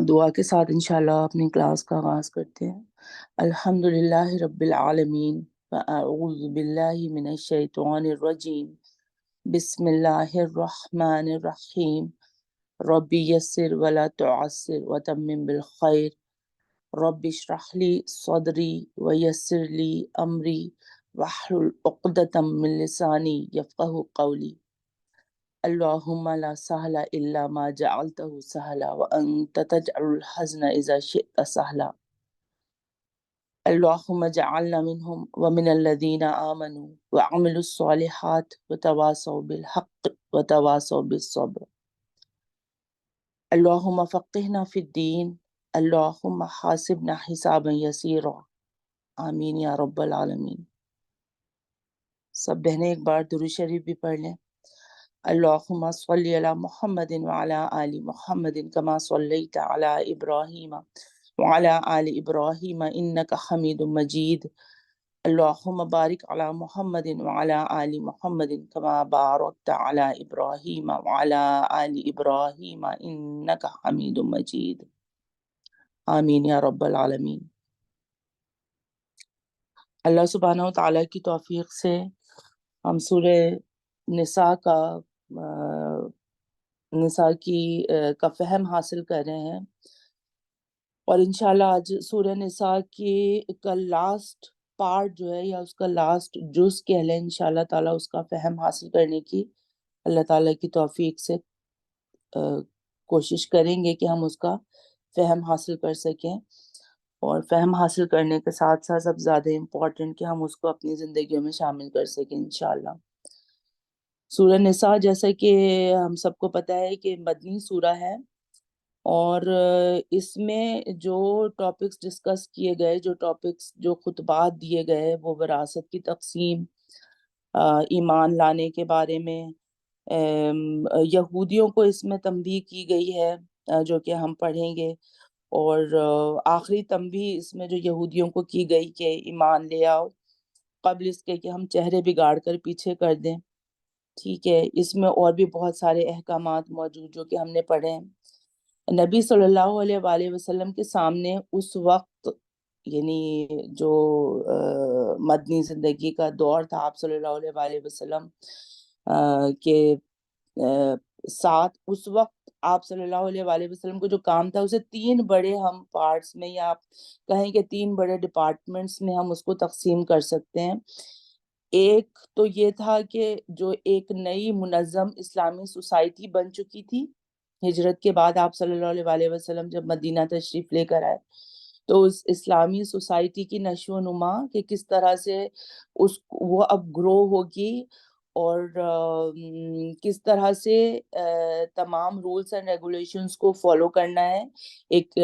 دعا کے ساتھ انشاءاللہ اپنی کلاس کا آغاز کرتے ہیں۔ الحمدللہ رب العالمین واعوذ باللہ من الشیطان الرجیم، بسم اللہ الرحمن الرحیم، رب یسر ولا تعسر وتمم بالخیر، رب اشرح لی صدری ویسر لی امری واحلل عقدۃ من لسانی یفقہوا قولی۔ اللہم لا سہل الا ما جعلتہ سہلا وانت تجعل الحزن اذا شئت سہلا۔ اللہم اجعلنا منہم ومن الذین آمنوا وعملوا الصالحات وتواصوا بالحق وتواصوا بالصبر۔ اللہم فقہنا فی الدین، اللہم حاسبنا حسابا یسیرا، آمین یا رب العالمین۔ سب بہنیں ایک بار درود شریف بھی پڑھ لیں۔ اللہم صلی علی محمد وعلی آل محمد کما صلیت علی ابراہیم وعلی آل ابراہیم انک حمید مجید۔ اللہم بارک علی محمد وعلی آل محمد کما بارکت علی ابراہیم وعلی آل ابراہیم انک حمید مجید، آمین یا رب العالمین۔ اللہ سبحانہ و تعالیٰ کی توفیق سے ہم سورہ نساء کا فہم حاصل کر رہے ہیں، اور انشاءاللہ آج سورہ نساء کا لاسٹ پارٹ جو ہے، یا اس کا لاسٹ جز کہہ لیں، انشاءاللہ تعالیٰ اس کا فہم حاصل کرنے کی اللہ تعالیٰ کی توفیق سے کوشش کریں گے کہ ہم اس کا فہم حاصل کر سکیں، اور فہم حاصل کرنے کے ساتھ ساتھ سب زیادہ امپورٹنٹ کہ ہم اس کو اپنی زندگیوں میں شامل کر سکیں انشاءاللہ۔ سورہ نساء جیسا کہ ہم سب کو پتہ ہے کہ مدنی سورہ ہے، اور اس میں جو ٹاپکس ڈسکس کیے گئے، جو خطبات دیے گئے، وہ وراثت کی تقسیم، ایمان لانے کے بارے میں، یہودیوں کو اس میں تنبیہ کی گئی ہے جو کہ ہم پڑھیں گے، اور آخری تنبیہ اس میں جو یہودیوں کو کی گئی کہ ایمان لے آؤ قبل اس کے کہ ہم چہرے بگاڑ کر پیچھے کر دیں۔ ٹھیک ہے، اس میں اور بھی بہت سارے احکامات موجود جو کہ ہم نے پڑھے ہیں۔ نبی صلی اللہ علیہ وآلہ وسلم کے سامنے اس وقت، یعنی جو مدنی زندگی کا دور تھا، آپ صلی اللہ علیہ وآلہ وسلم کے ساتھ، اس وقت آپ صلی اللہ علیہ وآلہ وسلم کو جو کام تھا، اسے تین بڑے ہم پارٹس میں، یا آپ کہیں کہ تین بڑے ڈپارٹمنٹس میں ہم اس کو تقسیم کر سکتے ہیں۔ ایک تو یہ تھا کہ جو ایک نئی منظم اسلامی سوسائٹی بن چکی تھی ہجرت کے بعد، آپ صلی اللہ علیہ وآلہ وسلم جب مدینہ تشریف لے کر آئے، تو اس اسلامی سوسائٹی کی نشو و نما کہ کس طرح سے وہ اب گرو ہوگی، اور کس طرح سے تمام رولز اینڈ ریگولیشنز کو فالو کرنا ہے، ایک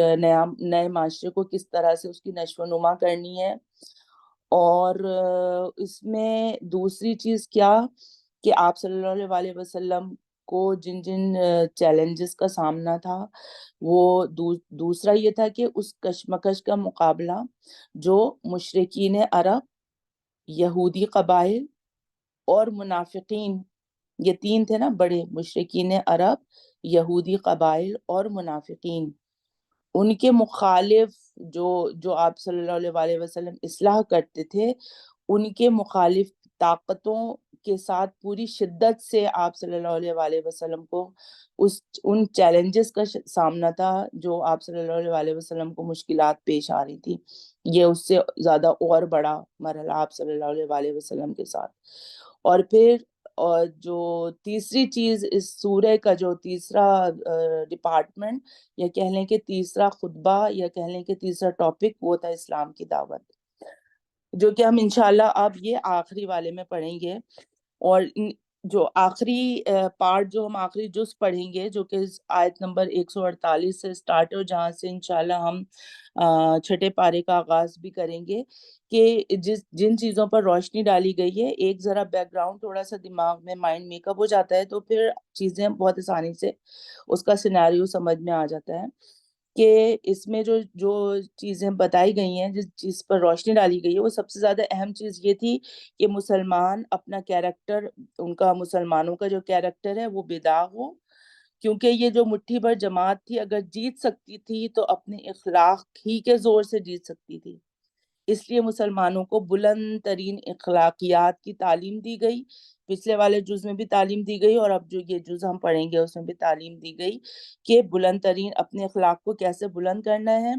نئے معاشرے کو کس طرح سے اس کی نشو و نما کرنی ہے۔ اور اس میں دوسری چیز کیا کہ آپ صلی اللہ علیہ وآلہ وسلم کو جن چیلنجز کا سامنا تھا، وہ دوسرا یہ تھا کہ اس کشمکش کا مقابلہ جو مشرکین عرب، یہودی قبائل اور منافقین، یہ تین تھے نا بڑے، مشرکین عرب، یہودی قبائل اور منافقین، ان کے مخالف جو آپ صلی اللہ علیہ وآلہ وسلم اصلاح کرتے تھے، ان کے مخالف طاقتوں کے ساتھ پوری شدت سے آپ صلی اللہ علیہ وآلہ وسلم کو ان چیلنجز کا سامنا تھا جو آپ صلی اللہ علیہ وآلہ وسلم کو مشکلات پیش آ رہی تھی۔ یہ اس سے زیادہ اور بڑا مرحلہ آپ صلی اللہ علیہ وآلہ وسلم کے ساتھ۔ اور پھر جو تیسری چیز اس سورہ کا جو تیسرا ڈپارٹمنٹ، یا کہہ لیں کہ تیسرا خطبہ، یا کہہ لیں کہ تیسرا ٹاپک، وہ تھا اسلام کی دعوت، جو کہ ہم انشاءاللہ اب یہ آخری والے میں پڑھیں گے۔ اور جو آخری پارٹ، جو ہم آخری جز پڑھیں گے، جو کہ آیت نمبر 148 سے سٹارٹ ہے، اور جہاں سے انشاءاللہ ہم چھٹے پارے کا آغاز بھی کریں گے، کہ جن چیزوں پر روشنی ڈالی گئی ہے، ایک ذرا بیک گراؤنڈ تھوڑا سا دماغ میں مائنڈ میک اپ ہو جاتا ہے، تو پھر چیزیں بہت آسانی سے اس کا سینیریو سمجھ میں آ جاتا ہے۔ کہ اس میں جو جو چیزیں بتائی گئی ہیں، جس چیز پر روشنی ڈالی گئی ہے، وہ سب سے زیادہ اہم چیز یہ تھی کہ مسلمان اپنا کیریکٹر، ان کا مسلمانوں کا جو کیریکٹر ہے وہ بداغ ہو، کیونکہ یہ جو مٹھی بھر جماعت تھی اگر جیت سکتی تھی تو اپنے اخلاق ہی کے زور سے جیت سکتی تھی. اس لیے مسلمانوں کو بلند ترین اخلاقیات کی تعلیم دی گئی. پچھلے والے جز میں بھی تعلیم دی گئی اور اب جو یہ جز ہم پڑھیں گے اس میں بھی تعلیم دی گئی کہ بلند ترین اپنے اخلاق کو کیسے بلند کرنا ہے،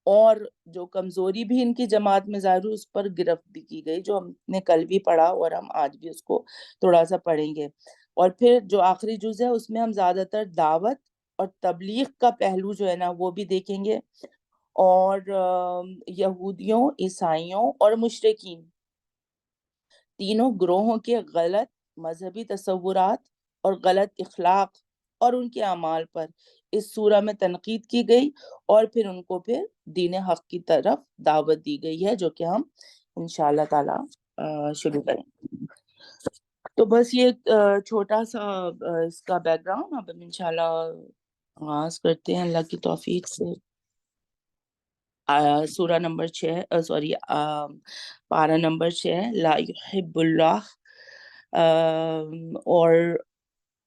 اور جو کمزوری بھی ان کی جماعت میں ظاہر ہوئی اس پر گرفت بھی کی گئی، جو ہم نے کل بھی پڑھا اور ہم آج بھی اس کو تھوڑا سا پڑھیں گے. اور پھر جو آخری جز ہے اس میں ہم زیادہ تر دعوت اور تبلیغ کا پہلو جو ہے نا وہ بھی دیکھیں گے، اور یہودیوں، عیسائیوں اور مشرکین تینوں گروہوں کے غلط مذہبی تصورات اور غلط اخلاق اور ان کے اعمال پر اس سورہ میں تنقید کی گئی، اور پھر ان کو پھر دین حق کی طرف دعوت دی گئی ہے، جو کہ ہم انشاءاللہ تعالی شروع کریں. تو بس یہ چھوٹا سا اس کا بیک گراؤنڈ. اب ہم انشاءاللہ آغاز کرتے ہیں اللہ کی توفیق سے. سورہ نمبر 6 سوری پارہ نمبر 6 لا یحب اللہ، اور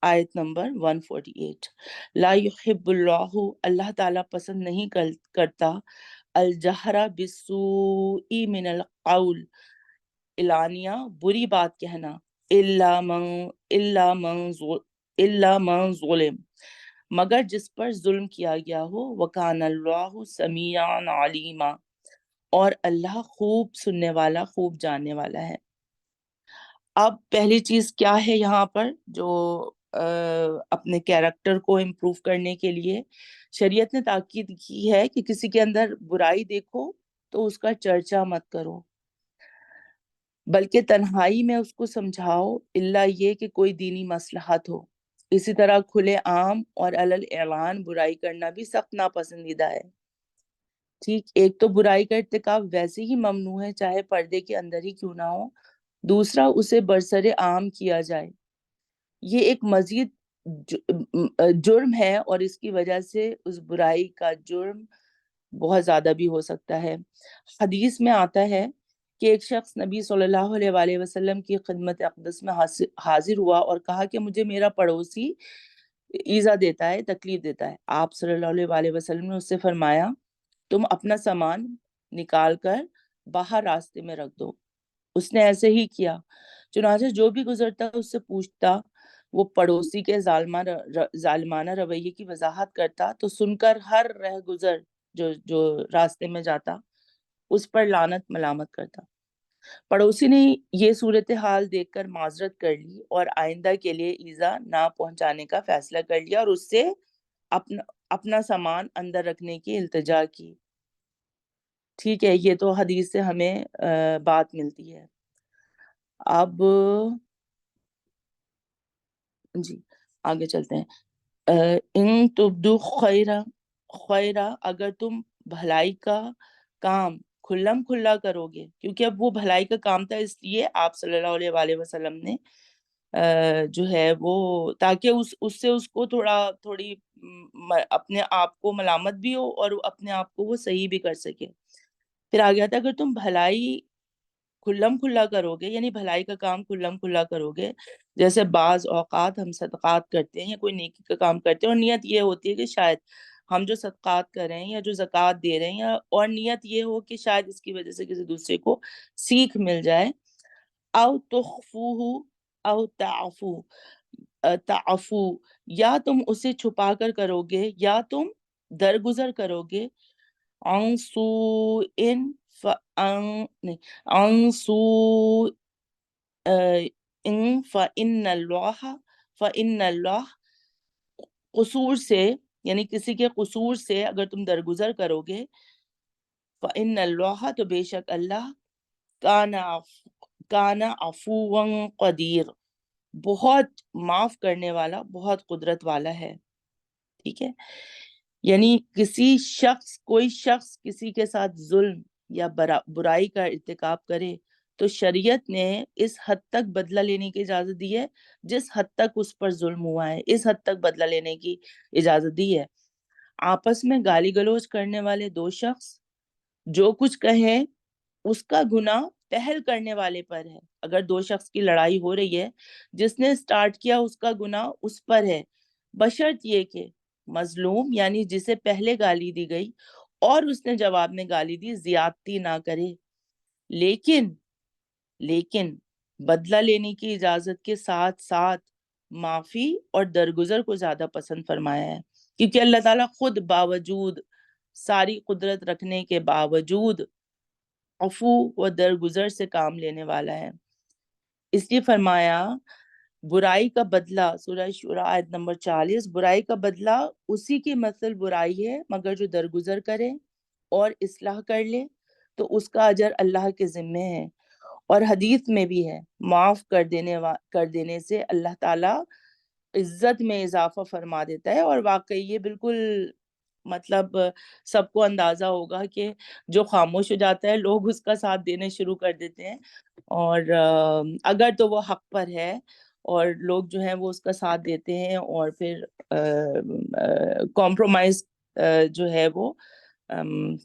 آیت نمبر 148. لا یحب اللہ، اللہ تعالیٰ پسند نہیں کرتا الجہرہ بالسوء من القول، اعلانیہ بری بات کہنا، الا من ظلم، مگر جس پر ظلم کیا گیا ہو. وَكَانَ اللَّهُ سَمِيعًا عَلِيمًا، اور اللہ خوب سننے والا، خوب جاننے والا ہے. اب پہلی چیز کیا ہے یہاں پر جو اپنے کیریکٹر کو امپروو کرنے کے لیے شریعت نے تاکید کی ہے کہ کسی کے اندر برائی دیکھو تو اس کا چرچا مت کرو، بلکہ تنہائی میں اس کو سمجھاؤ، الا یہ کہ کوئی دینی مصلحت ہو. اسی طرح کھلے عام اور علل اعلان برائی کرنا بھی سخت ناپسندیدہ ہے. ٹھیک، ایک تو برائی کا ارتکاب ویسے ہی ممنوع ہے چاہے پردے کے اندر ہی کیوں نہ ہو، دوسرا اسے برسر عام کیا جائے، یہ ایک مزید جرم ہے، اور اس کی وجہ سے اس برائی کا جرم بہت زیادہ بھی ہو سکتا ہے. حدیث میں آتا ہے کہ ایک شخص نبی صلی اللہ علیہ وآلہ وسلم کی خدمت اقدس میں حاضر ہوا اور کہا کہ مجھے میرا پڑوسی ایذا دیتا ہے، تکلیف دیتا ہے. آپ صلی اللہ علیہ وآلہ وسلم نے اس سے فرمایا تم اپنا سامان نکال کر باہر راستے میں رکھ دو. اس نے ایسے ہی کیا. چنانچہ جو بھی گزرتا اس سے پوچھتا، وہ پڑوسی کے ظالمانہ رویے کی وضاحت کرتا تو سن کر ہر رہ گزر جو راستے میں جاتا اس پر لعنت ملامت کرتا. پڑوسی نے یہ صورتحال دیکھ کر معذرت کر لی اور آئندہ کے لیے ایذا نہ پہنچانے کا فیصلہ کر لیا اور اس سے اپنا سامان اندر رکھنے کی التجا کی. ٹھیک ہے، یہ تو حدیث سے ہمیں بات ملتی ہے. اب جی آگے چلتے ہیں. ان تبدو خیرہ، اگر تم بھلائی کا کام کھلم کھلا کرو گے، کیونکہ اب وہ بھلائی کا کام تھا اس لیے آپ صلی اللہ علیہ وآلہ وسلم نے جو ہے وہ تاکہ اس سے اس کو تھوڑی اپنے آپ کو ملامت بھی ہو اور اپنے آپ کو وہ صحیح بھی کر سکے. پھر آ گیا تھا اگر تم بھلائی کھلم کھلا کرو گے، یعنی بھلائی کا کام کھلم کھلا کرو گے، جیسے بعض اوقات ہم صدقات کرتے ہیں یا کوئی نیکی کا کام کرتے ہیں اور نیت یہ ہوتی ہے کہ شاید ہم جو صدقات کر رہے ہیں یا جو زکوٰۃ دے رہے ہیں اور نیت یہ ہو کہ شاید اس کی وجہ سے کسی دوسرے کو سیکھ مل جائے. او تخفوہ او تعفو، یا تم اسے چھپا کر کرو گے یا تم درگزر کرو گے. عن سوء عن سوء فإن اللہ قصور سے، یعنی کسی کے قصور سے اگر تم درگزر کرو گے، فإن اللہ تو بے شک اللہ کان عفوا قدیر، بہت معاف کرنے والا، بہت قدرت والا ہے. ٹھیک ہے، یعنی کوئی شخص کسی کے ساتھ ظلم یا برائی کا ارتکاب کرے تو شریعت نے اس حد تک بدلہ لینے کی اجازت دی ہے جس حد تک اس پر ظلم ہوا ہے، اس حد تک بدلہ لینے کی اجازت دی ہے. آپس میں گالی گلوچ کرنے والے دو شخص جو کچھ کہیں اس کا گناہ پہل کرنے والے پر ہے. اگر دو شخص کی لڑائی ہو رہی ہے، جس نے سٹارٹ کیا اس کا گناہ اس پر ہے، بشرط یہ کہ مظلوم یعنی جسے پہلے گالی دی گئی اور اس نے جواب میں گالی دی زیادتی نہ کرے. لیکن بدلہ لینے کی اجازت کے ساتھ ساتھ معافی اور درگزر کو زیادہ پسند فرمایا ہے، کیونکہ اللہ تعالیٰ خود باوجود ساری قدرت رکھنے کے باوجود عفو و درگزر سے کام لینے والا ہے. اس لیے فرمایا برائی کا بدلہ، سورہ شورى آیت نمبر 40، برائی کا بدلہ اسی کی مثل برائی ہے مگر جو درگزر کرے اور اصلاح کر لے تو اس کا اجر اللہ کے ذمے ہے. اور حدیث میں بھی ہے معاف کر دینے سے اللہ تعالیٰ عزت میں اضافہ فرما دیتا ہے. اور واقعی یہ بالکل مطلب سب کو اندازہ ہوگا کہ جو خاموش ہو جاتا ہے لوگ اس کا ساتھ دینے شروع کر دیتے ہیں، اور اگر تو وہ حق پر ہے اور لوگ جو ہیں وہ اس کا ساتھ دیتے ہیں اور پھر کمپرومائز جو ہے وہ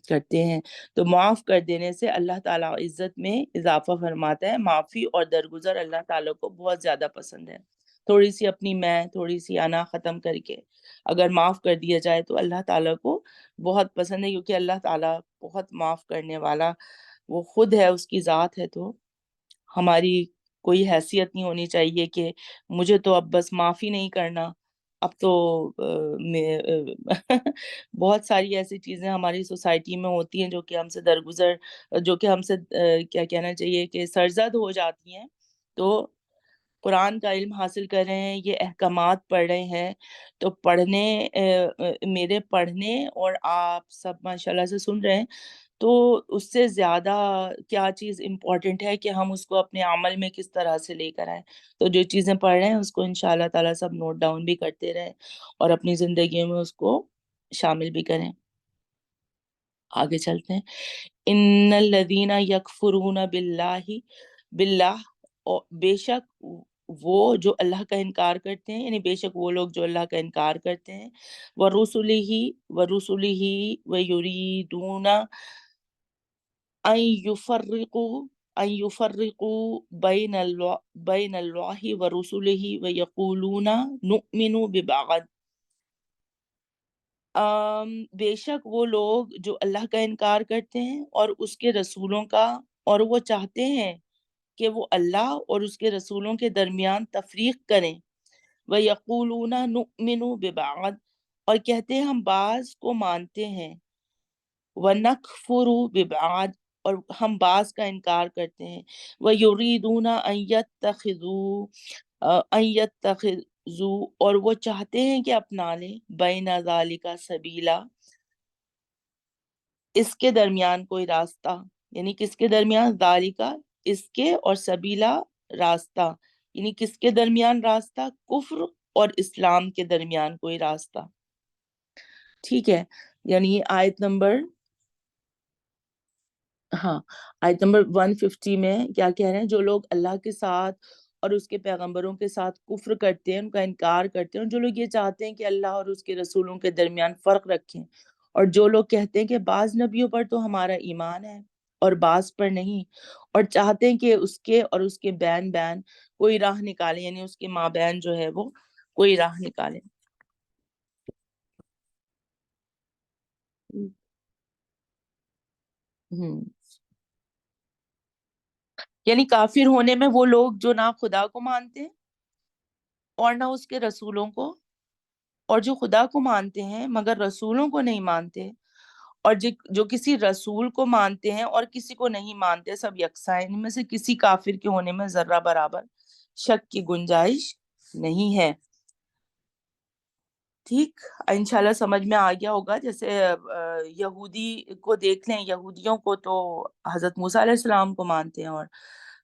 کرتے ہیں، تو معاف کر دینے سے اللہ تعالیٰ عزت میں اضافہ فرماتا ہے. معافی اور درگزر اللہ تعالیٰ کو بہت زیادہ پسند ہے. تھوڑی سی اپنی میں تھوڑی سی انا ختم کر کے اگر معاف کر دیا جائے تو اللہ تعالیٰ کو بہت پسند ہے، کیونکہ اللہ تعالیٰ بہت معاف کرنے والا وہ خود ہے، اس کی ذات ہے. تو ہماری کوئی حیثیت نہیں ہونی چاہیے کہ مجھے تو اب بس معافی نہیں کرنا، اب تو بہت ساری ایسی چیزیں ہماری سوسائٹی میں ہوتی ہیں جو کہ ہم سے درگزر، جو کہ ہم سے کیا کہنا چاہیے کہ سرزد ہو جاتی ہیں. تو قرآن کا علم حاصل کر رہے ہیں، یہ احکامات پڑھ رہے ہیں، تو میرے پڑھنے اور آپ سب ماشاءاللہ سے سن رہے ہیں، تو اس سے زیادہ کیا چیز امپورٹنٹ ہے کہ ہم اس کو اپنے عمل میں کس طرح سے لے کر آئیں. تو جو چیزیں پڑھ رہے ہیں اس کو انشاءاللہ تعالیٰ سب نوٹ ڈاؤن بھی کرتے رہیں اور اپنی زندگی میں اس کو شامل بھی کریں. آگے چلتے ہیں. ان الذین یکفرون باللہ، بے شک وہ جو اللہ کا انکار کرتے ہیں، یعنی بے شک وہ لوگ جو اللہ کا انکار کرتے ہیں، ورسلہ ویریدون ان یفرقوا بین اللہ ورسلہ ویقولون نؤمن ببعض. بے شک وہ لوگ جو اللہ کا انکار کرتے ہیں اور اس کے رسولوں کا، اور وہ چاہتے ہیں کہ وہ اللہ اور اس کے رسولوں کے درمیان تفریق کریں. وَيَقُولُونَ نُؤْمِنُ بِبَعْضٍ، اور کہتے ہیں ہم بعض کو مانتے ہیں. وَنَكْفُرُ بِبَعْضٍ، اور ہم بعض کا انکار کرتے ہیں. وَيُرِيدُونَ أَن يَتَّخِذُوا، اور وہ چاہتے ہیں کہ اپنا لیں بین ذالک سبیلا، اس کے درمیان کوئی راستہ، یعنی کس کے درمیان؟ ذالکا، اس کے، اور سبیلا، راستہ، یعنی کس کے درمیان راستہ؟ کفر اور اسلام کے درمیان کوئی راستہ. ٹھیک ہے، یعنی آیت نمبر، ہاں، آیت نمبر 150 میں کیا کہہ رہے ہیں؟ جو لوگ اللہ کے ساتھ اور اس کے پیغمبروں کے ساتھ کفر کرتے ہیں، ان کا انکار کرتے ہیں، اور جو لوگ یہ چاہتے ہیں کہ اللہ اور اس کے رسولوں کے درمیان فرق رکھیں، اور جو لوگ کہتے ہیں کہ بعض نبیوں پر تو ہمارا ایمان ہے اور بعض پر نہیں، اور چاہتے ہیں کہ اس کے اور اس کے بین کوئی راہ نکالیں، یعنی اس کے مابین جو ہے وہ کوئی راہ نکالیں. ہم، یعنی کافر ہونے میں وہ لوگ جو نہ خدا کو مانتے ہیں اور نہ اس کے رسولوں کو، اور جو خدا کو مانتے ہیں مگر رسولوں کو نہیں مانتے، اور جو کسی رسول کو مانتے ہیں اور کسی کو نہیں مانتے، سب یکساں ہیں، ان میں سے کسی کافر کے ہونے میں ذرہ برابر شک کی گنجائش نہیں ہے. ٹھیک، انشاءاللہ سمجھ میں آ گیا ہوگا. جیسے یہودی کو دیکھ لیں، یہودیوں کو تو حضرت موسیٰ علیہ السلام کو مانتے ہیں اور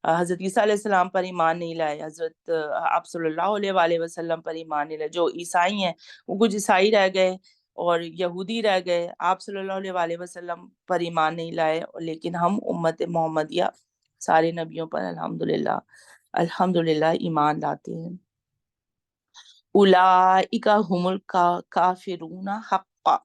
حضرت عیسیٰ علیہ السلام پر ایمان نہیں لائے، حضرت آپ صلی اللہ علیہ وآلہ وسلم پر ایمان نہیں لائے. جو عیسائی ہیں وہ کچھ عیسائی رہ گئے اور یہودی رہ گئے، آپ صلی اللہ علیہ وآلہ وسلم پر ایمان نہیں لائے. لیکن ہم امت محمدیہ سارے نبیوں پر الحمدللہ ایمان لاتے ہیں. اولئک هم الکافرون حقا،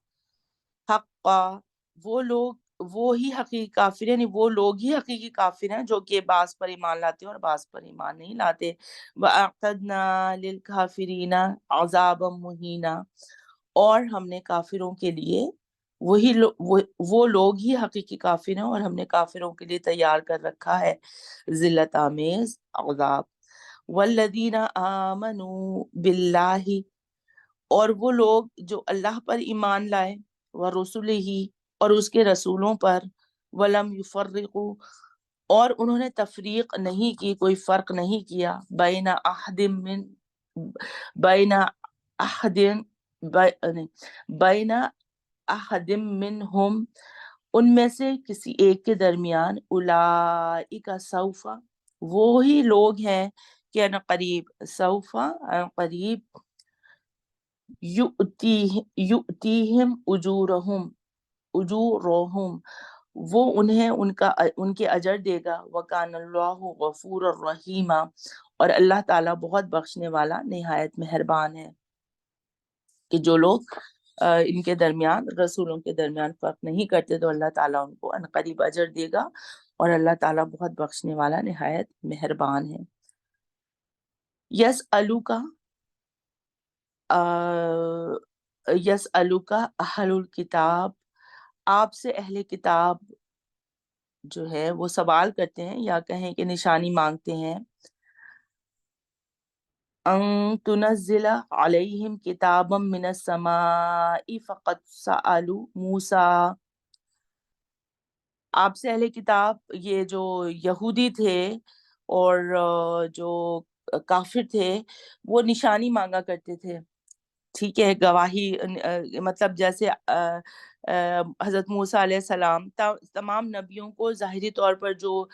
وہ لوگ وہی حقیقی کافر ہیں، یعنی وہ لوگ ہی حقیقی کافر ہیں جو کہ بعض پر ایمان لاتے ہیں اور بعض پر ایمان نہیں لاتے۔ وَأَعْتَدْنَا لِلْكَافِرِينَ عَذَابًا مُهِينًا، اور ہم نے کافروں کے لیے وہ لوگ ہی حقیقی کافر ہیں اور ہم نے کافروں کے لیے تیار کر رکھا ہے ذلت آمیز عذاب۔ وَالَّذِينَ آمَنُوا بِاللَّهِ، اور وہ لوگ جو اللہ پر ایمان لائے، وَرُسُلِهِ، اور اس کے رسولوں پر، وَلَمْ يُفَرِّقُوا، اور انہوں نے تفریق نہیں کی، کوئی فرق نہیں کیا، بین احد من بین احد بین احد منہم، ان میں سے کسی ایک کے درمیان، اولئک سوف، وہی لوگ ہیں کہ ان قریب، سوف ان قریب، یؤتیہم اجورہم وہ انہیں ان کے اجر دے گا، وکان اللہ غفور الرحیم، اور اللہ تعالیٰ بہت بخشنے والا نہایت مہربان ہے۔ کہ جو لوگ ان کے درمیان، رسولوں کے درمیان فرق نہیں کرتے تو اللہ تعالیٰ ان کو عنقریب اجر دے گا، اور اللہ تعالیٰ بہت بخشنے والا نہایت مہربان ہے۔ یسألوک اہل الکتاب، آپ سے اہل کتاب جو ہے وہ سوال کرتے ہیں یا کہیں کہ نشانی مانگتے ہیں، ان تنزل علیہم کتابا من السماء فقد سألوا موسیٰ، آپ سے اہل کتاب یہ جو یہودی تھے اور جو کافر تھے وہ نشانی مانگا کرتے تھے، ٹھیک ہے، گواہی، مطلب جیسے حضرت موسیٰ علیہ السلام، تمام نبیوں کو ظاہری طور پر جو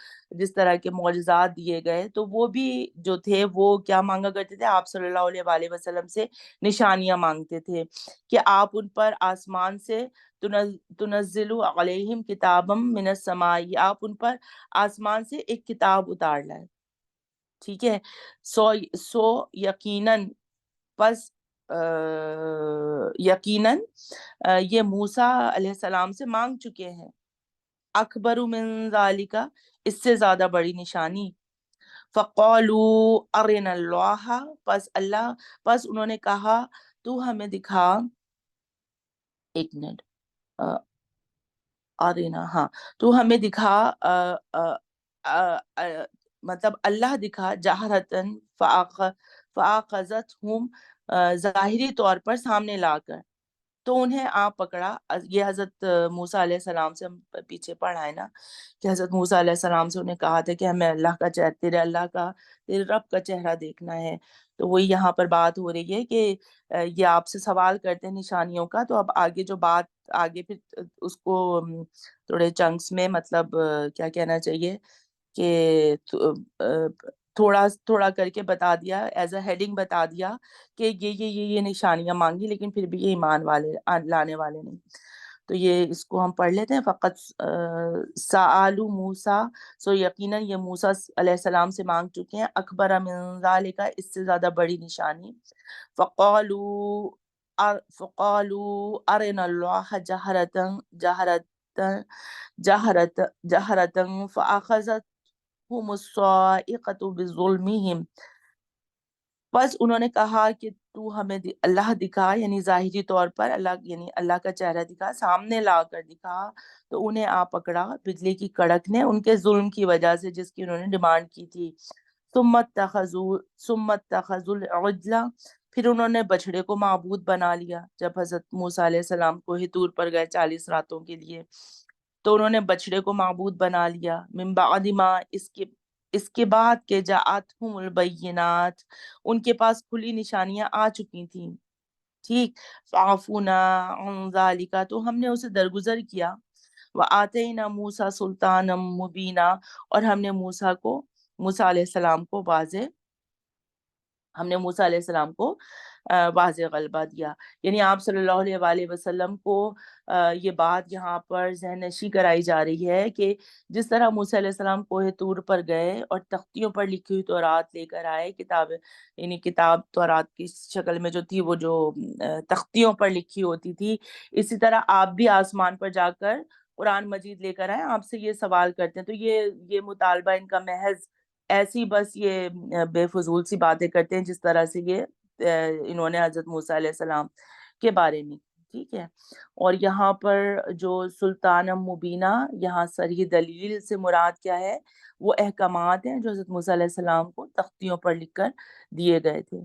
جس طرح کے معجزات دیے گئے تو وہ بھی جو تھے وہ کیا مانگا کرتے تھے، آپ صلی اللہ علیہ وآلہ وسلم سے نشانیاں مانگتے تھے کہ آپ ان پر آسمان سے تنزل علیہم کتابا من السماء، آپ ان پر آسمان سے ایک کتاب اتار لائے، ٹھیک ہے، سو یقیناً، پس یقیناً یہ موسیٰ علیہ السلام سے مانگ چکے ہیں، اکبر من ذالک، اس سے زیادہ بڑی نشانی، فقالوا ارنا اللہ، پس انہوں نے کہا تو ہمیں دکھا، ایک منٹ، ارنا، ہاں، تو ہمیں دکھا، مطلب اللہ دکھا، جہرتن، فآخذتہم، ظاہری طور پر سامنے لا کر، تو انہیں آپ پکڑا۔ یہ حضرت موسیٰ علیہ السلام سے ہم پیچھے پڑھا ہے نا کہ حضرت موسیٰ علیہ السلام سے انہیں کہا تھا کہ ہمیں تیرے رب کا چہرہ دیکھنا ہے، تو وہی یہاں پر بات ہو رہی ہے کہ یہ آپ سے سوال کرتے ہیں نشانیوں کا، تو اب آگے جو بات آگے پھر اس کو تھوڑے چنکس میں، مطلب کیا کہنا چاہیے کہ تھوڑا تھوڑا کر کے بتا دیا، ایز اے ہیڈنگ بتا دیا کہ یہ نشانیاں مانگی، لیکن پھر بھی یہ ایمان والے لانے والے نہیں۔ تو یہ اس کو ہم پڑھ لیتے ہیں، فقط سآلو موسیٰ، سو یقیناً یہ موسیٰ علیہ السلام سے مانگ چکے ہیں، اکبر من ذالک، اس سے زیادہ بڑی نشانی، فقالوا ارنا اللہ جہرتن فاخذتہم الصاعقۃ بظلمہم، بس انہوں نے کہا کہ تو ہمیں اللہ دکھا، یعنی ظاہری طور پر اللہ، یعنی اللہ کا چہرہ دکھا، سامنے لا کر دکھا، تو انہیں آ پکڑا بجلی کی کڑک نے، ان کے ظلم کی وجہ سے جس کی انہوں نے ڈیمانڈ کی تھی۔ ثم اتخذوا العجل، پھر انہوں نے بچھڑے کو معبود بنا لیا، جب حضرت موسیٰ علیہ السلام کو ہی طور پر گئے 40 راتوں کے لیے، تو انہوں نے بچڑے کو معبود بنا لیا، من بعد ما، اس کے بعد کہ جاءتہم البینات، ان کے پاس کھلی نشانیاں آ چکی تھیں، ٹھیک، فعفونا عن ذالک، تو ہم نے اسے درگزر کیا، وآتینا موسیٰ سلطانا مبینا، اور ہم نے موسیٰ علیہ السلام کو واضح غلبہ دیا. یعنی آپ صلی اللہ علیہ وآلہ وسلم کو یہ بات یہاں پر ذہن نشی کرائی جا رہی ہے کہ جس طرح موسیٰ علیہ السلام کوہ طور پر گئے اور تختیوں پر لکھی ہوئی تورات لے کر آئے، کتاب یعنی کتاب تورات کی شکل میں جو تھی، وہ جو تختیوں پر لکھی ہوتی تھی، اسی طرح آپ بھی آسمان پر جا کر قرآن مجید لے کر آئے. آپ سے یہ سوال کرتے ہیں. تو یہ مطالبہ ان کا محض ایسی بس یہ بے فضول سی باتیں کرتے ہیں، جس طرح سے یہ انہوں نے حضرت موسیٰ علیہ السلام کے بارے میں. ٹھیک ہے. اور یہاں پر جو سلطان مبینہ، یہاں صریح دلیل سے مراد کیا ہے؟ وہ احکامات ہیں جو حضرت موسیٰ علیہ السلام کو تختیوں پر لکھ کر دیے گئے تھے.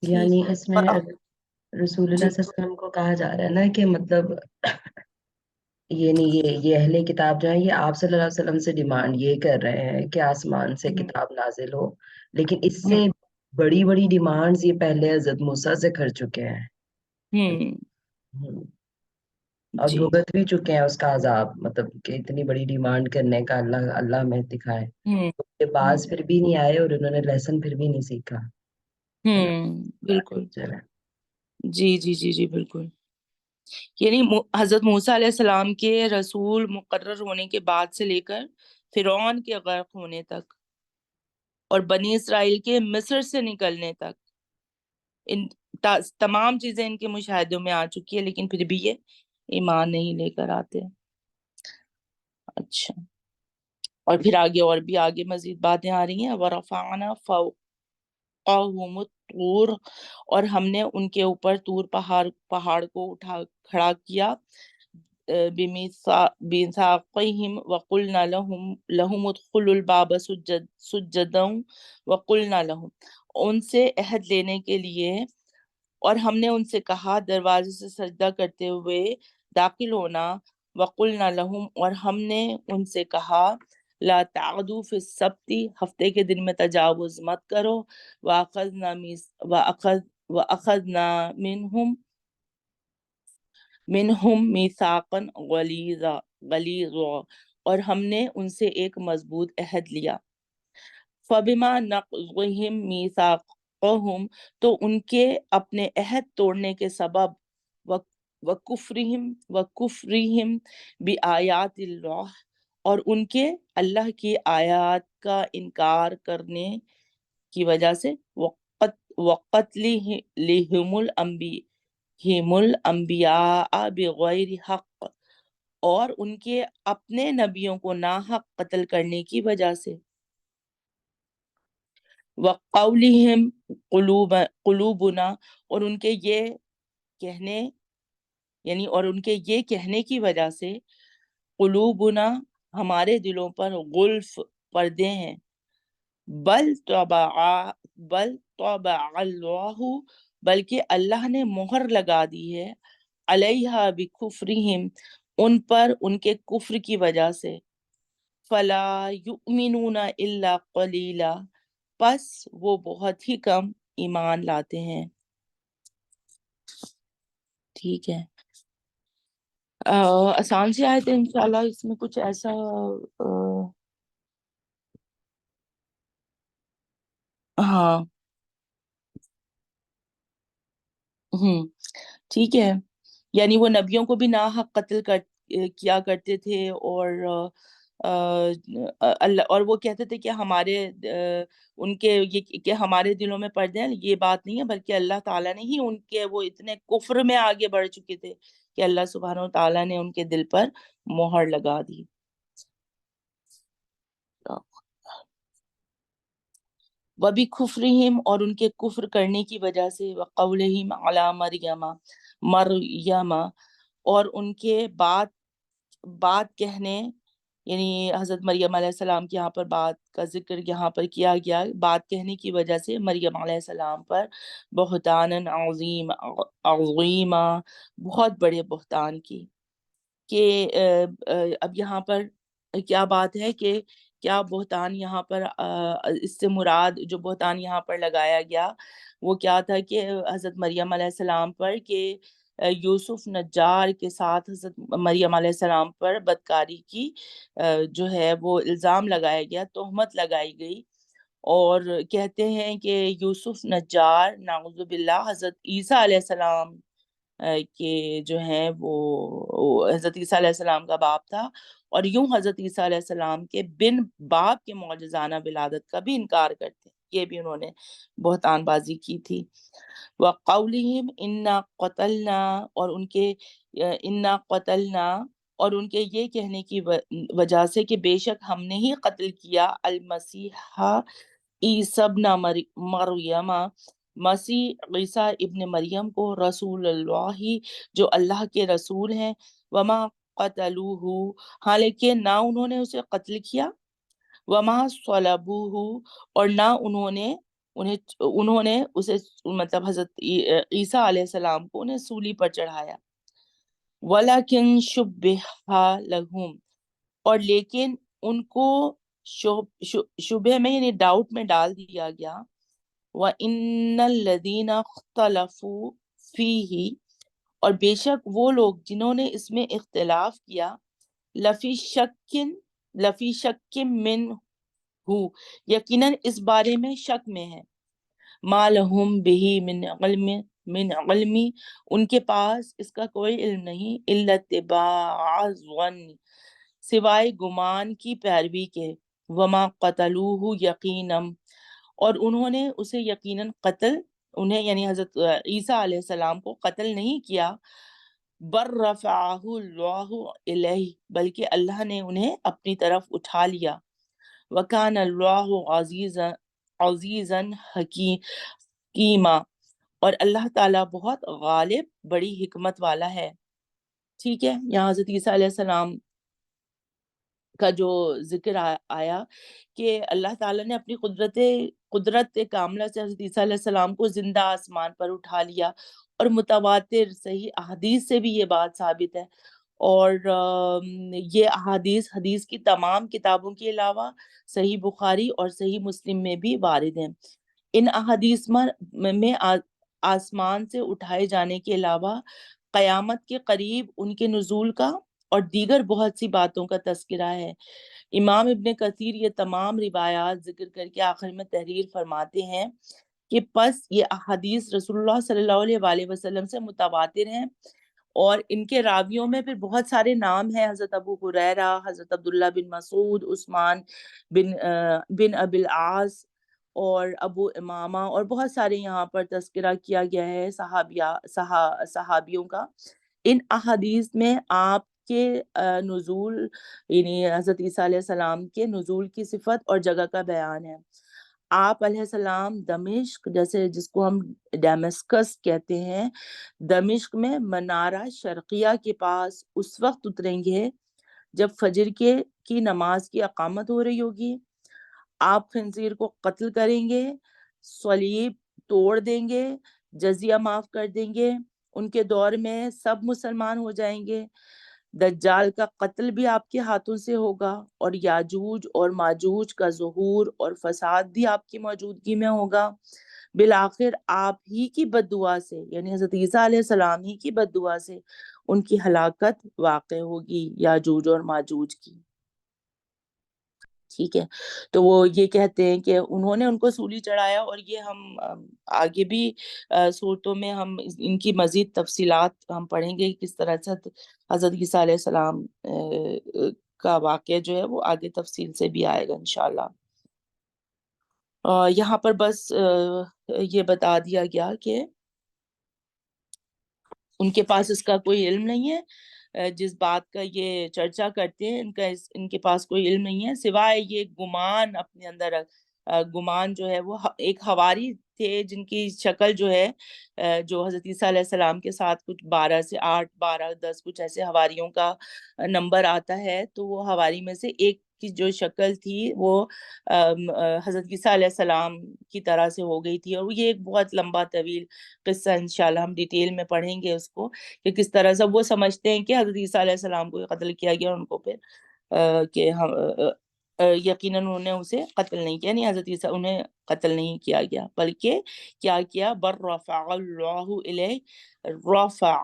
یعنی ٹھیک. اس میں رسول اللہ جی صلی اللہ علیہ وسلم کو کہا جا رہا ہے نا کہ مطلب یہ اہل کتاب جو ہے یہ آپ صلی اللہ علیہ وسلم سے ڈیمانڈ یہ کر رہے ہیں کہ آسمان سے کتاب نازل ہو، لیکن اس سے بڑی بڑی ڈیمانڈز یہ پہلے حضرت موسیٰ سے کر چکے ہیں. ہوں اور جی. بھگت بھی چکے ہیں اس کا عذاب، مطلب کہ اتنی بڑی ڈیمانڈ کرنے کا اللہ میں دکھائے. یہ باز پھر بھی نہیں آئے اور انہوں نے لیسن پھر بھی نہیں سیکھا. بالکل. جی جی جی جی بالکل. یعنی حضرت موسیٰ علیہ السلام کے رسول مقرر ہونے کے بعد سے لے کر فرعون کے غرق ہونے تک اور بنی اسرائیل کے مصر سے نکلنے تک، ان تمام چیزیں ان کے مشاہدوں میں آ چکی ہے، لیکن پھر بھی یہ ایمان نہیں لے کر آتے. اچھا. اور پھر آگے مزید باتیں آ رہی ہیں. وَرَفَعْنَا فَوْقَهُمُ الطُّورَ، اور ہم نے ان کے اوپر طور پہاڑ کو کھڑا کیا، بِمِيثَاقِهِمْ وَقُلْنَا لَهُمُ ادْخُلُوا الْبَابَ سُجَّدًا وَقُلْنَا لَهُمْ، ان سے عہد لینے کے لیے، اور ہم نے ان سے کہا دروازے سے سجدہ کرتے ہوئے داخل ہونا. وَقُلْنَا لَهُمْ، اور ہم نے ان سے کہا لا تعدوا فی السبت، ہفتے کے دن میں تجاوز مت کرو. وَأَخَذْنَا منہم میثاقا غلیظا، اور ہم نے ان سے ایک مضبوط عہد لیا. فبما نقضهم میثاقهم، تو ان کے اپنے عہد توڑنے کے سبب، وکفرہم بآیات اللہ، اور ان کے اللہ کی آیات کا انکار کرنے کی وجہ سے، وقتلہم الانبیاء بغیر حق، اور ان کے اپنے نبیوں کو ناحق قتل کرنے کی وجہ سے. وقولہم قلوبنا، اور ان کے یہ کہنے، یعنی اور ان کے یہ کہنے کی وجہ سے، قلوبنا، ہمارے دلوں پر غلف، پردے ہیں. بل طبع اللہ، بلکہ اللہ نے مہر لگا دی ہے، علیہا بکفرہم، ان پر ان کے کفر کی وجہ سے. فلا یؤمنون الا قلیلا، پس وہ بہت ہی کم ایمان لاتے ہیں. ٹھیک ہے. آسان سی آیت ہے انشاءاللہ. اس میں کچھ ایسا ہاں ٹھیک ہے. یعنی وہ نبیوں کو بھی ناحق قتل کیا کرتے تھے، اور اللہ، اور وہ کہتے تھے کہ ہمارے ان کے کہ ہمارے دلوں میں پردے ہیں. یہ بات نہیں ہے، بلکہ اللہ تعالیٰ نے ہی ان کے، وہ اتنے کفر میں آگے بڑھ چکے تھے کہ اللہ سبحانہ و تعالیٰ نے ان کے دل پر مہر لگا دی. وَبِكُفْرِهِمْ، اور ان کے کفر کرنے کی وجہ سے، وَقَوْلِهِمْ عَلَى مریم، اور ان کے بات کہنے، یعنی حضرت مریم علیہ السلام کی یہاں پر بات کا ذکر یہاں پر کیا گیا، بات کہنے کی وجہ سے مریم علیہ السلام پر بہتان عظیما، بہت بڑے بہتان کی. کہ اب یہاں پر کیا بات ہے کہ کیا بہتان یہاں پر اس سے مراد جو بہتان یہاں پر لگایا گیا وہ کیا تھا کہ حضرت مریم علیہ السلام پر کہ یوسف نجار کے ساتھ حضرت مریم علیہ السلام پر بدکاری کی جو ہے وہ الزام لگایا گیا، تہمت لگائی گئی، اور کہتے ہیں کہ یوسف نجار نعوذ باللہ حضرت عیسیٰ علیہ السلام کہ جو ہیں وہ حضرت عیسیٰ علیہ السلام کا باپ تھا، اور یوں حضرت عیسیٰ علیہ السلام کے بن باپ کے معجزانہ ولادت کا بھی انکار کرتے ہیں، یہ بھی انہوں نے بہتان بازی کی تھی۔ وَقَوْلِهِمْ إِنَّا قَتَلْنَا، اور ان کے اِنَّا قَتَلْنَا، اور ان کے یہ کہنے کی وجہ سے کہ بے شک ہم نے ہی قتل کیا المسیح عیسی ابن مریم، مسیح عیسیٰ ابن مریم کو، رسول اللہ جو اللہ کے رسول ہیں، وما قتلوہ، حالانکہ نہ انہوں نے اسے قتل کیا، وما صلبوہ، اور نہ انہوں نے اسے مطلب حضرت عیسیٰ علیہ السلام کو انہیں سولی پر چڑھایا، ولیکن شبہ لہم، اور لیکن ان کو شبہ میں یعنی ڈاؤٹ میں ڈال دیا گیا، وَإِنَّ الَّذِينَ اخْتَلَفُوا فِيهِ، اور بے شک وہ لوگ جنہوں نے اس میں اختلاف کیا، لفی شک من ہو، یقیناً اس بارے میں شک میں ہے، ما لہم بہی من علمی، ان کے پاس اس کا کوئی علم نہیں، الا اتباع الظن، سوائے گمان کی پیروی کے، وما قتلوہ یقینا، اور انہوں نے اسے یقیناً قتل، انہیں یعنی حضرت عیسیٰ علیہ السلام کو قتل نہیں کیا، بر رفعہ اللہ الیہ، بلکہ اللہ نے انہیں اپنی طرف اٹھا لیا، وکان اللہ عزیزا حکیما، اور اللہ تعالیٰ بہت غالب بڑی حکمت والا ہے۔ ٹھیک ہے، یہاں حضرت عیسیٰ علیہ السلام کا جو ذکر آیا کہ اللہ تعالیٰ نے اپنی قدرت کاملہ سے حضرت عیسیٰ علیہ السلام کو زندہ آسمان پر اٹھا لیا، اور متواتر صحیح احادیث سے بھی یہ بات ثابت ہے، اور یہ حدیث کی تمام کتابوں کے علاوہ صحیح بخاری اور صحیح مسلم میں بھی وارد ہیں۔ ان احادیث میں آسمان سے اٹھائے جانے کے علاوہ قیامت کے قریب ان کے نزول کا اور دیگر بہت سی باتوں کا تذکرہ ہے۔ امام ابن کثیر یہ تمام روایات ذکر کر کے آخر میں تحریر فرماتے ہیں کہ پس یہ احادیث رسول اللہ صلی اللہ علیہ وآلہ وسلم سے متواتر ہیں، اور ان کے راویوں میں پھر بہت سارے نام ہیں، حضرت ابو ہریرہ، حضرت عبداللہ بن مسعود، عثمان بن ابی العاص، اور ابو امامہ، اور بہت سارے یہاں پر تذکرہ کیا گیا ہے صحابیوں کا۔ ان احادیث میں آپ کے نزول یعنی حضرت عیسیٰ علیہ السلام کے نزول کی صفت اور جگہ کا بیان ہے۔ آپ علیہ السلام دمشق، جیسے جس کو ہم ڈیمسکس کہتے ہیں، دمشق میں منارہ شرقیہ کے پاس اس وقت اتریں گے جب فجر کی نماز کی اقامت ہو رہی ہوگی، آپ خنزیر کو قتل کریں گے، صلیب توڑ دیں گے، جزیہ معاف کر دیں گے، ان کے دور میں سب مسلمان ہو جائیں گے، دجال کا قتل بھی آپ کے ہاتھوں سے ہوگا، اور یاجوج اور ماجوج کا ظہور اور فساد بھی آپ کی موجودگی میں ہوگا، بالآخر آپ ہی کی بد دعا سے یعنی حضرت عیسیٰ علیہ السلام ہی کی بد دعا سے ان کی ہلاکت واقع ہوگی، یاجوج اور ماجوج کی۔ ٹھیک ہے، تو وہ یہ کہتے ہیں کہ انہوں نے ان کو سولی چڑھایا، اور یہ ہم آگے بھی صورتوں میں ہم ان کی مزید تفصیلات ہم پڑھیں گے، کس طرح سے حضرت عیسیٰ علیہ السلام کا واقعہ جو ہے وہ آگے تفصیل سے بھی آئے گا انشاءاللہ۔ یہاں پر بس یہ بتا دیا گیا کہ ان کے پاس اس کا کوئی علم نہیں ہے، جس بات کا یہ چرچا کرتے ہیں ان کے پاس کوئی علم نہیں ہے، سوائے یہ گمان اپنے اندر گمان جو ہے وہ ایک حواری تھے جن کی شکل جو ہے جو حضرت عیسیٰ علیہ السلام کے ساتھ کچھ 12 سے 8 12 10 کچھ ایسے حواریوں کا نمبر آتا ہے، تو وہ حواری میں سے ایک کی جو شکل تھی وہ حضرت عیسیٰ علیہ السلام کی طرح سے ہو گئی تھی، اور یہ ایک بہت لمبا طویل قصہ انشاءاللہ ہم ڈیٹیل میں پڑھیں گے اس کو، کہ کس طرح سے وہ سمجھتے ہیں کہ حضرت عیسیٰ علیہ السلام کو قتل کیا گیا، ان کو پھر کہ یقیناً انہوں نے اسے قتل نہیں کیا، یعنی حضرت عیسیٰ انہیں قتل نہیں کیا گیا، بلکہ کیا کیا، بر رفع اللہ الیہ، رفعہ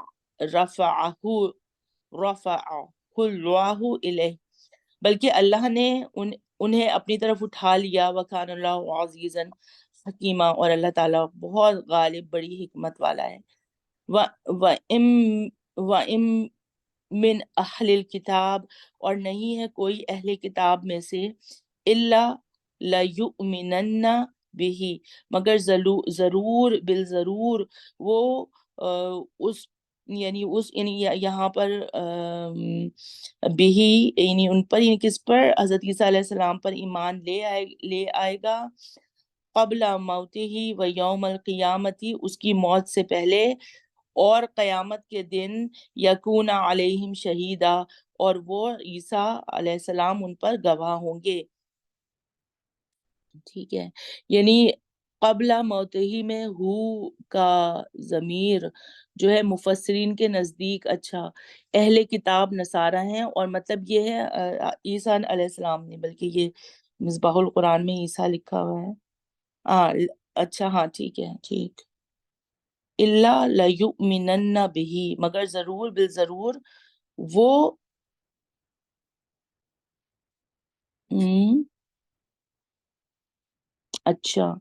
اللہ الیہ، بلکہ اللہ نے انہیں اپنی طرف اٹھا لیا، وکان اللہ عزیزاً حکیمہ، اور اللہ تعالیٰ بہت غالب بڑی حکمت والا ہے۔ وَإِن من اہل الکتاب، اور نہیں ہے کوئی اہل کتاب میں سے، الا لیؤمنن بہ، مگر ضرور بالضرور وہ اس، یعنی یہاں پر بہی یعنی ان پر، یعنی کس پر، حضرت عیسیٰ علیہ السلام پر ایمان لے آئے گا، قبل موتہ و یوم القیامتی، اس کی موت سے پہلے اور قیامت کے دن، یکون علیہم شہیدا، اور وہ عیسیٰ علیہ السلام ان پر گواہ ہوں گے۔ ٹھیک ہے، یعنی قبل موتہی میں ہو کا ضمیر جو ہے مفسرین کے نزدیک اچھا اہل کتاب نصارہ ہیں، اور مطلب یہ ہے عیسیٰ علیہ السلام نہیں، بلکہ یہ مصباح القرآن میں عیسیٰ لکھا ہوا ہے۔ اچھا ہاں ٹھیک ہے، ٹھیک، الا لیؤمنن بہ، مگر ضرور بالضرور وہ اچھا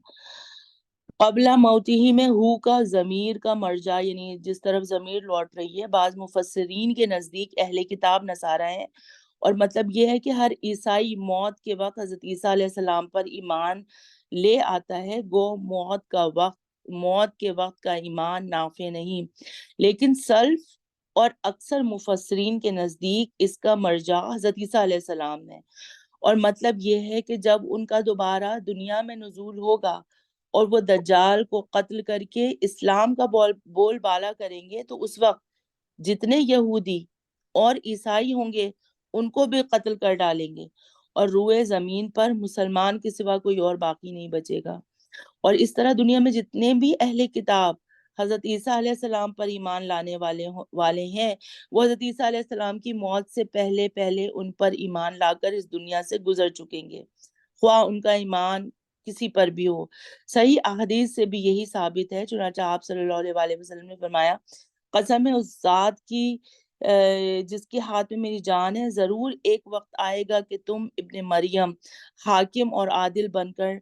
قبل موتہی میں ہو کا ضمیر کا مرجع، یعنی جس طرف ضمیر لوٹ رہی ہے، بعض مفسرین کے نزدیک اہل کتاب نصارہ ہیں، اور مطلب یہ ہے کہ ہر عیسائی موت کے وقت حضرت عیسیٰ علیہ السلام پر ایمان لے آتا ہے، گو موت کے وقت کا ایمان نافع نہیں، لیکن سلف اور اکثر مفسرین کے نزدیک اس کا مرجع حضرت عیسیٰ علیہ السلام ہے، اور مطلب یہ ہے کہ جب ان کا دوبارہ دنیا میں نزول ہوگا اور وہ دجال کو قتل کر کے اسلام کا بول بالا کریں گے، تو اس وقت جتنے یہودی اور عیسائی ہوں گے ان کو بھی قتل کر ڈالیں گے، اور روئے زمین پر مسلمان کے سوا کوئی اور باقی نہیں بچے گا، اور اس طرح دنیا میں جتنے بھی اہل کتاب حضرت عیسیٰ علیہ السلام پر ایمان لانے والے ہیں، وہ حضرت عیسیٰ علیہ السلام کی موت سے پہلے ان پر ایمان لا کر اس دنیا سے گزر چکیں گے، خواہ ان کا ایمان کسی پر بھی ہو۔ صحیح احادیث سے بھی یہی ثابت ہے، چنانچہ آپ صلی اللہ علیہ وسلم نے فرمایا، قسم ہے اس ذات کی جس کے ہاتھ میں میری جان ہے، ضرور ایک وقت آئے گا کہ تم ابن مریم حاکم اور عادل بن کر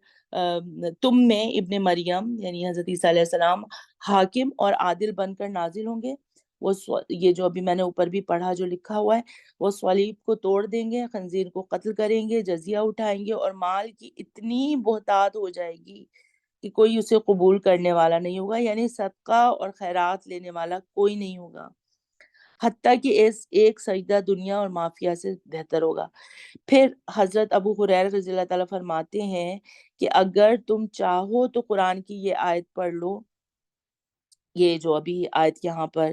تم میں ابن مریم یعنی حضرت عیسیٰ علیہ السلام حاکم اور عادل بن کر نازل ہوں گے۔ وہ یہ جو ابھی میں نے اوپر بھی پڑھا جو لکھا ہوا ہے، وہ صلیب کو توڑ دیں گے، خنزیر کو قتل کریں گے، جزیہ اٹھائیں گے، اور مال کی اتنی بہتات ہو جائے گی کہ کوئی اسے قبول کرنے والا نہیں ہوگا، یعنی صدقہ اور خیرات لینے والا کوئی نہیں ہوگا، حتیٰ کہ ایک سجدہ دنیا اور مافیا سے بہتر ہوگا۔ پھر حضرت ابو ہریرہ رضی اللہ تعالیٰ فرماتے ہیں کہ اگر تم چاہو تو قرآن کی یہ آیت پڑھ لو، یہ جو ابھی آیت یہاں پر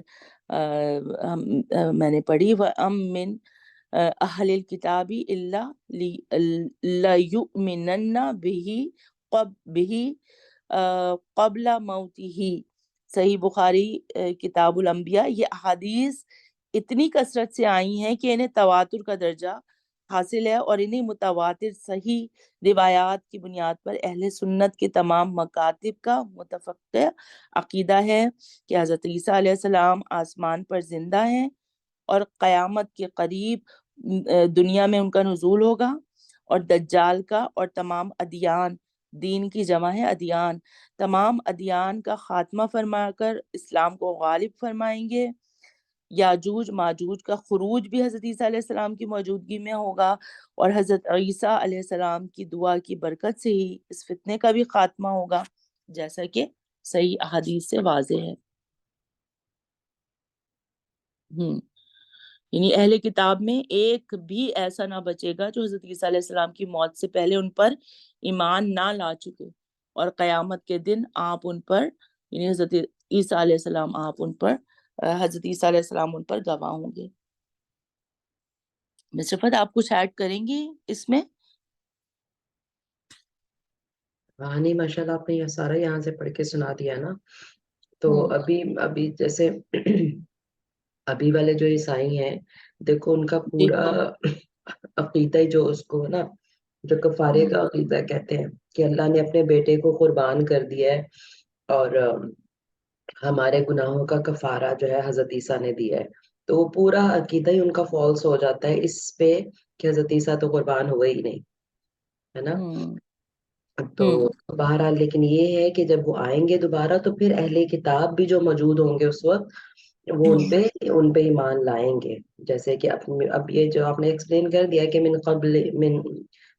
میں نے پڑھی، وَأَم مِّنْ أَهْلِ الْكِتَابِ إِلَّا لَيُؤْمِنَنَّ بِهِ قبل موتہ، صحیح بخاری کتاب الانبیاء۔ یہ احادیث اتنی کثرت سے آئی ہیں کہ انہیں تواتر کا درجہ حاصل ہے، اور انہیں متواتر صحیح روایات کی بنیاد پر اہل سنت کے تمام مکاتب کا متفق عقیدہ ہے کہ حضرت عیسیٰ علیہ السلام آسمان پر زندہ ہیں، اور قیامت کے قریب دنیا میں ان کا نزول ہوگا، اور دجال کا اور تمام ادیان، دین کی جمع ہے ادیان، تمام ادیان کا خاتمہ فرما کر اسلام کو غالب فرمائیں گے، یاجوج ماجوج کا خروج بھی حضرت عیسیٰ علیہ السلام کی موجودگی میں ہوگا، اور حضرت عیسیٰ علیہ السلام کی دعا کی برکت سے ہی اس فتنے کا بھی خاتمہ ہوگا، جیسا کہ صحیح احادیث سے واضح ہے۔ یعنی اہل کتاب میں ایک بھی ایسا نہ بچے گا جو حضرت عیسیٰ علیہ السلام کی موت سے پہلے ان پر ایمان نہ لا چکے، اور قیامت کے دن آپ ان پر، یعنی حضرت عیسیٰ علیہ السلام آپ ان پر، حضرت عیسیٰ علیہ السلام ان پر گواہ ہوں گے۔ مصر فت آپ کچھ ایڈ کریں گی اس میں؟ ہاں نہیں، ماشاء اللہ آپ نے یہ سارا یہاں سے پڑھ کے سنا دیا نا۔ تو ہوں ابھی جیسے ابھی والے جو عیسائی ہیں، دیکھو ان کا جی پورا عقیدہ جو اس کو نا، جو کفارے کا عقیدہ کہتے ہیں کہ اللہ نے اپنے بیٹے کو قربان کر دیا ہے، اور ہمارے گناہوں کا کفارہ جو ہے حضرت عیسیٰ نے دیا ہے، تو وہ پورا عقیدہ ہی ان کا فالس ہو جاتا ہے اس پہ کہ حضرت عیسیٰ تو قربان ہوئے ہی نہیں۔ ہے نا. ہوں تو بہرحال لیکن یہ ہے کہ جب وہ آئیں گے دوبارہ تو پھر اہل کتاب بھی جو موجود ہوں گے اس وقت وہ ان پہ ایمان لائیں گے. جیسے کہ اب یہ جو آپ نے ایکسپلین کر دیا کہ من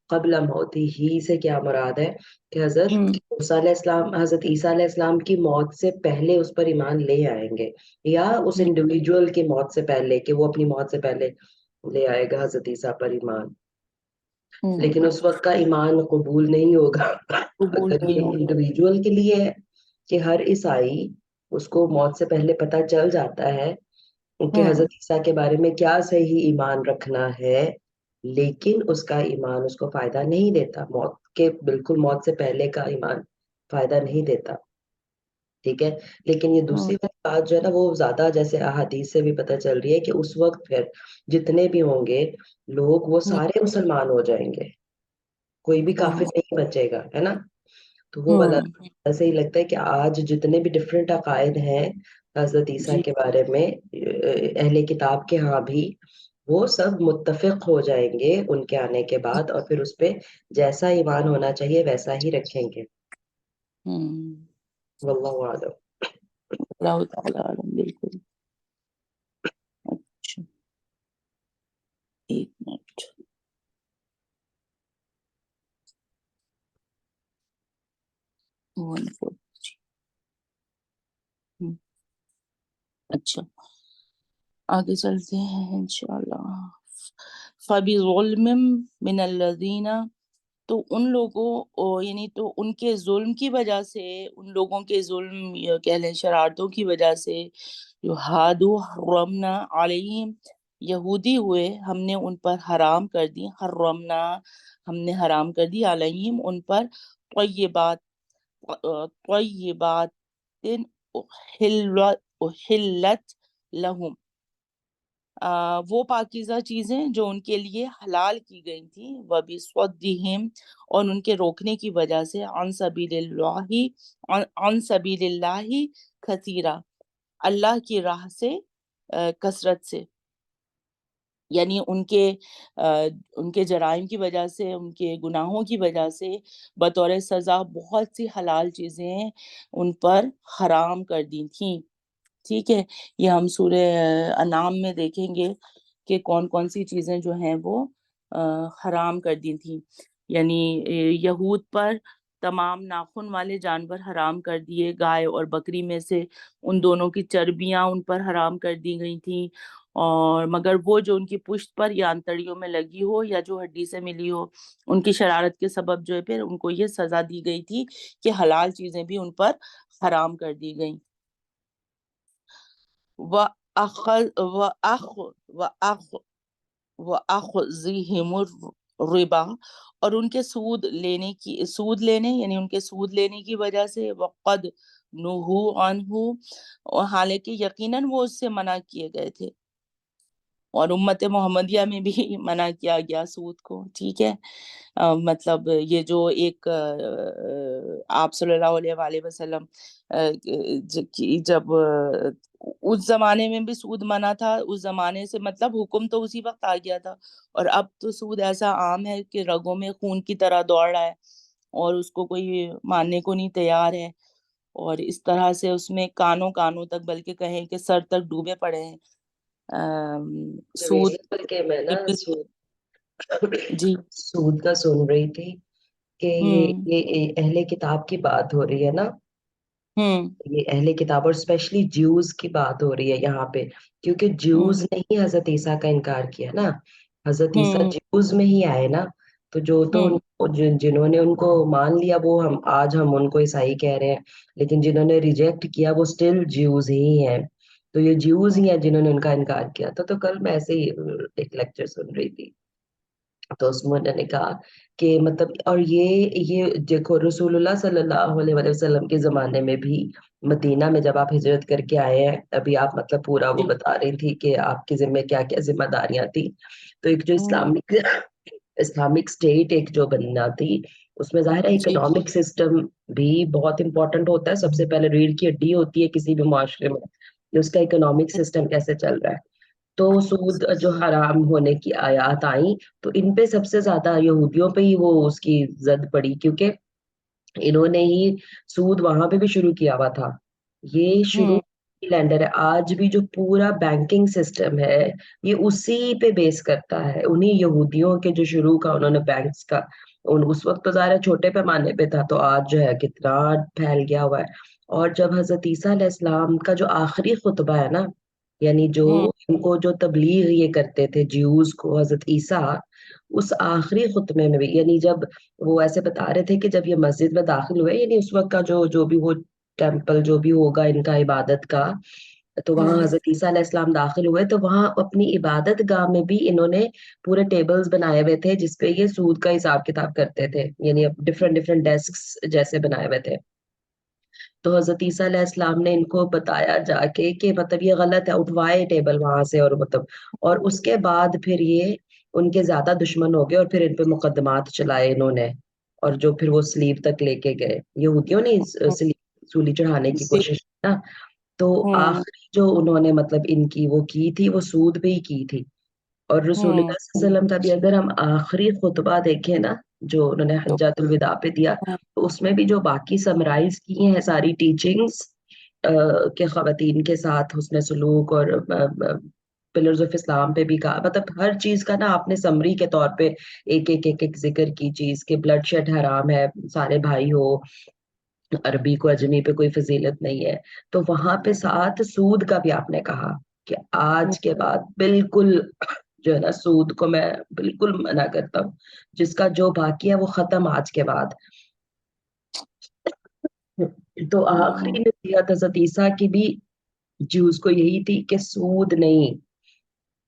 قبل موتی ہی سے کیا مراد ہے کہ حضرت موسیٰ علیہ السلام، حضرت عیسیٰ علیہ السلام کی موت سے پہلے اس پر ایمان لے آئیں گے، یا اس انڈیویجول کی موت سے پہلے کہ وہ اپنی موت سے پہلے لے آئے گا حضرت عیسیٰ پر ایمان. لیکن اس وقت کا ایمان قبول نہیں ہوگا. قبول اگر نہیں یہ ہوگا. انڈیویجول کے لیے ہے کہ ہر عیسائی اس کو موت سے پہلے پتہ چل جاتا ہے کہ حضرت عیسیٰ کے بارے میں کیا صحیح ایمان رکھنا ہے، لیکن اس کا ایمان اس کو فائدہ نہیں دیتا، موت کے بالکل موت سے پہلے کا ایمان فائدہ نہیں دیتا. ٹھیک ہے. لیکن یہ دوسری بات جو ہے نا وہ زیادہ جیسے احادیث سے بھی پتہ چل رہی ہے کہ اس وقت پھر جتنے بھی ہوں گے لوگ وہ سارے مسلمان ہو جائیں گے، کوئی بھی کافر نہیں بچے گا، ہے نا. تو وہ والا ایسے ہی لگتا ہے کہ آج جتنے بھی ڈفرینٹ عقائد ہیں حضرت عیسیٰ جی کے بارے میں اہل کتاب کے ہاں بھی وہ سب متفق ہو جائیں گے ان کے آنے کے بعد، اور پھر اس پہ جیسا ایمان ہونا چاہیے ویسا ہی رکھیں گے. واللہ اعلم. اللہ تعالیٰ عالم. بالکل. اچھا ایک منٹ. اچھا آگے چلتے ہیں انشاءاللہ. فَبِظُلْمٍ مِّنَ الَّذِينَ، تو ان لوگوں یعنی تو ان کے ظلم کی وجہ سے، ان لوگوں کے ظلم یا کہہ لیں شرارتوں کی وجہ سے، جو ہادو حرمنا علیہم، یہودی ہوئے ہم نے ان پر حرام کر دی، حرمنا ہم نے حرام کر دی، علیہم ان پر، طیبات طیبات احلت لہم، وہ پاکیزہ چیزیں جو ان کے لیے حلال کی گئی تھیں، وَبِصَدِّهِمْ اور ان کے روکنے کی وجہ سے، عن سبیل اللہ کثیرہ، اللہ کی راہ سے کثرت سے. یعنی ان کے جرائم کی وجہ سے، ان کے گناہوں کی وجہ سے بطور سزا بہت سی حلال چیزیں ان پر حرام کر دی تھیں. ٹھیک ہے. یہ ہم سورہ انعام میں دیکھیں گے کہ کون کون سی چیزیں جو ہیں وہ حرام کر دی تھیں. یعنی یہود پر تمام ناخن والے جانور حرام کر دیے، گائے اور بکری میں سے ان دونوں کی چربیاں ان پر حرام کر دی گئی تھیں، اور مگر وہ جو ان کی پشت پر یا انتڑیوں میں لگی ہو یا جو ہڈی سے ملی ہو، ان کی شرارت کے سبب جو ہے پھر ان کو یہ سزا دی گئی تھی کہ حلال چیزیں بھی ان پر حرام کر دی گئیں. وَأَخْذِهِمُ الرِّبَا اور ان کے سود لینے یعنی ان کے سود لینے کی وجہ سے، وَقَدْ نُهُوا عَنْهُ اور حالانکہ یقیناً وہ اس سے منع کیے گئے تھے. اور امت محمدیہ میں بھی منع کیا گیا سود کو. ٹھیک ہے. مطلب یہ جو ایک آپ صلی اللہ علیہ وآلہ وسلم جب اس زمانے میں بھی سود منع تھا، اس زمانے سے مطلب حکم تو اسی وقت آ گیا تھا، اور اب تو سود ایسا عام ہے کہ رگوں میں خون کی طرح دوڑ رہا ہے اور اس کو کوئی ماننے کو نہیں تیار ہے، اور اس طرح سے اس میں کانوں کانوں تک بلکہ کہیں کہ سر تک ڈوبے پڑے ہیں. سود کہ میں نا جی سود کا سن رہی تھی کہ ہوں یہ اہل کتاب کی بات ہو رہی ہے نا، ہوں یہ اہل کتاب اور اسپیشلی جیوز کی بات ہو رہی ہے یہاں پہ، کیونکہ ہوں جیوز نے ہی حضرت عیسیٰ کا انکار کیا نا، حضرت عیسیٰ ہوں جیوز میں ہی آئے نا. تو جنہوں نے ان کو مان لیا وہ آج ہم ان کو عیسائی کہہ رہے ہیں، لیکن جنہوں نے ریجیکٹ کیا وہ اسٹل جیوز ہی ہیں. تو یہ جیوز ہی ہیں جنہوں نے ان کا انکار کیا تھا. تو کل میں ایسے ہی ایک لیکچر سن رہی تھی تو اس میں نے کہا کہ مطلب، اور یہ دیکھو رسول اللہ صلی اللہ علیہ وسلم کے زمانے میں بھی مدینہ میں جب آپ ہجرت کر کے آئے ہیں، ابھی آپ مطلب پورا وہ جی بتا رہی تھی کہ آپ کے ذمہ کیا کیا ذمہ داریاں تھی. تو ایک جو اسلامک اسٹیٹ ایک جو بننا تھی، اس میں ظاہر ہے جی اکنامک سسٹم بھی بہت امپورٹنٹ ہوتا ہے. سب سے پہلے ریڑھ کی ہڈی ہوتی ہے کسی بھی معاشرے میں کہ اس کا اکنامک سسٹم کیسے چل رہا ہے. تو سود جو حرام ہونے کی آیات آئیں تو ان پہ سب سے زیادہ یہودیوں پہ ہی وہ اس کی زد پڑی، کیونکہ انہوں نے ہی سود وہاں پہ بھی شروع کیا ہوا تھا. یہ شروع لینڈر ہے. آج بھی جو پورا بینکنگ سسٹم ہے یہ اسی پہ بیس کرتا ہے، انہی یہودیوں کے جو شروع کا انہوں نے بینکس کا. اس وقت تو ظاہر ہے چھوٹے پیمانے پہ تھا، تو آج جو ہے کتنا پھیل گیا ہوا ہے. اور جب حضرت عیسیٰ علیہ السلام کا جو آخری خطبہ ہے نا، یعنی جو ان کو جو تبلیغ یہ کرتے تھے جیوز کو، حضرت عیسیٰ اس آخری خطبے میں بھی، یعنی جب وہ ایسے بتا رہے تھے کہ جب یہ مسجد میں داخل ہوئے، یعنی اس وقت کا جو بھی وہ ٹیمپل جو بھی ہوگا ان کا عبادت کا، تو وہاں حضرت عیسیٰ علیہ السلام داخل ہوئے تو وہاں اپنی عبادت گاہ میں بھی انہوں نے پورے ٹیبلز بنائے ہوئے تھے جس پہ یہ سود کا حساب کتاب کرتے تھے، یعنی ڈفرینٹ ڈفرینٹ ڈیسکس جیسے بنائے ہوئے تھے. تو حضرت عیسیٰ علیہ السلام نے ان کو بتایا جا کے کہ مطلب یہ غلط ہے، اٹھوائے ٹیبل وہاں سے، اور مطلب اور اس کے بعد پھر یہ ان کے زیادہ دشمن ہو گئے اور پھر ان پہ مقدمات چلائے انہوں نے، اور جو پھر وہ سلیب تک لے کے گئے. یہودیوں نے سولی چڑھانے کی کوشش کی نا. تو آخری جو انہوں نے مطلب ان کی وہ کی تھی وہ سود پہ ہی کی تھی. اور رسول اللہ صلی اللہ علیہ وسلم کا بھی اگر ہم آخری خطبہ دیکھیں نا جو انہوں نے حجۃ الوداع پہ دیا، تو اس میں بھی جو باقی سمرائز کی ہیں ساری ٹیچنگز کہ خواتین کے ساتھ حسن سلوک اور پلرز آف اسلام پہ بھی کہا، مطلب ہر چیز کا نا آپ نے سمری کے طور پہ ایک ایک ایک ایک ذکر کی چیز کہ بلڈ شیڈ حرام ہے، سارے بھائی ہو، عربی کو اجمی پہ کوئی فضیلت نہیں ہے. تو وہاں پہ ساتھ سود کا بھی آپ نے کہا کہ آج کے بعد بالکل جو ہے نا سود کو میں بالکل منع کرتا ہوں، جس کا جو باقی ہے وہ ختم آج کے بعد. تو آخری نصیحت حضرت عیسیٰ کی بھی جوز کو یہی تھی کہ سود نہیں.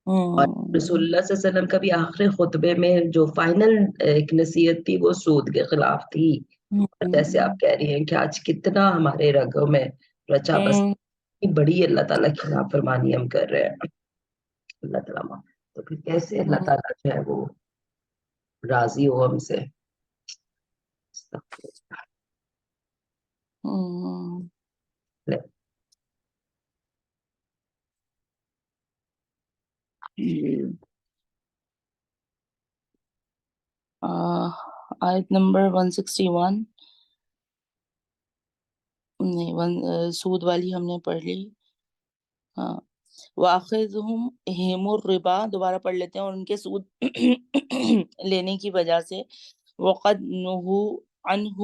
اور رسول اللہ صلی اللہ علیہ وسلم کا بھی آخری خطبے میں جو فائنل ایک نصیحت تھی وہ سود کے خلاف تھی. جیسے آپ کہہ رہی ہیں کہ آج کتنا ہمارے رگوں میں رچا بس بڑی اللہ تعالیٰ کی نافرمانی ہم کر رہے ہیں. اللہ تعالیٰ تو پھر کیسے اللہ تعالیٰ جو ہے وہ راضی ہو ہم سے. آیت نمبر 161 نہیں، سود والی ہم نے پڑھ لی. ہاں، وَآخِذُهُمْ الرِّبَا دوبارہ پڑھ لیتے ہیں. اور ان کے سود لینے کی وجہ سے وَقَدْ نُهُوا عَنْهُ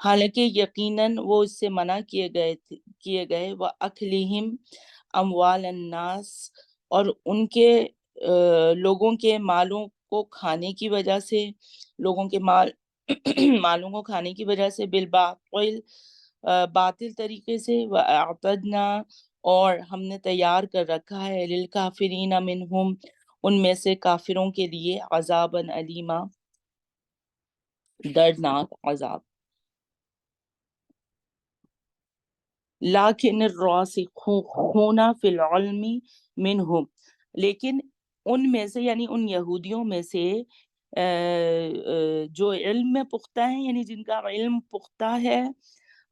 حالانکہ یقیناً وہ اس سے منع کیے گئے وَأَكْلِهِمْ أَمْوَالَ النَّاسِ اور ان کے لوگوں کے مالوں کو کھانے کی وجہ سے، لوگوں کے مالوں کو کھانے کی وجہ سے بالباطل باطل طریقے سے، وَأَعْتَدْنَا اور ہم نے تیار کر رکھا ہے للکافرین منہم ان میں سے کافروں کے لیے عذابًا علیما دردناک عذاب. لیکن الراسخون فی العلم منہم لیکن ان میں سے یعنی ان یہودیوں میں سے جو علم میں پختہ ہیں، یعنی جن کا علم پختہ ہے،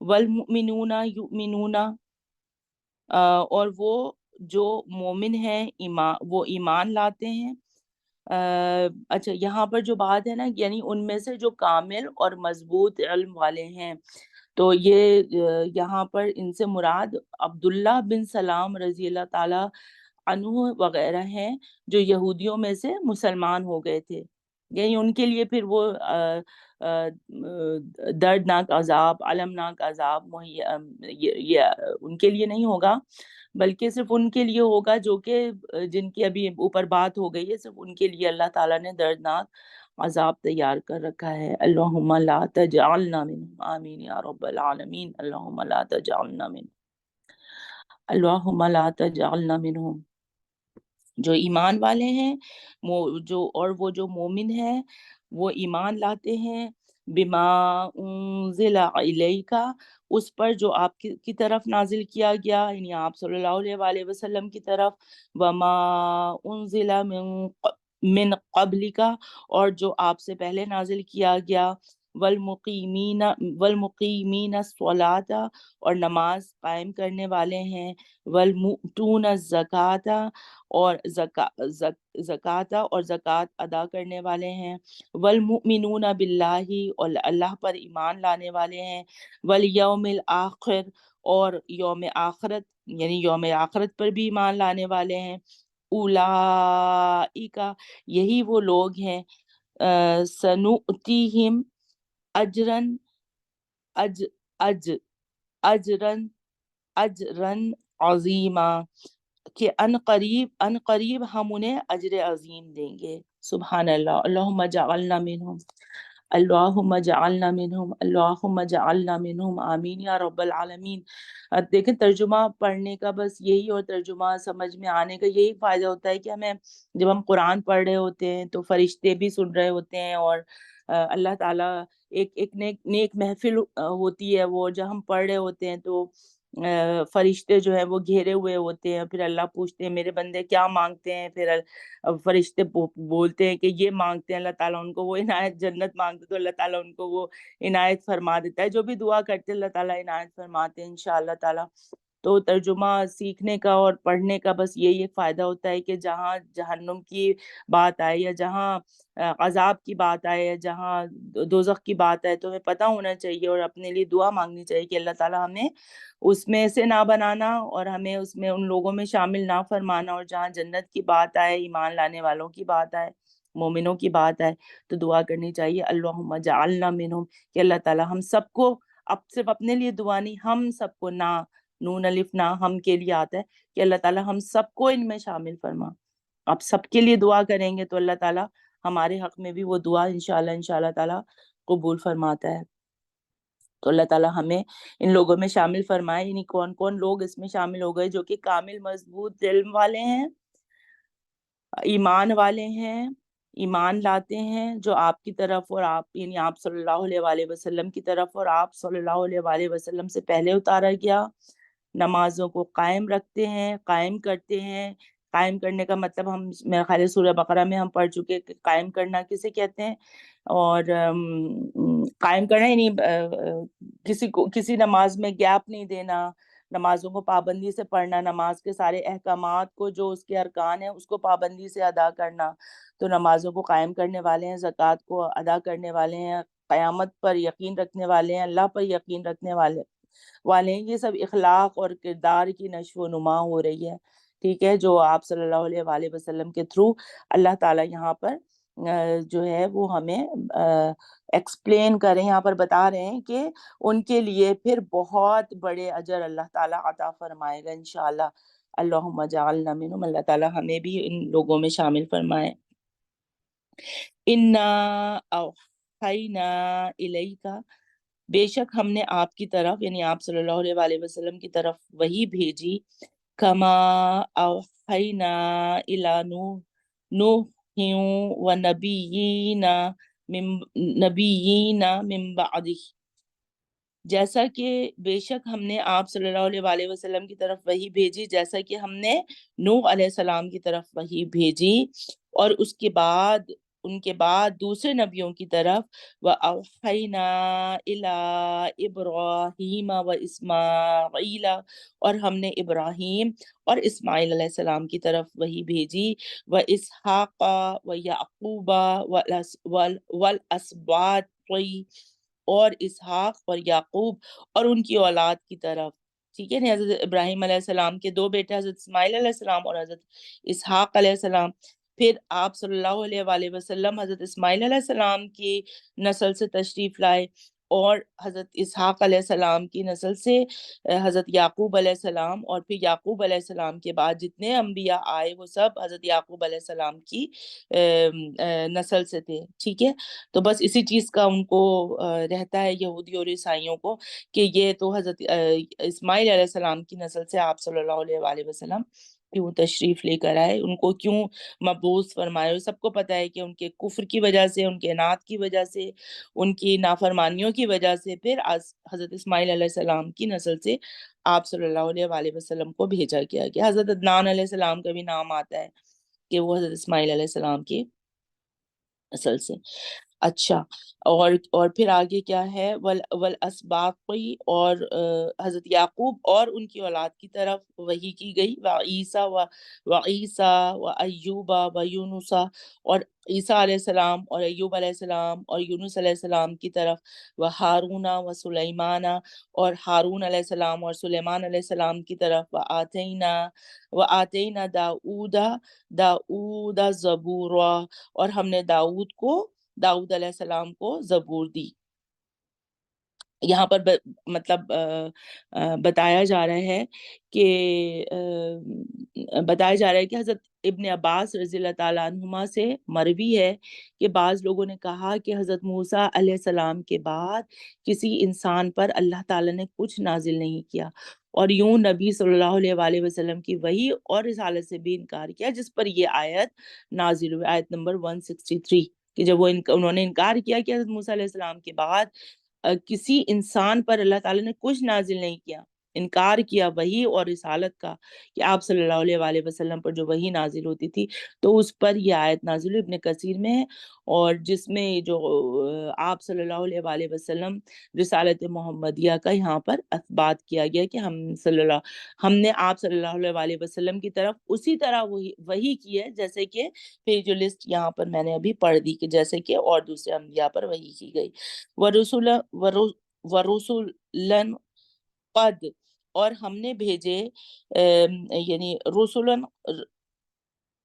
والمؤمنون یؤمنون اور وہ جو مومن ہیں وہ ایمان لاتے ہیں. اچھا یہاں پر جو بات ہے نا، یعنی ان میں سے جو کامل اور مضبوط علم والے ہیں، تو یہ یہاں پر ان سے مراد عبداللہ بن سلام رضی اللہ تعالی عنہ وغیرہ ہیں جو یہودیوں میں سے مسلمان ہو گئے تھے. یعنی ان کے لیے پھر وہ دردناک عذاب، علمناک عذاب مہیا یہ ان کے لیے نہیں ہوگا، بلکہ صرف ان کے لیے ہوگا جو کہ جن کی ابھی اوپر بات ہو گئی ہے، صرف ان کے لیے اللہ تعالیٰ نے دردناک عذاب تیار کر رکھا ہے. اللہم لا تجعلنا منہم، آمین یا رب العالمین. اللہم لا تجعلنا منہم، اللہم لا تجعلنا منہم. جو ایمان والے ہیں وہ جو مومن ہیں وہ ایمان لاتے ہیں بما انزل الیک اس پر جو آپ کی طرف نازل کیا گیا، یعنی آپ صلی اللہ علیہ وآلہ وسلم کی طرف، وما انزل من قبلک اور جو آپ سے پہلے نازل کیا گیا، والمقیمین والمقیمین الصلاۃ، اور نماز قائم کرنے والے ہیں، والمؤتون الزکاۃ، اور زکوٰۃ اور زکوٰۃ ادا کرنے والے ہیں، والمؤمنون باللہ، اور اللہ پر ایمان لانے والے ہیں، والیوم الآخر، اور یوم آخرت یعنی یوم آخرت پر بھی ایمان لانے والے ہیں، اولئک، یہی وہ لوگ ہیں، سنؤتیہم اجرن اج اج اجرن اجرن عظیما، کہ ان قریب ہم انہیں اجر عظیم دیں گے۔ سبحان اللہ، اللہم اجعلنا منہم، اللہم اجعلنا منہم، اللہم اجعلنا منہم، آمین یا رب العالمین۔ دیکھیں ترجمہ پڑھنے کا بس یہی، اور ترجمہ سمجھ میں آنے کا یہی فائدہ ہوتا ہے کہ ہمیں جب ہم قرآن پڑھ رہے ہوتے ہیں تو فرشتے بھی سن رہے ہوتے ہیں، اور اللہ تعالیٰ ایک نیک محفل ہوتی ہے وہ، جب ہم پڑھ رہے ہوتے ہیں تو فرشتے جو ہیں وہ گھیرے ہوئے ہوتے ہیں، پھر اللہ پوچھتے ہیں میرے بندے کیا مانگتے ہیں، پھر فرشتے بولتے ہیں کہ یہ مانگتے ہیں، اللہ تعالیٰ ان کو وہ عنایت، جنت مانگتے تو اللہ تعالیٰ ان کو وہ عنایت فرما دیتا ہے، جو بھی دعا کرتے ہیں اللہ تعالیٰ عنایت فرماتے ہیں انشاءاللہ تعالیٰ۔ تو ترجمہ سیکھنے کا اور پڑھنے کا بس یہی ایک فائدہ ہوتا ہے کہ جہاں جہنم کی بات آئے، یا جہاں عذاب کی بات آئے، یا جہاں دوزخ کی بات آئے، تو ہمیں پتہ ہونا چاہیے اور اپنے لیے دعا مانگنی چاہیے کہ اللہ تعالیٰ ہمیں اس میں سے نہ بنانا، اور ہمیں اس میں ان لوگوں میں شامل نہ فرمانا، اور جہاں جنت کی بات آئے، ایمان لانے والوں کی بات آئے، مومنوں کی بات آئے، تو دعا کرنی چاہیے اللہم جعلنا منہم، کہ اللہ تعالیٰ ہم سب کو، اب صرف اپنے لیے دعا نہیں، ہم سب کو، نہ نون الف نہ ہم کے لیے آتا ہے کہ اللہ تعالیٰ ہم سب کو ان میں شامل فرما۔ آپ سب کے لیے دعا کریں گے تو اللہ تعالیٰ ہمارے حق میں بھی وہ دعا انشاءاللہ تعالیٰ قبول فرماتا ہے۔ تو اللہ تعالیٰ ہمیں ان لوگوں میں شامل فرمائے، یعنی کون کون لوگ اس میں شامل ہو گئے جو کہ کامل مضبوط علم والے ہیں، ایمان والے ہیں، ایمان لاتے ہیں جو آپ کی طرف، اور آپ یعنی آپ صلی اللہ علیہ وآلہ وسلم کی طرف، اور آپ صلی اللہ علیہ وآلہ وسلم سے پہلے اتارا گیا، نمازوں کو قائم رکھتے ہیں، قائم کرتے ہیں۔ قائم کرنے کا مطلب ہم میرے خیال ہے سورہ بقرہ میں ہم پڑھ چکے کہ قائم کرنا کسے کہتے ہیں، اور قائم کرنا یعنی کسی نماز میں گیپ نہیں دینا، نمازوں کو پابندی سے پڑھنا، نماز کے سارے احکامات کو جو اس کے ارکان ہیں اس کو پابندی سے ادا کرنا، تو نمازوں کو قائم کرنے والے ہیں، زکوٰۃ کو ادا کرنے والے ہیں، قیامت پر یقین رکھنے والے ہیں، اللہ پر یقین رکھنے والے ہیں۔ یہ سب اخلاق اور کردار کی نشو و نما ہو رہی ہے، ٹھیک ہے، جو آپ صلی اللہ علیہ وآلہ وسلم کے تھرو اللہ تعالیٰ یہاں پر جو ہے وہ ہمیں ایکسپلین کریں، یہاں پر بتا رہے ہیں کہ ان کے لیے پھر بہت بڑے اجر اللہ تعالیٰ عطا فرمائے گا انشاءاللہ۔ اللہم اجعلنا منہم، اللہ تعالیٰ ہمیں بھی ان لوگوں میں شامل فرمائے۔ انا اوحینا الیک، بے شک ہم نے آپ کی طرف یعنی آپ صلی اللہ علیہ وآلہ وسلم کی طرف وہی بھیجی، کما اوحینا الی نوح و نبیین من بعدہ، جیسا کہ بے شک ہم نے آپ صلی اللہ علیہ وآلہ وسلم کی طرف وحی بھیجی، جیسا کہ ہم نے نوح علیہ السلام کی طرف وحی بھیجی، اور اس کے بعد ان کے بعد دوسرے نبیوں کی طرف، وَأَوْحَيْنَا إِلَىٰ إِبْرَاهِيمَ وَإِسْمَاعِيلَ، اور ہم نے ابراہیم اور اسماعیل علیہ السلام کی طرف وحی بھیجی، وَإِسْحَاقَ وَيَعْقُوبَ وَالْأَسْبَاطِ، اور اسحاق اور یعقوب اور ان کی اولاد کی طرف، ٹھیک ہے نا، حضرت ابراہیم علیہ السلام کے دو بیٹے حضرت اسماعیل علیہ السلام اور حضرت اسحاق علیہ السلام، پھر آپ صلی اللہ علیہ وآلہ وسلم حضرت اسماعیل علیہ السلام کی نسل سے تشریف لائے، اور حضرت اسحاق علیہ السلام کی نسل سے حضرت یعقوب علیہ السلام، اور پھر یعقوب علیہ السلام کے بعد جتنے انبیاء آئے وہ سب حضرت یعقوب علیہ السلام کی نسل سے تھے، ٹھیک ہے۔ تو بس اسی چیز کا ان کو رہتا ہے یہودی اور عیسائیوں کو کہ یہ تو حضرت اسماعیل علیہ السلام کی نسل سے آپ صلی اللہ علیہ وآلہ وسلم کیوں تشریف لے کر آئے، ان کو کیوں مبعوث فرمائے، سب کو پتہ ہے کہ ان کے کفر کی وجہ سے، ان کے انات کی وجہ سے، ان کی نافرمانیوں کی وجہ سے پھر حضرت اسماعیل علیہ السلام کی نسل سے آپ صلی اللہ علیہ وآلہ وسلم کو بھیجا گیا۔ حضرت عدنان علیہ السلام کا بھی نام آتا ہے کہ وہ حضرت اسماعیل علیہ السلام کی نسل سے۔ اچھا، اور پھر آگے کیا ہے، والاسباطی، اور حضرت یعقوب اور ان کی اولاد کی طرف وحی کی گئی، وعیسیٰ و ایوب و یونسا، اور عیسیٰ علیہ السلام اور ایوب علیہ السلام اور یونس علیہ السلام کی طرف، و ہارون و سلیمان، اور ہارون علیہ السلام اور سلیمان علیہ السلام کی طرف، و آتینا داؤد زبورا، اور ہم نے داؤد علیہ السلام کو زبور دی۔ یہاں پر مطلب بتایا جا رہا ہے کہ حضرت ابن عباس رضی اللہ تعالیٰ عنہما سے مروی ہے کہ بعض لوگوں نے کہا کہ حضرت موسیٰ علیہ السلام کے بعد کسی انسان پر اللہ تعالیٰ نے کچھ نازل نہیں کیا، اور یوں نبی صلی اللہ علیہ وآلہ وسلم کی وحی اور رسالت سے بھی انکار کیا، جس پر یہ آیت نازل ہوئی، آیت نمبر 163، کہ جب انہوں نے انکار کیا کہ حضرت موسیٰ علیہ السلام کے بعد کسی انسان پر اللہ تعالیٰ نے کچھ نازل نہیں کیا، انکار کیا وحی اور رسالت کا، کہ آپ صلی اللہ علیہ وآلہ وسلم پر جو وحی نازل ہوتی تھی تو اس پر یہ آیت نازل ابن کثیر میں ہے، اور جس میں جو آپ صلی اللہ علیہ وآلہ وسلم رسالت محمدیہ کا یہاں پر اثبات کیا گیا کہ ہم نے آپ صلی اللہ علیہ وآلہ وسلم کی طرف اسی طرح وحی کی ہے، جیسے کہ پھر جو لسٹ یہاں پر میں نے ابھی پڑھ دی، کہ جیسے کہ اور دوسرے انبیاء پر وحی کی گئی، ورسولن قد، اور ہم نے بھیجے یعنی رسولن،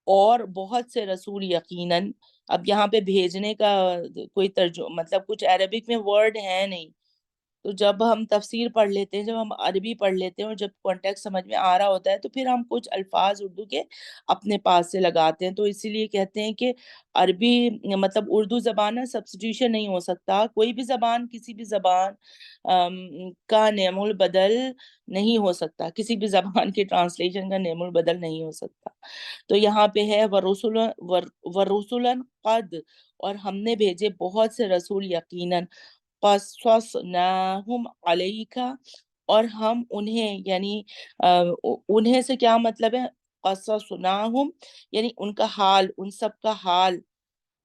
اور بہت سے رسول یقیناً۔ اب یہاں پہ بھیجنے کا کوئی ترجمہ مطلب کچھ عربک میں ورڈ ہے نہیں، تو جب ہم تفسیر پڑھ لیتے ہیں، جب ہم عربی پڑھ لیتے ہیں اور جب کانٹیکسٹ سمجھ میں آ رہا ہوتا ہے تو پھر ہم کچھ الفاظ اردو کے اپنے پاس سے لگاتے ہیں، تو اسی لیے کہتے ہیں کہ عربی مطلب اردو زبان ہے، سبسٹیوشن نہیں ہو سکتا، کوئی بھی زبان کسی بھی زبان کا نعم البدل نہیں ہو سکتا، کسی بھی زبان کی ٹرانسلیشن کا نعم البدل نہیں ہو سکتا۔ تو یہاں پہ ہے ورسولن قد، اور ہم نے بھیجے بہت سے رسول یقیناً، قصصناہم علیکا، اور ہم انہیں یعنی انہیں سے کیا مطلب ہے، قصصناہم یعنی ان کا حال، ان سب کا حال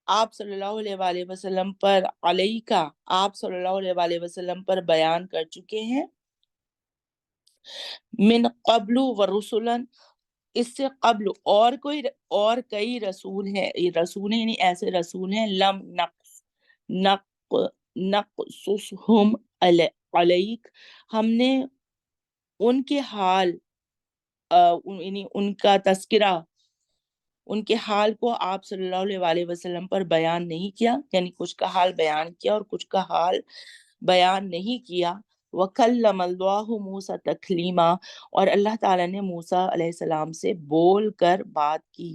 آپ صلی اللہ علیہ وآلہ وسلم پر، علیکا آپ صلی اللہ علیہ وآلہ وسلم پر بیان کر چکے ہیں، من قبل ورسولن، اس سے قبل اور کئی رسول ہیں، رسول ہیں یعنی ایسے رسول ہیں، لم نقصصہم علیک، ہم نے ان کے حال یعنی ان کا تذکرہ، ان کے حال کو آپ صلی اللہ علیہ وآلہ وسلم پر بیان نہیں کیا، یعنی کچھ کا حال بیان کیا اور کچھ کا حال بیان نہیں کیا۔ وَكَلَّمَ اللَّهُ مُوسَى تَكْلِيمًا، اور اللہ تعالیٰ نے موسیٰ علیہ السلام سے بول کر بات کی۔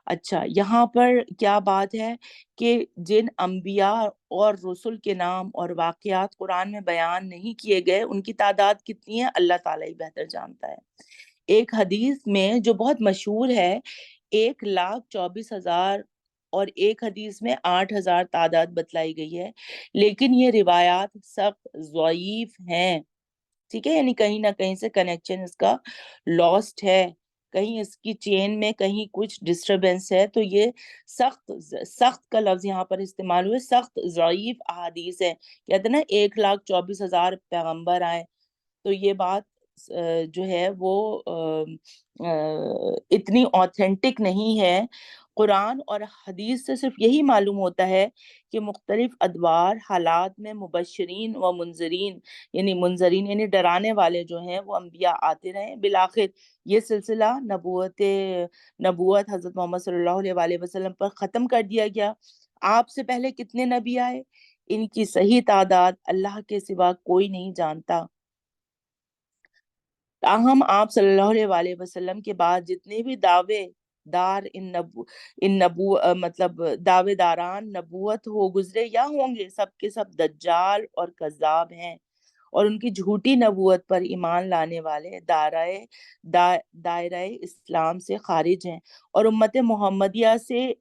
اچھا، یہاں پر کیا بات ہے کہ جن انبیاء اور رسل کے نام اور واقعات قرآن میں بیان نہیں کیے گئے، ان کی تعداد کتنی ہے اللہ تعالیٰ ہی بہتر جانتا ہے۔ ایک حدیث میں جو بہت مشہور ہے 1,24,000، اور ایک حدیث میں 8,000 تعداد بتلائی گئی ہے، لیکن یہ روایات سخت ضعیف ہیں، ٹھیک ہے، یعنی کہیں نہ کہیں سے کنیکشن اس کا لاسٹ ہے، کہیں اس کی چین میں کہیں کچھ ڈسٹربنس ہے، تو یہ سخت کا لفظ یہاں پر استعمال ہوئے، سخت ضعیف احادیث ہے، کہتے ہیں نا 1,24,000 پیغمبر آئے، تو یہ بات جو ہے وہ اتنی آتھینٹک نہیں ہے۔ قرآن اور حدیث سے صرف یہی معلوم ہوتا ہے کہ مختلف ادوار حالات میں مبشرین و منذرین یعنی ڈرانے والے جو ہیں وہ انبیاء آتے رہے، بالآخر یہ سلسلہ نبوت حضرت محمد صلی اللہ علیہ وآلہ وسلم پر ختم کر دیا گیا۔ آپ سے پہلے کتنے نبی آئے، ان کی صحیح تعداد اللہ کے سوا کوئی نہیں جانتا، تاہم آپ صلی اللہ علیہ وآلہ وسلم کے بعد جتنے بھی مطلب دعوے داران نبوت ہو گزرے یا ہوں گے، سب کے سب دجال اور کذاب ہیں، اور ان کی جھوٹی نبوت پر ایمان لانے والے دائرہ اسلام سے خارج ہیں، اور امت محمدیہ سے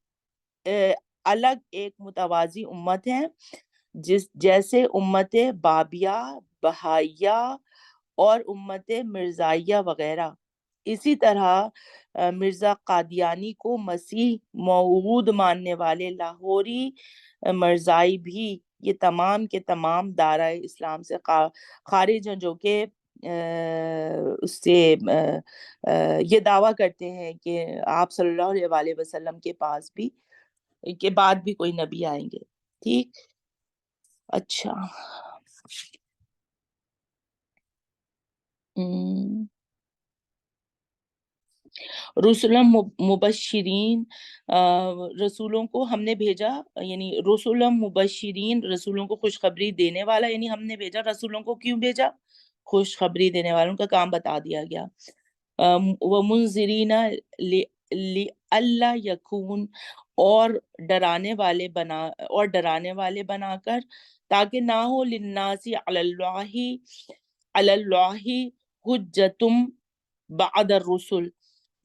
الگ ایک متوازی امت ہے، جیسے امت بابیہ، بہائیہ اور امت مرزائیہ وغیرہ۔ اسی طرح مرزا قادیانی کو مسیح موعود ماننے والے لاہوری مرزائی بھی یہ تمام کے تمام دائرہ اسلام سے خارج ہیں، جو کہ اس سے یہ دعویٰ کرتے ہیں کہ آپ صلی اللہ علیہ وآلہ وسلم کے پاس بھی کے بعد بھی کوئی نبی آئیں گے. ٹھیک. اچھا. رسول مبشرین، رسولوں کو ہم نے بھیجا، یعنی رسول مبشرین، رسولوں کو خوشخبری دینے والا، یعنی ہم نے بھیجا. رسولوں کو کیوں بھیجا؟ خوشخبری دینے والوں کا کام بتا دیا گیا. وَمُنذِرِينَ لِأَلَّا يَكُونَ، اور ڈرانے والے بنا کر، تاکہ نہ ہو للناس علی اللہ حجتم بعد الرسل،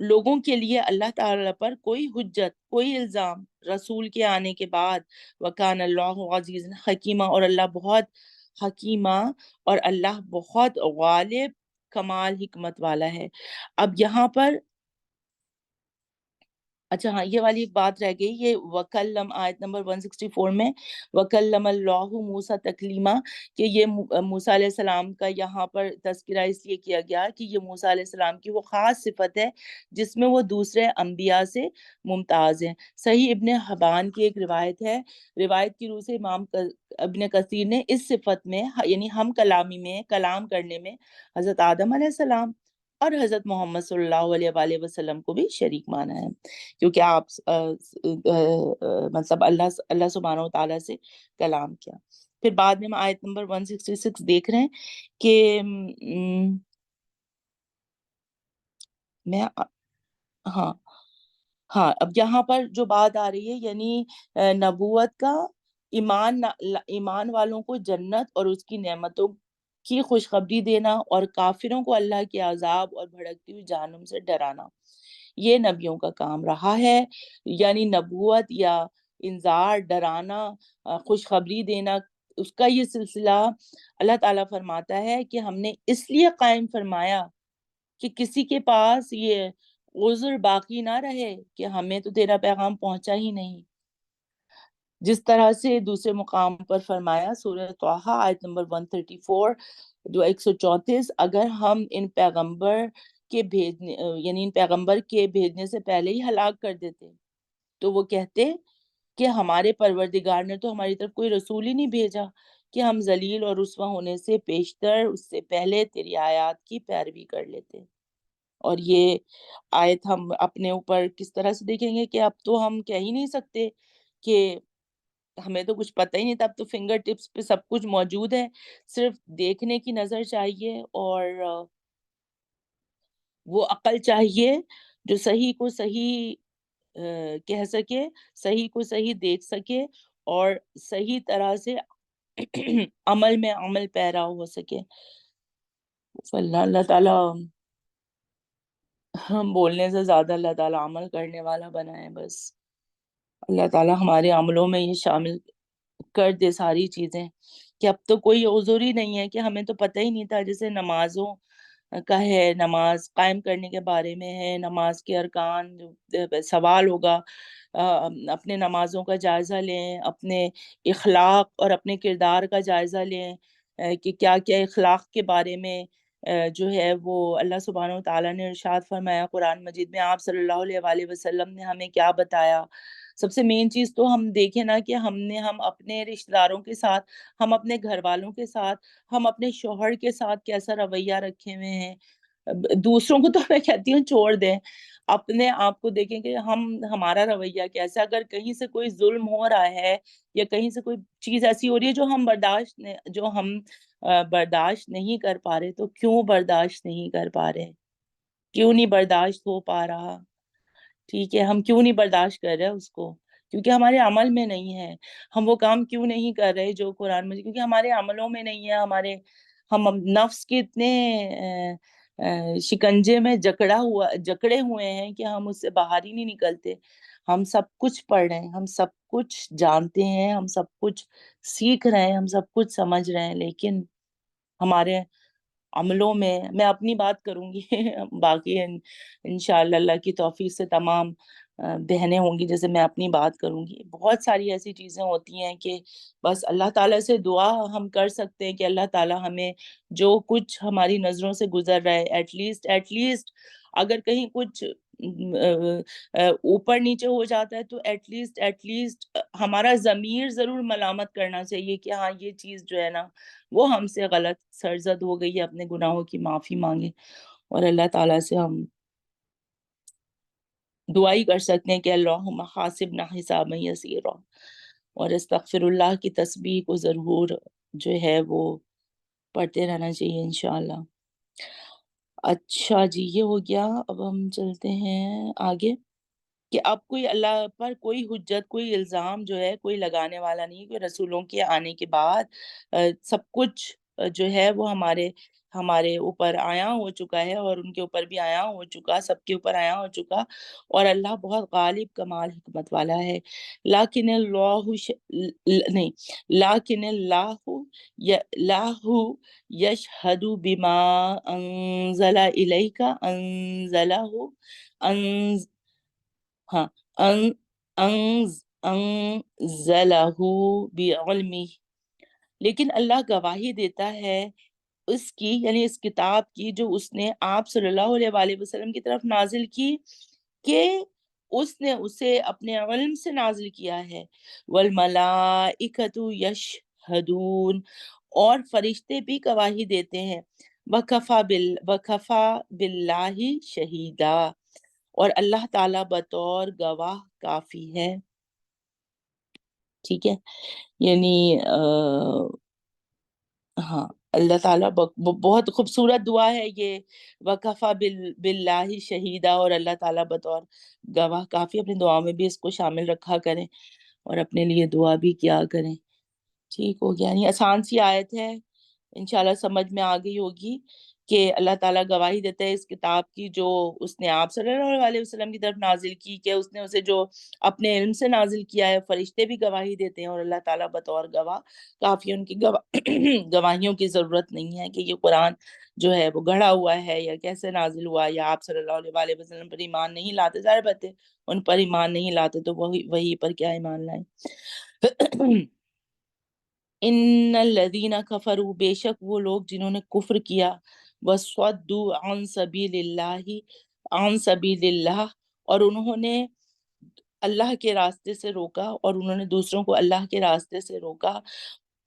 لوگوں کے لیے اللہ تعالیٰ پر کوئی حجت، کوئی الزام رسول کے آنے کے بعد. وَكَانَ اللَّهُ عَزِيزًا حَكِيمًا، اور اللہ بہت حکیمہ، اور اللہ بہت غالب کمال حکمت والا ہے. اب یہاں پر اچھا ہاں، یہ والی ایک بات رہ گئی، یہ وکلم آیت نمبر 164 میں وکلم اللہ موسیٰ تکلیما، کہ یہ موسیٰ علیہ السلام کا یہاں پر تذکرہ اس لیے کیا گیا کہ یہ موسیٰ علیہ السلام کی وہ خاص صفت ہے جس میں وہ دوسرے انبیاء سے ممتاز ہیں. صحیح ابن حبان کی ایک روایت ہے، روایت کی روح سے امام ابن کثیر نے اس صفت میں، یعنی ہم کلامی میں، کلام کرنے میں، حضرت آدم علیہ السلام اور حضرت محمد صلی اللہ علیہ وآلہ وسلم کو بھی شریک مانا ہے، کیونکہ آپ مطلب اللہ سبحانہ وتعالیٰ سے کلام کیا. پھر بعد میں ہم آیت نمبر 166 دیکھ رہے ہیں کہ میں ہاں ہاں اب یہاں پر جو بات آ رہی ہے، یعنی نبوت کا ایمان والوں کو جنت اور اس کی نعمتوں کی خوشخبری دینا، اور کافروں کو اللہ کے عذاب اور بھڑکتی ہوئی جہنم سے ڈرانا، یہ نبیوں کا کام رہا ہے. یعنی نبوت یا انذار، ڈرانا، خوشخبری دینا، اس کا یہ سلسلہ اللہ تعالیٰ فرماتا ہے کہ ہم نے اس لیے قائم فرمایا کہ کسی کے پاس یہ عذر باقی نہ رہے کہ ہمیں تو تیرا پیغام پہنچا ہی نہیں. جس طرح سے دوسرے مقام پر فرمایا سورہ طٰہٰ آیت نمبر 134 جو 134، اگر ہم ان پیغمبر کے بھیجنے سے پہلے ہی ہلاک کر دیتے تو وہ کہتے کہ ہمارے پروردگار نے تو ہماری طرف کوئی رسول ہی نہیں بھیجا کہ ہم ذلیل اور رسوا ہونے سے پیشتر اس سے پہلے تیری آیات کی پیروی کر لیتے. اور یہ آیت ہم اپنے اوپر کس طرح سے دیکھیں گے کہ اب تو ہم کہہ ہی نہیں سکتے کہ ہمیں تو کچھ پتہ ہی نہیں تھا. اب تو فنگر ٹپس پہ سب کچھ موجود ہے، صرف دیکھنے کی نظر چاہیے اور وہ عقل چاہیے جو صحیح کو صحیح کہہ سکے، صحیح کو صحیح دیکھ سکے، اور صحیح طرح سے عمل میں عمل پیرا ہو سکے. اللہ تعالیٰ ہم بولنے سے زیادہ اللہ تعالیٰ عمل کرنے والا بنائے. بس اللہ تعالیٰ ہمارے عملوں میں یہ شامل کر دے ساری چیزیں کہ اب تو کوئی عذر ہی نہیں ہے کہ ہمیں تو پتہ ہی نہیں تھا. جیسے نمازوں کا ہے، نماز قائم کرنے کے بارے میں ہے، نماز کے ارکان سوال ہوگا، اپنے نمازوں کا جائزہ لیں، اپنے اخلاق اور اپنے کردار کا جائزہ لیں کہ کیا کیا اخلاق کے بارے میں جو ہے وہ اللہ سبحانہ و تعالیٰ نے ارشاد فرمایا قرآن مجید میں، آپ صلی اللہ علیہ وآلہ وسلم نے ہمیں کیا بتایا. سب سے مین چیز تو ہم دیکھیں نا کہ ہم اپنے رشتہ داروں کے ساتھ، ہم اپنے گھر والوں کے ساتھ، ہم اپنے شوہر کے ساتھ کیسا رویہ رکھے ہوئے ہیں. دوسروں کو تو میں کہتی ہوں چھوڑ دیں، اپنے آپ کو دیکھیں کہ ہمارا رویہ کیسا. اگر کہیں سے کوئی ظلم ہو رہا ہے یا کہیں سے کوئی چیز ایسی ہو رہی ہے جو ہم برداشت نہیں کر پا رہے، تو کیوں برداشت نہیں کر پا رہے، کیوں نہیں برداشت ہو پا رہا؟ ٹھیک ہے، ہم کیوں نہیں برداشت کر رہے اس کو؟ کیونکہ ہمارے عمل میں نہیں ہے. ہم وہ کام کیوں نہیں کر رہے جو قرآن میں، کیونکہ ہمارے عملوں میں نہیں ہے. ہم نفس کے اتنے شکنجے میں جکڑے ہوئے ہیں کہ ہم اس سے باہر ہی نہیں نکلتے. ہم سب کچھ پڑھ رہے ہیں، ہم سب کچھ جانتے ہیں، ہم سب کچھ سیکھ رہے ہیں، ہم سب کچھ سمجھ رہے ہیں، لیکن ہمارے عملوں میں اپنی بات کروں گی باقی انشاءاللہ اللہ کی توفیق سے تمام بہنیں ہوں گی جیسے میں اپنی بات کروں گی. بہت ساری ایسی چیزیں ہوتی ہیں کہ بس اللہ تعالیٰ سے دعا ہم کر سکتے ہیں کہ اللہ تعالیٰ ہمیں جو کچھ ہماری نظروں سے گزر رہا ہے ایٹ لیسٹ اگر کہیں کچھ اوپر نیچے ہو جاتا ہے تو ایٹ لیسٹ ہمارا ضمیر ضرور ملامت کرنا چاہیے کہ ہاں یہ چیز جو ہے نا وہ ہم سے غلط سرزد ہو گئی ہے، اپنے گناہوں کی معافی مانگے اور اللہ تعالیٰ سے ہم دعا ہی کر سکتے ہیں کہ اللہم حاسبنا حسابا یسیرا، اور استغفر اللہ کی تسبیح کو ضرور جو ہے وہ پڑھتے رہنا چاہیے انشاءاللہ. اچھا جی یہ ہو گیا. اب ہم چلتے ہیں آگے کہ اب کوئی اللہ پر کوئی حجت کوئی الزام جو ہے کوئی لگانے والا نہیں کہ رسولوں کے آنے کے بعد سب کچھ جو ہے وہ ہمارے اوپر آیا ہو چکا ہے اور ان کے اوپر بھی آیا ہو چکا، سب کے اوپر آیا ہو چکا، اور اللہ بہت غالب کمال حکمت والا ہے. لیکن اللہ نہیں، لیکن اللہ یشہد بما انزل الیک انزلہ ہاں ان انزلہ بعلمہ، لیکن اللہ گواہی دیتا ہے اس کی یعنی اس کتاب کی جو اس نے آپ صلی اللہ علیہ وآلہ وسلم کی طرف نازل کی کہ اس نے اسے اپنے علم سے نازل کیا ہے. والملائکۃ یشہدون، اور فرشتے بھی گواہی دیتے ہیں. وکفا باللہ شہیدا، اور اللہ تعالیٰ بطور گواہ کافی ہے. ٹھیک ہے، یعنی ہاں اللہ تعالیٰ بہت خوبصورت دعا ہے یہ، وکفا باللہ شہیدہ، اور اللہ تعالیٰ بطور گواہ کافی. اپنی دعا میں بھی اس کو شامل رکھا کریں اور اپنے لیے دعا بھی کیا کریں. ٹھیک ہو گیا، یعنی آسان سی آیت ہے، انشاءاللہ سمجھ میں آ گئی ہوگی کہ اللہ تعالیٰ گواہی دیتا ہے اس کتاب کی جو اس نے آپ صلی اللہ علیہ وسلم کی طرف نازل کی، کہ اس نے اسے جو اپنے علم سے نازل کیا ہے. فرشتے بھی گواہی دیتے ہیں اور اللہ تعالیٰ بطور گواہ کافی، ان کی گواہیوں کی ضرورت نہیں ہے کہ یہ قرآن جو ہے وہ گڑھا ہوا ہے یا کیسے نازل ہوا، یا آپ صلی اللہ علیہ وسلم پر ایمان نہیں لاتے، ظاہر بات ہے ان پر ایمان نہیں لاتے تو وہی پر کیا ایمان لائیں. ان الذین کفروا، بے شک وہ لوگ جنہوں نے کفر کیا، وصدوا عن سبیل اللہ، اور انہوں نے اللہ کے راستے سے روکا اور انہوں نے دوسروں کو اللہ کے راستے سے روکا.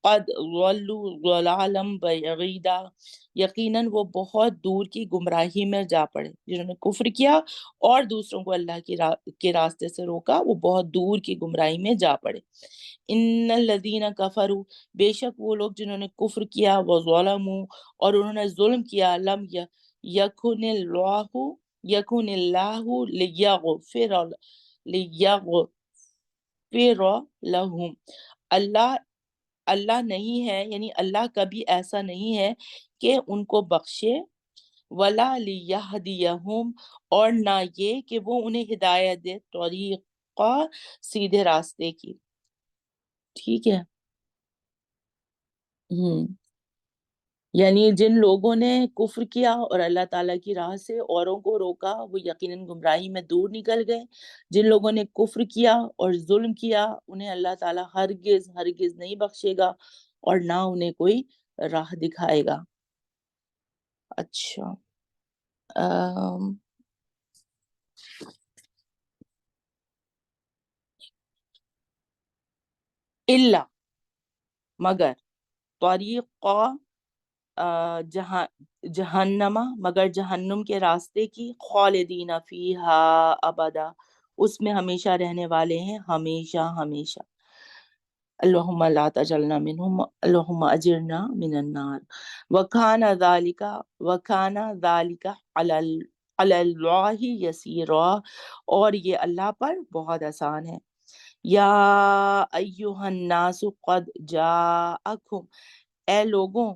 قد ضلوا ضلالا بعیدا، یقیناً وہ بہت دور کی گمراہی میں جا پڑے. جنہوں نے کفر کیا اور دوسروں کو اللہ کے راستے سے روکا وہ بہت دور کی گمراہی میں جا پڑے. ان الذین کفروا، بے شک وہ لوگ جنہوں نے کفر کیا، وظلموا، اور انہوں نے ظلم کیا، لم یکن اللہ لیغفر لہم، اللہ نہیں ہے، یعنی اللہ کبھی ایسا نہیں ہے کہ ان کو بخشے، ولا لیہدیہم، اور نہ یہ کہ وہ انہیں ہدایت دے، طریقہ سیدھے راستے کی. ٹھیک ہے، یعنی جن لوگوں نے کفر کیا اور اللہ تعالیٰ کی راہ سے اوروں کو روکا وہ یقیناً گمراہی میں دور نکل گئے. جن لوگوں نے کفر کیا اور ظلم کیا انہیں اللہ تعالیٰ ہرگز نہیں بخشے گا اور نہ انہیں کوئی راہ دکھائے گا. اچھا اللہ، مگر، طریقہ جہنما، مگر جہنم کے راستے کی، خالدین فیہا ابدا، اس میں ہمیشہ رہنے والے ہیں ہمیشہ ہمیشہ. اللہم لا تجعلنا منہم، اللہم اجرنا من النار. وکان ذالک علی اللہ یسیرا، اور یہ اللہ پر بہت آسان ہے. یا ایہا الناس قد جاءکم، اے لوگوں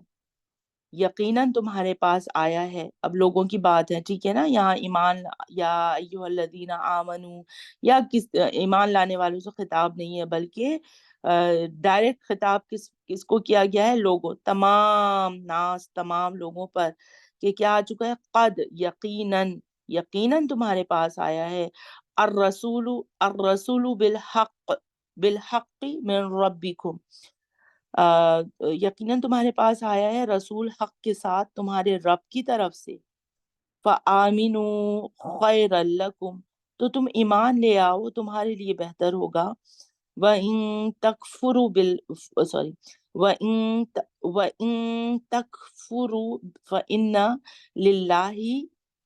یقیناً تمہارے پاس آیا ہے. اب لوگوں کی بات ہے، ٹھیک ہے نا، یہاں ایمان، یا ایھا الذین آمنو، یا کس ایمان لانے والوں سے خطاب نہیں ہے، بلکہ ڈائریکٹ خطاب کس کو کیا گیا ہے؟ لوگوں، تمام ناس، تمام لوگوں پر، کہ کیا آ چکا ہے؟ قد، یقیناً، یقیناً تمہارے پاس آیا ہے الرسول، الرسول بالحق، بالحق من ربکم، یقیناً تمہارے پاس آیا ہے رسول حق کے ساتھ تمہارے رب کی طرف سے. فَآمِنُوا خَيْرًا لَكُمْ، تو تم ایمان لے آؤ، تمہارے لیے بہتر ہوگا. وَإِن تَكْفُرُوا سوری، وَإِن تَكْفُرُوا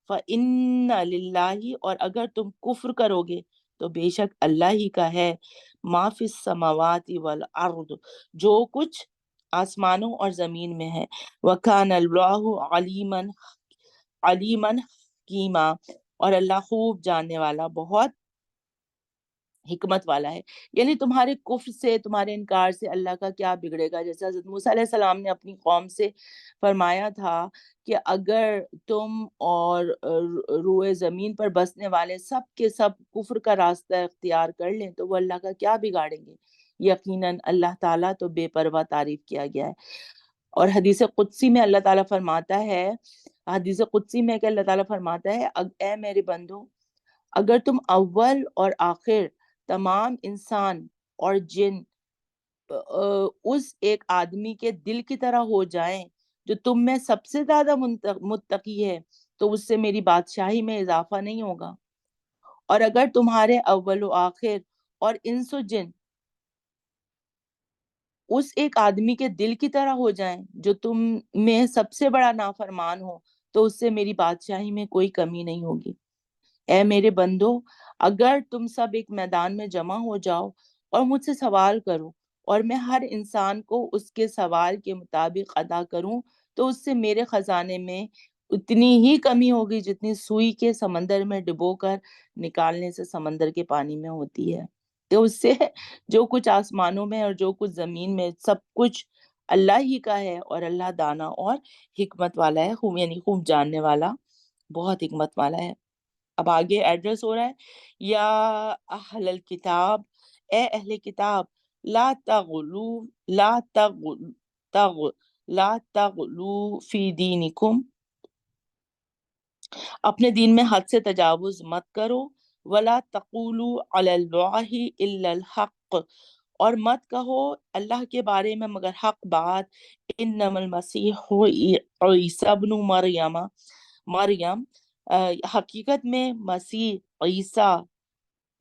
فَإِنَّ لِلَّهِ، اور اگر تم کفر کرو گے تو بے شک اللہ ہی کا ہے ما فی السماوات والارض، جو کچھ آسمانوں اور زمین میں ہے. وَكَانَ اللَّهُ عَلِيمًا حکیما، اور اللہ خوب جاننے والا، بہت حکمت والا ہے. یعنی تمہارے کفر سے، تمہارے انکار سے اللہ کا کیا بگڑے گا؟ جیسے حضرت موسیٰ علیہ السلام نے اپنی قوم سے فرمایا تھا کہ اگر تم اور روئے زمین پر بسنے والے سب کے سب کفر کا راستہ اختیار کر لیں تو وہ اللہ کا کیا بگاڑیں گے؟ یقیناً اللہ تعالیٰ تو بے پرواہ تعریف کیا گیا ہے. اور حدیث قدسی میں اللہ تعالیٰ فرماتا ہے، حدیث قدسی میں کہ اللہ تعالیٰ فرماتا ہے اے میرے بندو، اگر تم اول اور آخر تمام انسان اور جن اس ایک آدمی کے دل کی طرح ہو جائیں جو تم میں سب سے زیادہ متقی ہے تو اس سے میری بادشاہی میں اضافہ نہیں ہوگا. اور اگر تمہارے اول و آخر اور انس و جن اس ایک آدمی کے دل کی طرح ہو جائیں جو تم میں سب سے بڑا نافرمان ہو تو اس سے میری بادشاہی میں کوئی کمی نہیں ہوگی. اے میرے بندو، اگر تم سب ایک میدان میں جمع ہو جاؤ اور مجھ سے سوال کرو اور میں ہر انسان کو اس کے سوال کے مطابق ادا کروں تو اس سے میرے خزانے میں اتنی ہی کمی ہوگی جتنی سوئی کے سمندر میں ڈبو کر نکالنے سے سمندر کے پانی میں ہوتی ہے. تو اس سے جو کچھ آسمانوں میں اور جو کچھ زمین میں سب کچھ اللہ ہی کا ہے، اور اللہ دانا اور حکمت والا ہے، یعنی خوب جاننے والا، بہت حکمت والا ہے. اب آگے ایڈریس ہو رہا ہے، یا اہل الکتاب، اے اہل کتاب، لا تغلو، لا تغل تغ لا تغلو فی دینکم، اپنے دین میں حد سے تجاوز مت کرو. ولا تقولوا علی اللہ الا الحق، اور مت کہو اللہ کے بارے میں مگر حق بات. انما المسیح عیسی ابن مریم، حقیقت میں مسیح عیسیٰ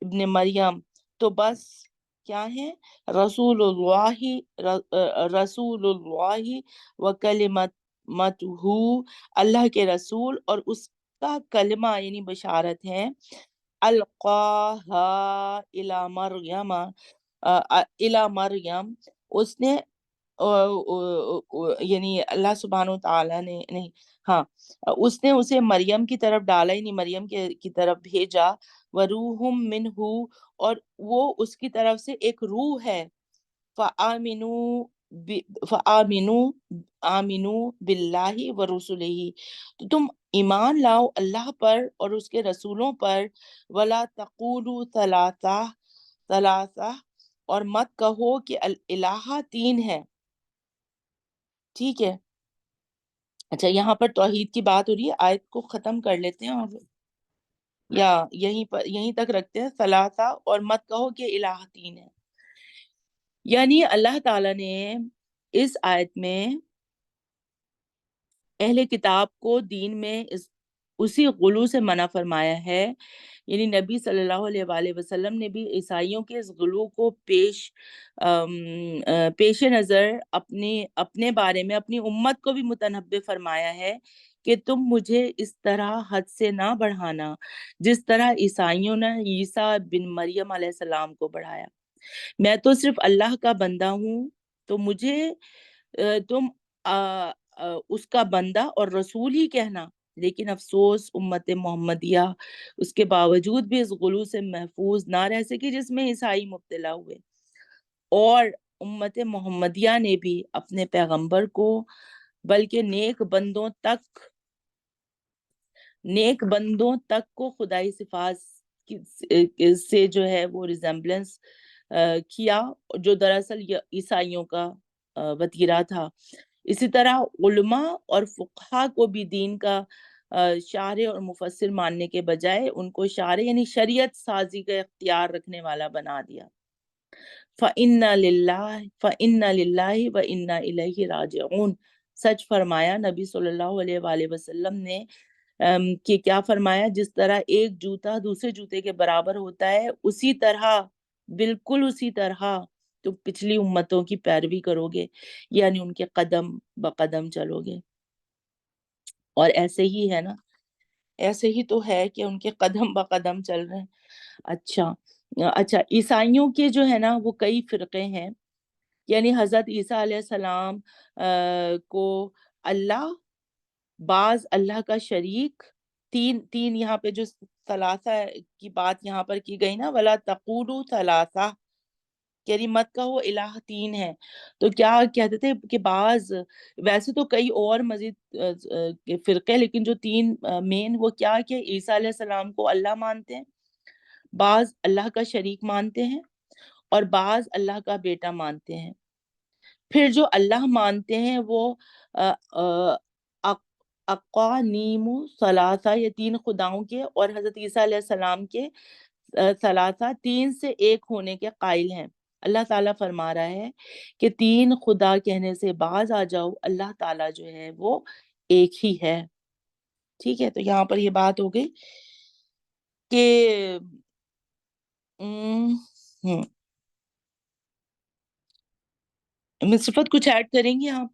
ابن مریم تو بس کیا ہے؟ رسول اللہ، رسول اللہ و کلمتہ، اللہ کے رسول اور اس کا کلمہ یعنی بشارت ہے. القاہا الی مریم، الی مریم، اس نے یعنی اللہ سبحانہ تعالیٰ نے نہیں، ہاں، اس نے اسے مریم کی طرف ڈالا، یعنی مریم کی طرف بھیجا. وروح منہ، اور وہ اس کی طرف سے ایک روح ہے. آمنو باللہ ورسلہ، تو تم ایمان لاؤ اللہ پر اور اس کے رسولوں پر. ولا تقولوا ثلاثہ، ثلاثہ، اور مت کہو کہ الہ تین ہے. ٹھیک ہے، اچھا یہاں پر توحید کی بات ہو رہی ہے، آیت کو ختم کر لیتے ہیں اور یا یہیں تک رکھتے ہیں. ثلاثہ، اور مت کہو کہ الہ تین ہے. یعنی اللہ تعالیٰ نے اس آیت میں اہل کتاب کو دین میں اسی غلو سے منع فرمایا ہے. یعنی نبی صلی اللہ علیہ وآلہ وسلم نے بھی عیسائیوں کے اس غلو کو پیش نظر اپنے بارے میں اپنی امت کو بھی متنبہ فرمایا ہے کہ تم مجھے اس طرح حد سے نہ بڑھانا جس طرح عیسائیوں نے عیسیٰ بن مریم علیہ السلام کو بڑھایا. میں تو صرف اللہ کا بندہ ہوں، تو مجھے تم اس کا بندہ اور رسول ہی کہنا. لیکن افسوس امت محمدیہ اس کے باوجود بھی اس غلو سے محفوظ نہ رہ سکی جس میں عیسائی مبتلا ہوئے. اور امت محمدیہ نے بھی اپنے پیغمبر کو بلکہ نیک بندوں تک کو خدائی صفات سے جو ہے وہ ریزمبلنس کیا، جو دراصل عیسائیوں کا وتیرہ تھا۔ اسی طرح علماء اور فقہا کو بھی دین کا شارع اور مفسر ماننے کے بجائے ان کو شارع یعنی شریعت سازی کا اختیار رکھنے والا بنا دیا۔ فَإِنَّ لِلَّهِ وَإِنَّا إِلَيْهِ راجعون، سچ فرمایا نبی صلی اللہ علیہ وآلہ وسلم نے کہ کیا فرمایا، جس طرح ایک جوتا دوسرے جوتے کے برابر ہوتا ہے، اسی طرح، بالکل اسی طرح تو پچھلی امتوں کی پیروی کرو گے، یعنی ان کے قدم بقدم چلو گے۔ اور ایسے ہی ہے نا، ایسے ہی تو ہے کہ ان کے قدم بقدم چل رہے ہیں۔ اچھا، عیسائیوں کے جو ہے نا وہ کئی فرقے ہیں، یعنی حضرت عیسیٰ علیہ السلام کو اللہ، بعض اللہ کا شریک، تین یہاں پہ جو ثلاثہ کی بات یہاں پر کی گئی نا، ولا تقولوا ثلاثہ، یعنی مت کہو الہ تین ہے، تو کیا کہتے تھے کہ بعض، ویسے تو کئی اور مزید فرقے، لیکن جو تین مین وہ کیا کہ عیسیٰ علیہ السلام کو اللہ مانتے ہیں، بعض اللہ کا شریک مانتے ہیں، اور بعض اللہ کا بیٹا مانتے ہیں۔ پھر جو اللہ مانتے ہیں وہ اقانیم ثلاثہ، یہ تین خداؤں کے، اور حضرت عیسیٰ علیہ السلام کے ثلاثہ، تین سے ایک ہونے کے قائل ہیں۔ اللہ تعالیٰ فرما رہا ہے کہ تین خدا کہنے سے باز آ جاؤ، اللہ تعالیٰ جو ہے وہ ایک ہی ہے۔ ٹھیک ہے، تو یہاں پر یہ بات ہو گئی کہ صفت کچھ ایڈ کریں گے آپ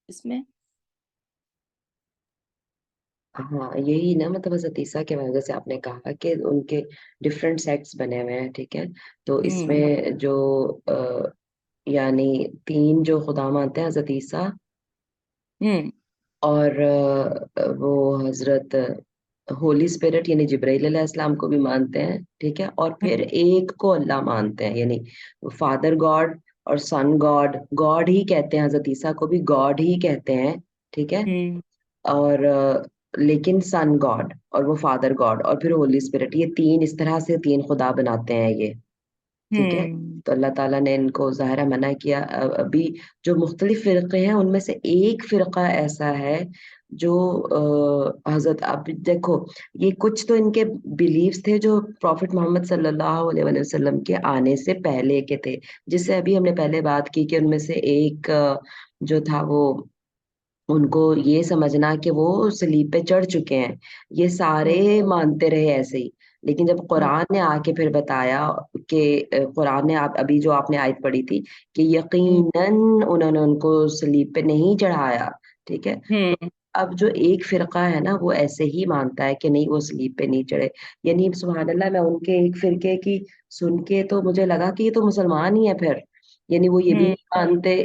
اس میں؟ ہاں یہی نا، مطلب حضرت عیسیٰ کے وجہ سے آپ نے کہا کہ ان کے ڈفرینٹ سیکٹس بنے ہوئے ہیں، ٹھیک ہے، تو اس میں جو یعنی تین جو خدا مانتے ہیں، حضرت عیسیٰ اور وہ حضرت ہولی اسپرٹ یعنی جبرائیل علیہ السلام کو بھی مانتے ہیں، ٹھیک ہے، اور پھر ایک کو اللہ مانتے ہیں، یعنی فادر گاڈ اور سن گاڈ، گاڈ ہی کہتے ہیں، حضرت عیسیٰ کو بھی گاڈ ہی کہتے ہیں، ٹھیک ہے، اور لیکن سن گاڈ اور وہ فادر گاڈ اور پھر ہولی اسپرٹ، یہ تین اس طرح سے تین خدا بناتے ہیں یہ، ٹھیک ہے۔ تو اللہ تعالیٰ نے ان کو ظاہرہ منع کیا۔ ابھی جو مختلف فرقے ہیں ان میں سے ایک فرقہ ایسا ہے جو حضرت، اب دیکھو یہ کچھ تو ان کے بلیفز تھے جو پروفٹ محمد صلی اللہ علیہ وآلہ وسلم کے آنے سے پہلے کے تھے، جس سے ابھی ہم نے پہلے بات کی کہ ان میں سے ایک جو تھا وہ ان کو یہ سمجھنا کہ وہ صلیب پہ چڑھ چکے ہیں، یہ سارے مانتے رہے ایسے ہی، لیکن جب قرآن نے آ کے پھر بتایا کہ قرآن نے ابھی جو آپ نے آیت پڑھی تھی کہ یقیناً انہوں نے ان کو صلیب پہ نہیں چڑھایا، ٹھیک ہے، تو اب جو ایک فرقہ ہے نا وہ ایسے ہی مانتا ہے کہ نہیں وہ صلیب پہ نہیں چڑھے، یعنی سبحان اللہ، میں ان کے ایک فرقے کی سن کے تو مجھے لگا کہ یہ تو مسلمان ہی ہے پھر، یعنی وہ یہ بھی نہیں مانتے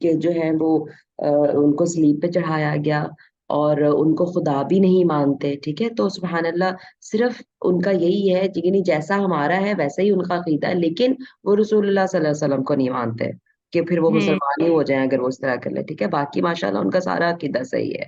کہ جو ہے وہ ان کو صلیب پہ چڑھایا گیا، اور ان کو خدا بھی نہیں مانتے، ٹھیک ہے، تو سبحان اللہ، صرف ان کا یہی ہے یعنی جیسا ہمارا ہے ویسا ہی ان کا عقیدہ ہے، لیکن وہ رسول اللہ صلی اللہ علیہ وسلم کو نہیں مانتے کہ پھر وہ مسلمان ہی ہو جائیں اگر وہ اس طرح کر لیں، ٹھیک ہے، باقی ماشاءاللہ ان کا سارا عقیدہ صحیح ہے۔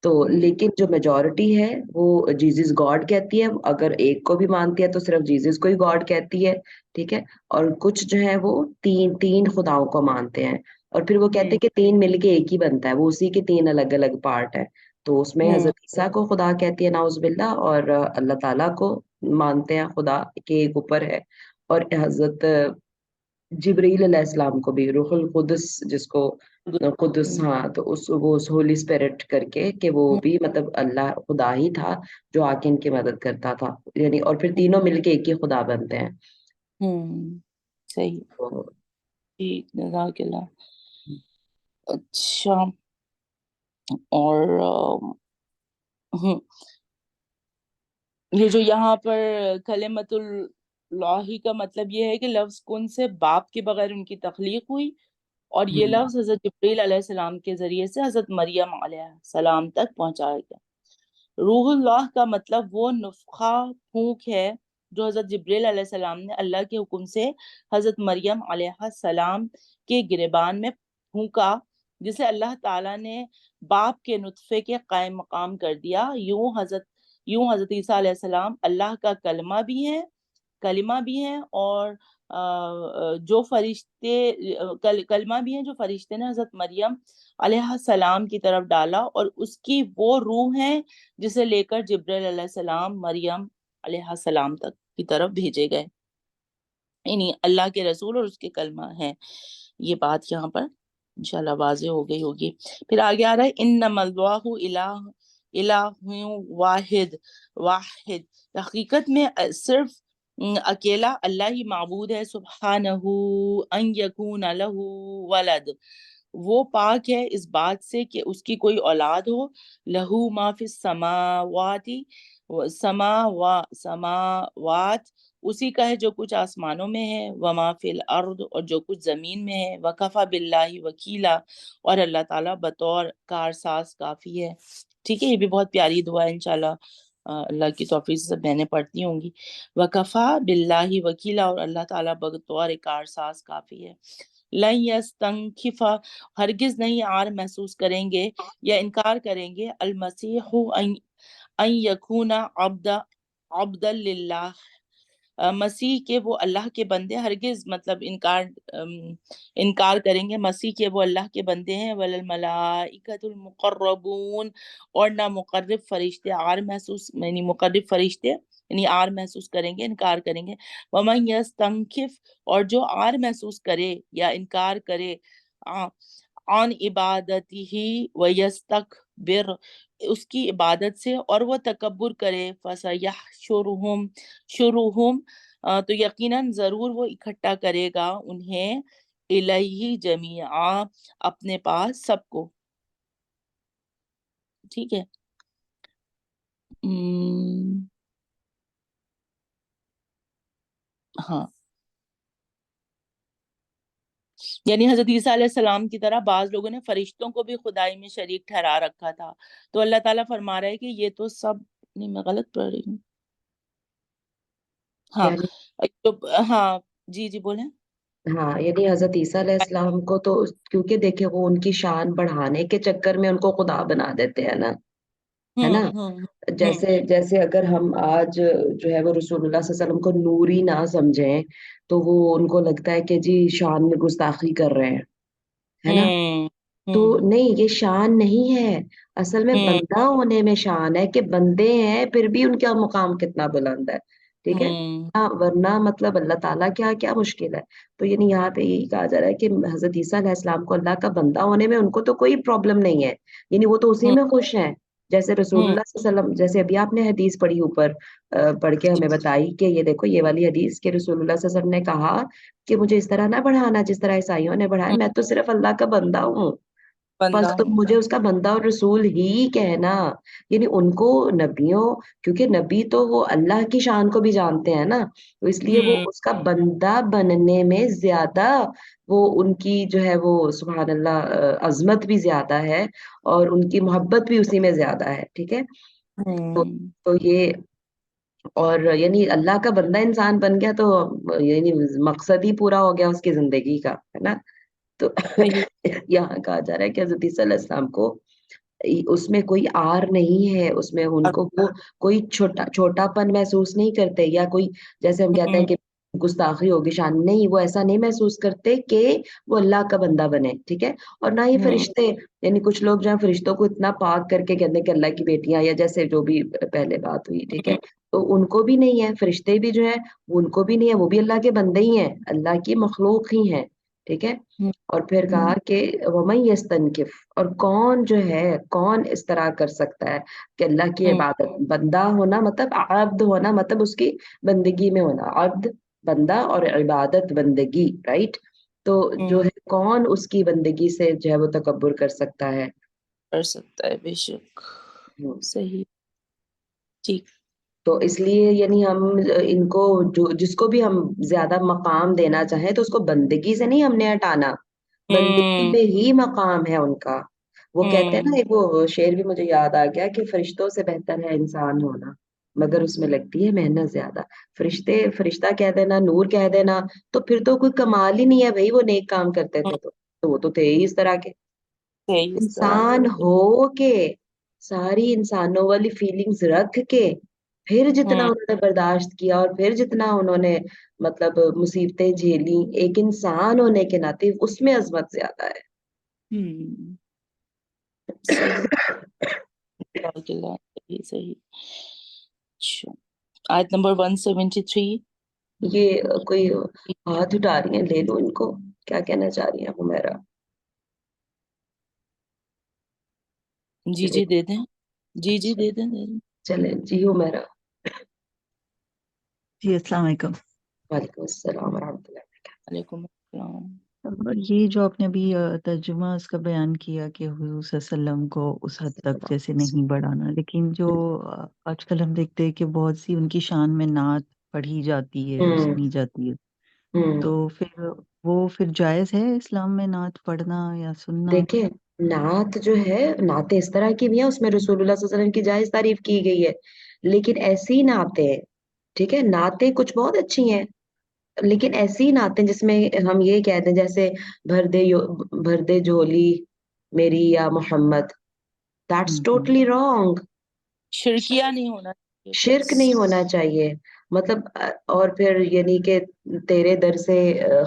تو لیکن جو میجورٹی ہے وہ جیزس گاڈ کہتی ہے، اگر ایک کو بھی مانتی ہے تو صرف جیزس کو ہی گاڈ کہتی ہے، ٹھیک ہے، اور کچھ جو ہے وہ تین خداؤں کو مانتے ہیں، اور پھر وہ کہتے ہیں کہ تین مل کے ایک ہی بنتا ہے، وہ اسی کے تین الگ الگ پارٹ ہے، تو اس میں حضرت عیسیٰ کو خدا کہتی ہے نعوذ باللہ، اور اللہ تعالیٰ کو مانتے ہیں خدا کے ایک اوپر ہے، اور حضرت جبرائیل علیہ السلام کو بھی روح القدس جس کو قدس، ہاں، تو وہ ہولی اسپرٹ کر کے کہ وہ بھی مطلب اللہ خدا ہی تھا جو آ کے ان کی مدد کرتا تھا، یعنی اور پھر تینوں مل کے ایک ہی خدا بنتے ہیں۔ صحیح، ٹھیک، جزاک اللہ۔ اچھا، اور یہ جو یہاں پر کلمت اللہ کا مطلب یہ ہے کہ لفظ کن سے باپ کے بغیر ان کی تخلیق ہوئی، اور یہ لفظ حضرت جبریل علیہ السلام کے ذریعے سے حضرت مریم علیہ السلام تک پہنچایا گیا۔ روح اللہ کا مطلب وہ نفخہ پھونک ہے جو حضرت جبریل علیہ السلام نے اللہ کے حکم سے حضرت مریم علیہ السلام کے گریبان میں پھونکا، جسے اللہ تعالیٰ نے باپ کے نطفے کے قائم مقام کر دیا، یوں حضرت عیسیٰ علیہ السلام اللہ کا کلمہ بھی ہیں، اور جو فرشتے کلمہ بھی ہیں جو فرشتے نے حضرت مریم علیہ السلام کی طرف ڈالا، اور اس کی وہ روح ہیں جسے لے کر جبرائیل علیہ السلام مریم علیہ السلام تک کی طرف بھیجے گئے، یعنی اللہ کے رسول اور اس کے کلمہ ہیں۔ یہ بات یہاں پر انشاءاللہ واضح ہو گئی ہوگی۔ پھر آگے آ رہا ہے انما اللہ الہ واحد، حقیقت میں صرف اکیلا اللہ ہی معبود ہے، سبحانہ ان یکون لہ ولد، وہ پاک ہے اس بات سے کہ اس کی کوئی اولاد ہو، لہو ما فی السماوات، سماوات اسی کا ہے جو کچھ آسمانوں میں ہے، وما فی الارض اور جو کچھ زمین میں ہے، وکفا باللہ وکیلا اور اللہ تعالیٰ بطور کارساز کافی ہے۔ ٹھیک ہے، یہ بھی بہت پیاری دعا ہے، انشاءاللہ اللہ کی توفیق سے سب بہنیں پڑھتی ہوں گی۔ وکفا باللہ وکیلا اور اللہ تعالیٰ بطور کارساز کافی ہے۔ لن یستنکف، ہرگز نہیں عار محسوس کریں گے یا انکار کریں گے، المسیح ان یکون عبدا للہ، مسیح کے وہ اللہ کے بندے، ہرگز مطلب انکار کریں گے مسیح کے وہ اللہ کے بندے ہیں، وللملائکۃ المقربون اور نہ مقرب فرشتے عار محسوس، یعنی مقرب فرشتے یعنی عار محسوس کریں گے، انکار کریں گے۔ ومن یستنکف اور جو عار محسوس کرے یا انکار کرے عن عبادتہ ویستکبر اس کی عبادت سے اور وہ تکبر کرے، شروہم تو یقیناً ضرور وہ اکٹھا کرے گا انہیں الیہ جمیعا اپنے پاس سب کو۔ ٹھیک ہے، ہاں، یعنی حضرت عیسیٰ علیہ السلام کی طرح بعض لوگوں نے فرشتوں کو بھی خدائی میں شریک ٹھہرا رکھا تھا، تو اللہ تعالیٰ فرما رہا ہے کہ یہ تو سب نہیں، میں غلط پڑھ رہی ہوں، ہاں یعنی ہاں جی جی بولیں۔ ہاں، یعنی حضرت عیسیٰ علیہ السلام کو تو کیونکہ دیکھیں وہ ان کی شان بڑھانے کے چکر میں ان کو خدا بنا دیتے ہیں نا، ہے نا؟ ہوں ہوں جیسے اگر ہم آج جو ہے وہ رسول اللہ صلی اللہ علیہ وسلم کو نوری نہ سمجھیں تو وہ ان کو لگتا ہے کہ جی شان میں گستاخی کر رہے ہیں، ہے نا؟ ہوں تو ہوں نہیں، یہ شان نہیں ہے، اصل میں ہوں بندہ ہونے میں شان ہے کہ بندے ہیں پھر بھی ان کا مقام کتنا بلند ہے، ٹھیک ہے؟ ہوں ہاں، ورنہ مطلب اللہ تعالیٰ کیا کیا مشکل ہے۔ تو یعنی یہاں پہ یہی کہا جا رہا ہے کہ حضرت عیسیٰ علیہ السلام کو اللہ کا بندہ ہونے میں ان کو تو کوئی پرابلم نہیں ہے، یعنی وہ تو اسی ہوں میں خوش ہیں، جیسے رسول ہوں اللہ صلی اللہ علیہ وسلم، جیسے ابھی آپ نے حدیث پڑھی اوپر پڑھ کے ہمیں بتائی کہ یہ دیکھو یہ والی حدیث کہ رسول اللہ صلی اللہ علیہ وسلم نے کہا کہ مجھے اس طرح نہ بڑھانا جس طرح عیسائیوں نے بڑھایا، میں تو صرف اللہ کا بندہ ہوں، بندہ بس تم ہوں۔ مجھے اس کا بندہ اور رسول ہی کہنا۔ یعنی ان کو نبیوں، کیونکہ نبی تو وہ اللہ کی شان کو بھی جانتے ہیں نا، تو اس لیے وہ ہوں اس کا بندہ بننے میں زیادہ وہ ان کی جو ہے وہ سبحان اللہ عظمت بھی زیادہ ہے اور ان کی محبت بھی اسی میں زیادہ ہے، ٹھیک ہے؟ تو ہوں تو یہ اور یعنی اللہ کا بندہ انسان بن گیا تو یعنی مقصد ہی پورا ہو گیا اس کی زندگی کا، ہے نا؟ تو صحیح۔ یہاں کہا جا رہا ہے کہ حضرت عیسیٰ علیہ السلام کو اس میں کوئی آر نہیں ہے، اس میں ان کو وہ کوئی چھوٹا پن محسوس نہیں کرتے، یا کوئی جیسے ہم کہتے ہیں ہوں کہ گستاخی ہوگی شان، نہیں، وہ ایسا نہیں محسوس کرتے کہ وہ اللہ کا بندہ بنے، ٹھیک ہے؟ اور نہ ہی ہوں فرشتے، یعنی کچھ لوگ جو ہیں فرشتوں کو اتنا پاک کر کے کہتے ہیں کہ اللہ کی بیٹیاں، یا جیسے جو بھی پہلے بات ہوئی، ٹھیک ہے؟ تو ان کو بھی نہیں ہے، فرشتے بھی جو ہیں وہ ان کو بھی نہیں ہے، وہ بھی اللہ کے بندے ہی ہیں، اللہ کی مخلوق ہی ہیں، ٹھیک ہے؟ ہوں اور پھر ہوں کہا کہ وَمَن يَسْتَنْكِفْ اور کون جو ہے، کون اس طرح کر سکتا ہے کہ اللہ کی ہوں عبادت، بندہ ہونا مطلب عبد ہونا مطلب اس کی بندگی میں ہونا، عبد بندہ اور عبادت بندگی، رائٹ؟ تو جو ہوں ہے کون اس کی بندگی سے جو ہے وہ تکبر کر سکتا ہے؟ کر سکتا ہے، بے شک، صحیح، ٹھیک۔ تو اس لیے یعنی ہم ان کو جو جس کو بھی ہم زیادہ مقام دینا چاہیں تو اس کو بندگی سے نہیں ہم نے ہٹانا، بندگی ہوں میں ہی مقام ہے ان کا۔ وہ کہتے ہیں نا، ہوں ایک وہ شعر بھی مجھے یاد آ گیا کہ فرشتوں سے بہتر ہے انسان ہونا مگر اس میں لگتی ہے محنت زیادہ۔ فرشتہ کہہ دینا، نور کہہ دینا تو پھر تو کوئی کمال ہی نہیں ہے بھائی، وہ نیک کام کرتے تھے تو وہ تو تھے ہی اس طرح کے، صحیح، اس طرح سے انسان ہو کے ساری انسانوں والی فیلنگز رکھ کے پھر جتنا ہوں انہوں نے برداشت کیا اور پھر جتنا انہوں نے مطلب مصیبتیں جھیلی ایک انسان ہونے کے ناطے اس میں عظمت زیادہ ہے. ہوں صحیح، جزاک اللہ، صحیح صحیح. اچھا، آیت نمبر 173. یہ کوئی ہاتھ اٹھا رہی ہیں، لے لو ان کو. کیا کہنا چاہ رہی ہیں حمیرہ؟ جی جی دے دیں، جی جی اچھا دے دیں دے دیں. چلیں جی حمیرہ. جی السلام علیکم. وعلیکم السلام ورحمۃ اللہ. وعلیکم السلام. یہ جو آپ نے ابھی ترجمہ اس کا بیان کیا کہ حضور صلی اللہ علیہ وسلم کو اس حد تک جیسے نہیں بڑھانا، لیکن جو آج کل ہم دیکھتے ہیں کہ بہت سی ان کی شان میں نعت پڑھی جاتی ہے اور ہوں سنی جاتی ہے، ہوں تو پھر جائز ہے اسلام میں نعت پڑھنا یا سننا؟ دیکھیں، نعت جو ہے، نعت اس طرح کی بھی ہیں اس میں رسول اللہ صلی اللہ علیہ وسلم کی جائز تعریف کی گئی ہے، لیکن ایسی نعتیں، ٹھیک ہے، نعتیں کچھ بہت اچھی ہیں، لیکن ایسی نعتیں جس میں ہم یہ کہتے ہیں جیسے بھر دے جھولی میری یا محمد، دیٹس ہوں ٹوٹلی رانگ. شرکیہ نہیں ہونا چاہیے شرک بس. نہیں ہونا چاہیے. مطلب اور پھر یعنی کہ تیرے در سے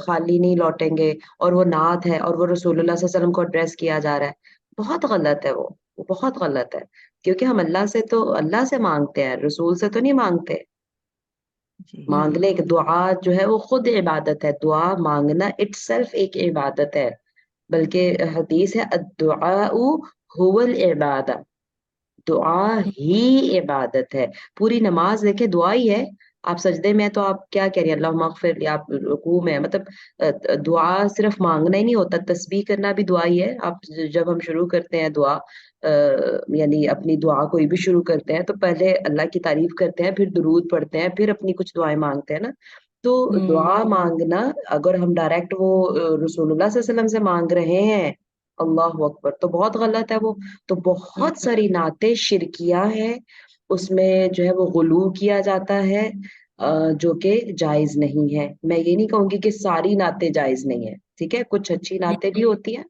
خالی نہیں لوٹیں گے، اور وہ نعت ہے اور وہ رسول اللہ صلی اللہ علیہ وسلم کو ایڈریس کیا جا رہا ہے. بہت غلط ہے وہ بہت غلط ہے، کیونکہ ہم اللہ سے مانگتے ہیں، رسول سے تو نہیں مانگتے. جی مانگنے کی دعا جو ہے وہ خود عبادت ہے، دعا مانگنا اٹ سیلف ایک عبادت ہے، بلکہ حدیث ہے الدعاء هو العبادہ، دعا ہی عبادت ہے. پوری نماز دیکھیں دعا ہی ہے. آپ سجدے میں تو آپ کیا کہہ رہی ہیں، اللہم اغفر لی، آپ رکوع میں مطلب دعا صرف مانگنا ہی نہیں ہوتا، تسبیح کرنا بھی دعا ہی ہے. آپ جب ہم شروع کرتے ہیں دعا، یعنی اپنی دعا کوئی بھی شروع کرتے ہیں تو پہلے اللہ کی تعریف کرتے ہیں، پھر درود پڑھتے ہیں، پھر اپنی کچھ دعائیں مانگتے ہیں نا. تو ہوں دعا مانگنا اگر ہم ڈائریکٹ وہ رسول اللہ صلی اللہ علیہ وسلم سے مانگ رہے ہیں، اللہ اکبر، تو بہت غلط ہے وہ. تو ہوں بہت ساری نعتیں شرکیہ ہیں، اس میں جو ہے وہ غلو کیا جاتا ہے، جو کہ جائز نہیں ہے. میں یہ نہیں کہوں گی کہ ساری نعتیں جائز نہیں ہیں، ٹھیک ہے، کچھ اچھی نعتیں بھی ہوتی ہیں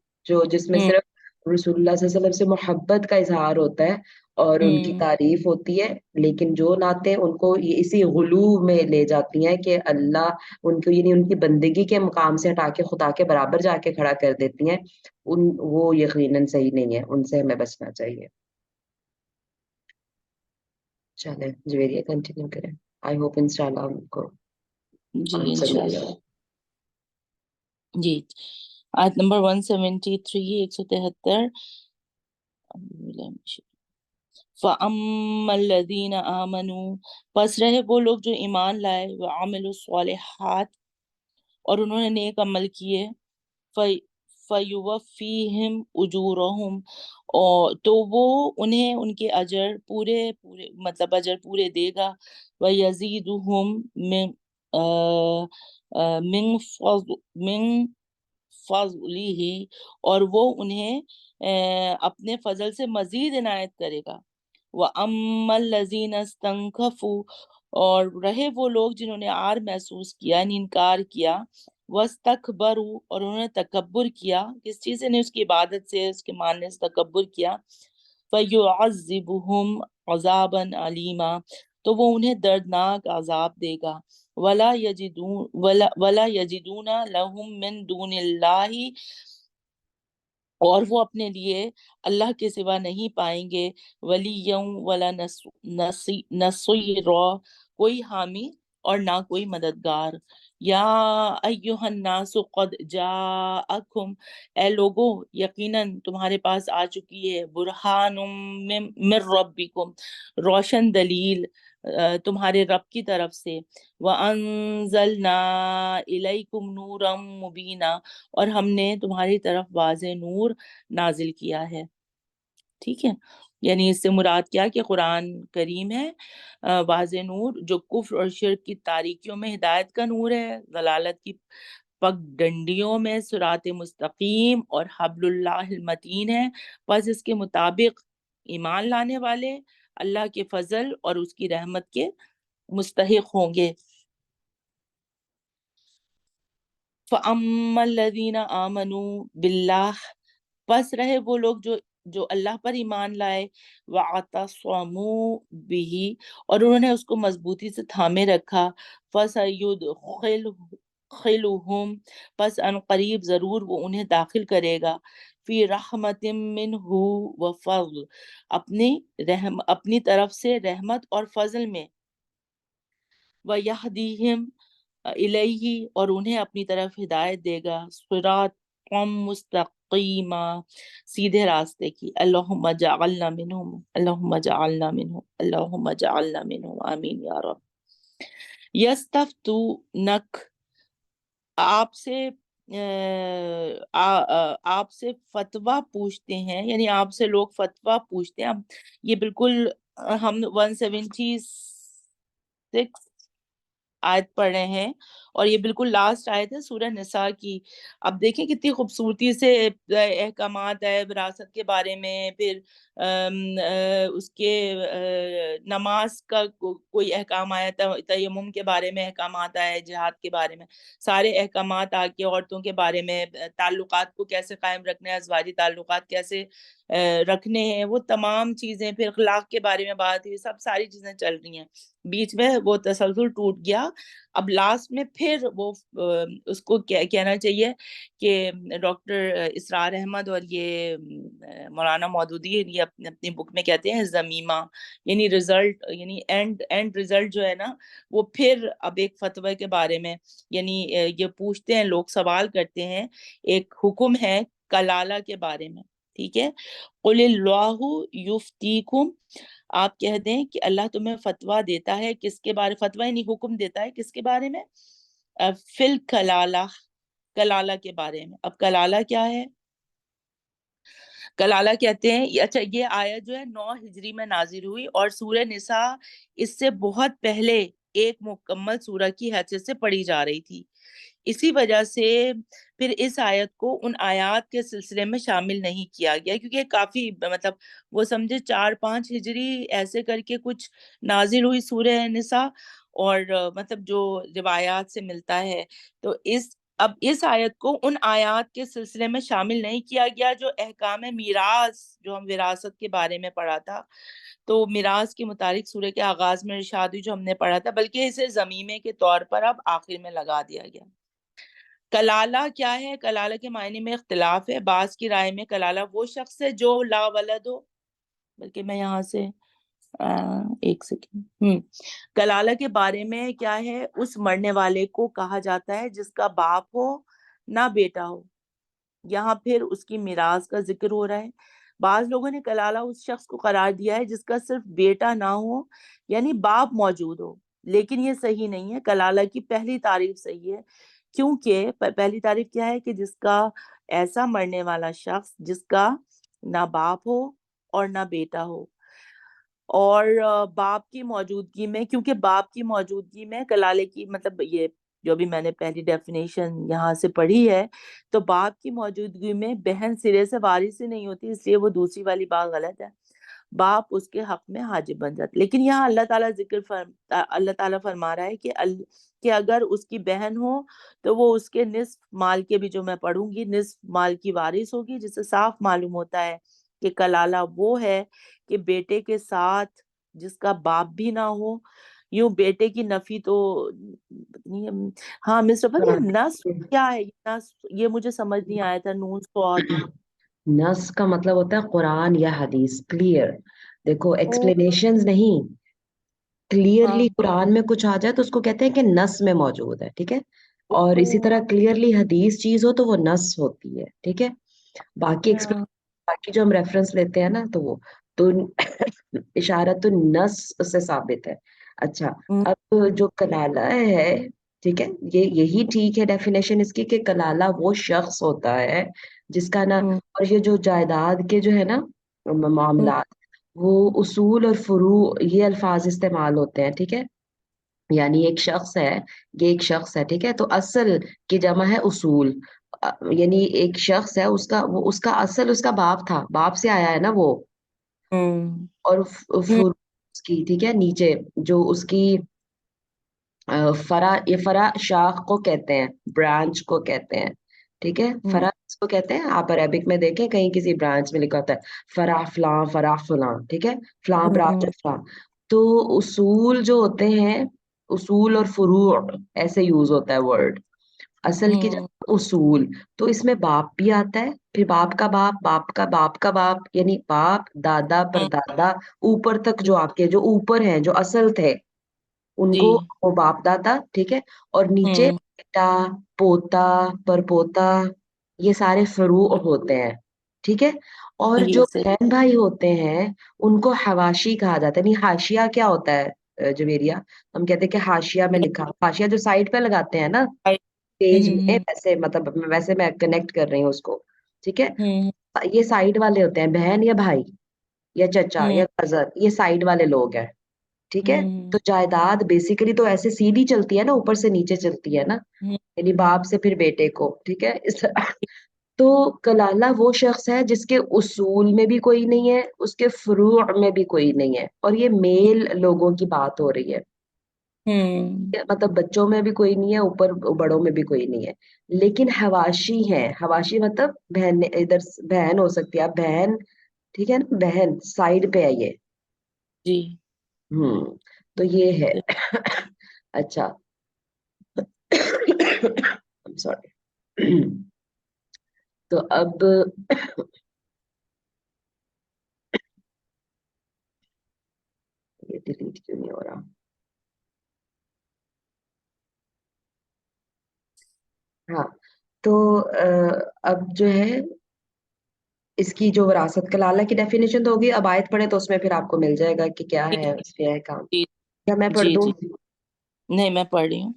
جس میں ہوں صرف رسول اللہ صلی اللہ علیہ وسلم سے محبت کا اظہار ہوتا ہے اور ان کی ہوں تعریف ہوتی ہے. لیکن جو نعتیں ان کو اسی غلو میں لے جاتی ہیں کہ اللہ ان کو یعنی ان کی بندگی کے مقام سے ہٹا کے خدا کے برابر جا کے کھڑا کر دیتی ہیں، وہ یقیناً صحیح نہیں ہے، ان سے ہمیں بچنا چاہیے. چلیں جویریہ کنٹینیو کریں. آئی ہوپ انشاءاللہ ان کو جی آنسر مل انشاءاللہ. گیا. جی، آیت نمبر 173، 173. فَأَمَّا الَّذِينَ آمَنُوا، پس رہے وہ لوگ جو ایمان لائے، وَعَمِلُوا الصَّالِحَاتِ، اور انہوں نے نیک عمل کیے، فَيُوَفِّيهِمْ أُجُورَهُمْ، اور تو وہ انہیں ان کے اجر پورے مطلب اجر پورے دے گا. وَيَزِيدُهُمْ من فضلہ، اور وہ انہیں اپنے فضل سے مزید عنایت کرے گا. وَأَمَّا الَّذِينَ اسْتَنكَفُوا، اور رہے وہ لوگ جنہوں نے عار محسوس کیا، یعنی انکار کیا. وَاسْتَكْبَرُوا، اور انہوں نے تکبر کیا، کس چیز سے؟ اس کی عبادت سے، اس کے ماننے سے تکبر کیا. فَيُعَذِّبُهُمْ عَذَابًا عَلِيمًا، تو وہ انہیں دردناک عذاب دے گا. وَلَا يَجِدُونَ لَهُم مِّن دُونِ اللَّهِ، اور وہ اپنے لیے اللہ کے سوا نہیں پائیں گے ولیًا ولا نصیرا، کوئی حامی اور نہ کوئی مددگار. یا ایہا الناس قد جاءکم، اے لوگو یقیناً تمہارے پاس آ چکی ہے، برہان من ربکم، روشن دلیل تمہارے رب کی طرف سے. وَأَنزَلْنَا إِلَيْكُمْ نُورًا مُبِينًا، اور ہم نے تمہاری طرف واضح نور نازل کیا ہے. ٹھیک ہے، یعنی اس سے مراد کیا کہ قرآن کریم ہے، واضح نور جو کفر اور شرک کی تاریکیوں میں ہدایت کا نور ہے، ضلالت کی پگ ڈنڈیوں میں صراط مستقیم اور حبل اللہ المتین ہے. بس اس کے مطابق ایمان لانے والے اللہ کے فضل اور اس کی رحمت کے مستحق ہوں گے. فَأَمَّا الَّذِينَ آمَنُوا بِاللَّهِ، پس رہے وہ لوگ جو اللہ پر ایمان لائے، وَاعْتَصَمُوا بِهِ، اور انہوں نے اس کو مضبوطی سے تھامے رکھا، فَسَيُدْخِلُهُمْ، پس ان قریب ضرور وہ انہیں داخل کرے گا، فی رحمت منہ وفضل، اپنی طرف سے رحمت اور فضل میں، وَيَهْدِيهِمْ الیہ، اور انہیں اپنی طرف ہدایت دے گا، صراطا مستقیما، سیدھے راستے کی۔ اللہم اجعلنا منہم، اللہم اجعلنا منہم، اللہم اجعلنا منہم، آمین یا رب۔ یستفتونک، آپ سے آپ سے فتویٰ پوچھتے ہیں، یعنی آپ سے لوگ فتویٰ پوچھتے ہیں۔ اب یہ بالکل ہم 176 آیت پڑھ رہے ہیں، اور یہ بالکل لاسٹ آیت ہے سورہ نساء کی۔ اب دیکھیں کتنی خوبصورتی سے احکامات ہے وراثت کے بارے میں، پھر اس کے نماز کا کوئی احکام آیا، تیمم کے بارے میں احکامات آئے، جہاد کے بارے میں سارے احکامات آ کے، عورتوں کے بارے میں، تعلقات کو کیسے قائم رکھنا ہے، ازواجی تعلقات کیسے رکھنے ہیں، وہ تمام چیزیں، پھر اخلاق کے بارے میں بات ہوئی، سب ساری چیزیں چل رہی ہیں۔ بیچ میں وہ تسلسل ٹوٹ گیا، اب لاسٹ میں پھر وہ اس کو کہنا چاہیے کہ ڈاکٹر اسرار احمد اور یہ مولانا مودودی یہ اپنی بک میں کہتے ہیں ضمیمہ، یعنی رزلٹ، یعنی اینڈ رزلٹ جو ہے نا، وہ پھر اب ایک فتوی کے بارے میں، یعنی یہ پوچھتے ہیں لوگ، سوال کرتے ہیں، ایک حکم ہے کلالہ کے بارے میں، ٹھیک ہے۔ قل اللہ یفتیکم، آپ کہہ دیں کہ اللہ تمہیں فتویٰ دیتا ہے، کس کے بارے، فتویٰ یعنی حکم دیتا ہے کس کے بارے میں، فل کلالہ، کلالہ کے بارے میں۔ اب کلالہ کیا ہے؟ کلالہ کہتے ہیں، اچھا یہ آیت جو ہے 9 ہجری میں نازل ہوئی، اور سورہ نساء اس سے بہت پہلے ایک مکمل سورہ کی حیثیت سے پڑھی جا رہی تھی، اسی وجہ سے پھر اس آیت کو ان آیات کے سلسلے میں شامل نہیں کیا گیا، کیونکہ کافی مطلب وہ سمجھے 4-5 ہجری ایسے کر کے کچھ نازل ہوئی سورہ نساء، اور مطلب جو روایات سے ملتا ہے، تو اب اس آیت کو ان آیات کے سلسلے میں شامل نہیں کیا گیا جو احکام میراث، جو ہم وراثت کے بارے میں پڑھا تھا، تو میراث کے متعلق سورہ کے آغاز میں ارشاد ہوئی جو ہم نے پڑھا تھا، بلکہ اسے ضمیمے کے طور پر اب آخر میں لگا دیا گیا۔ کلالہ کیا ہے؟ کلالہ کے معنی میں اختلاف ہے، بعض کی رائے میں کلالہ وہ شخص ہے جو لا ولد ہو، بلکہ میں یہاں سے ایک سیکنڈ، کلالہ کے بارے میں کیا ہے، اس مرنے والے کو کہا جاتا ہے جس کا باپ ہو نہ بیٹا ہو، یہاں پھر اس کی میراث کا ذکر ہو رہا ہے۔ بعض لوگوں نے کلالہ اس شخص کو قرار دیا ہے جس کا صرف بیٹا نہ ہو، یعنی باپ موجود ہو، لیکن یہ صحیح نہیں ہے۔ کلالہ کی پہلی تعریف صحیح ہے، کیونکہ پہلی تعریف کیا ہے کہ جس کا ایسا مرنے والا شخص جس کا نہ باپ ہو اور نہ بیٹا ہو، اور باپ کی موجودگی میں، کیونکہ باپ کی موجودگی میں کلالے کی مطلب یہ جو بھی میں نے پہلی ڈیفینیشن یہاں سے پڑھی ہے، تو باپ کی موجودگی میں بہن سرے سے وارث ہی نہیں ہوتی، اس لیے وہ دوسری والی بات غلط ہے، باپ اس کے حق میں حاجب بن جاتا۔ لیکن یہاں اللہ تعالیٰ فرما رہا ہے کہ اگر اس کی بہن ہو تو وہ اس کے نصف مال کے بھی، جو میں پڑھوں گی، نصف مال کی وارث ہوگی، جس سے صاف معلوم ہوتا ہے کہ کلالہ وہ ہے کہ بیٹے کے ساتھ جس کا باپ بھی نہ ہو۔ یوں بیٹے کی نفی تو ہاں مصر پتہ یہ نس کیا ہے، یہ مجھے سمجھ نہیں آیا تھا، نون سواد۔ نص کا مطلب ہوتا ہے قرآن یا حدیث، کلیئر، دیکھو ایکسپلینیشنز نہیں، ہاں کلیئرلی قرآن میں کچھ آ جائے تو اس کو کہتے ہیں کہ نص میں موجود ہے، ٹھیک ہے، اور اسی طرح کلیئرلی حدیث چیز ہو تو وہ نص ہوتی ہے، ٹھیک ہے۔ باقی جو ہم ریفرنس لیتے ہیں نا تو وہ تو اشارت النص سے ثابت ہے۔ اچھا، اب جو کلالہ ہے، ٹھیک ہے، یہی ٹھیک ہے ڈیفینیشن اس کی کہ کلالہ وہ شخص ہوتا ہے جس کا نا، اور یہ جو جائیداد کے جو ہے نا معاملات، وہ اصول اور فروع یہ الفاظ استعمال ہوتے ہیں، ٹھیک ہے، یعنی ایک شخص ہے، یہ ایک شخص ہے، ٹھیک ہے، تو اصل کی جمع ہے اصول، یعنی ایک شخص ہے، اس کا اصل اس کا باپ تھا، باپ سے آیا ہے نا وہ، اور فروع اس کی، ٹھیک ہے، نیچے جو اس کی فرع، یہ فرع شاخ کو کہتے ہیں، برانچ کو کہتے ہیں، ٹھیک ہے، فرع اس کو کہتے ہیں، آپ عربک میں دیکھیں کہیں کسی برانچ میں لکھا ہوتا ہے فراں فلاں فراں فلاں، ٹھیک ہے، فلاں برانچ ہوں فلاں. تو اصول جو ہوتے ہیں، اصول اور فروع ایسے یوز ہوتا ہے ورڈ. اصل کی ہوں جگہ اصول. تو اس میں باپ بھی آتا ہے، پھر باپ کا باپ، باپ کا باپ کا باپ، یعنی باپ دادا پر ہوں دادا اوپر تک، جو آپ کے جو اوپر ہیں جو اصل تھے ان جی کو وہ باپ دادا، ٹھیک ہے. اور نیچے ہوں بیٹا، پوتا، پر پوتا، یہ سارے فروع ہوتے ہیں، ٹھیک ہے. اور صحیح جو صحیح بہن بھائی ہوتے ہیں ان کو حواشی کہا جاتا ہے. نہیں، حاشیہ کیا ہوتا ہے جویریہ؟ ہم کہتے ہیں کہ حاشیہ میں لکھا، حاشیہ جو سائڈ پہ لگاتے ہیں نا پیج میں، ہوں ویسے مطلب ویسے میں کنیکٹ کر رہی ہوں اس کو، ٹھیک ہے. ہوں یہ سائڈ والے ہوتے ہیں، بہن یا بھائی یا چچا ہوں یا کزن، یہ سائڈ والے لوگ ہیں، ٹھیک ہے. ہوں تو جائیداد بیسیکلی تو ایسے سیدھی چلتی ہے نا، اوپر سے نیچے چلتی ہے نا، ہوں یعنی باپ سے پھر بیٹے کو، ٹھیک ہے. تو کلالہ وہ شخص ہے جس کے اصول میں بھی کوئی نہیں ہے، اس کے فروع میں بھی کوئی نہیں ہے، اور یہ میل لوگوں کی بات ہو رہی ہے. ہوں مطلب بچوں میں بھی کوئی نہیں ہے، اوپر بڑوں میں بھی کوئی نہیں ہے. لیکن حواشی ہے، حواشی مطلب بہن، ادھر بہن ہو سکتی ہے، آپ بہن، ٹھیک ہے نا، بہن سائڈ پہ آئیے. جی تو یہ ہے. اچھا. سوری. تو اب یہ ڈیلیٹ کیوں نہیں ہو رہا؟ ہاں. تو اب جو ہے اس کی جو وراثت کلالہ کی ڈیفینیشن تو ہوگی، اب آیت پڑھے تو اس میں پھر آپ کو مل جائے گا کہ کیا جی ہے اس پہ ہے کام. جی کیا میں پڑھ جی دوں؟ جی نہیں میں پڑھ رہی ہوں.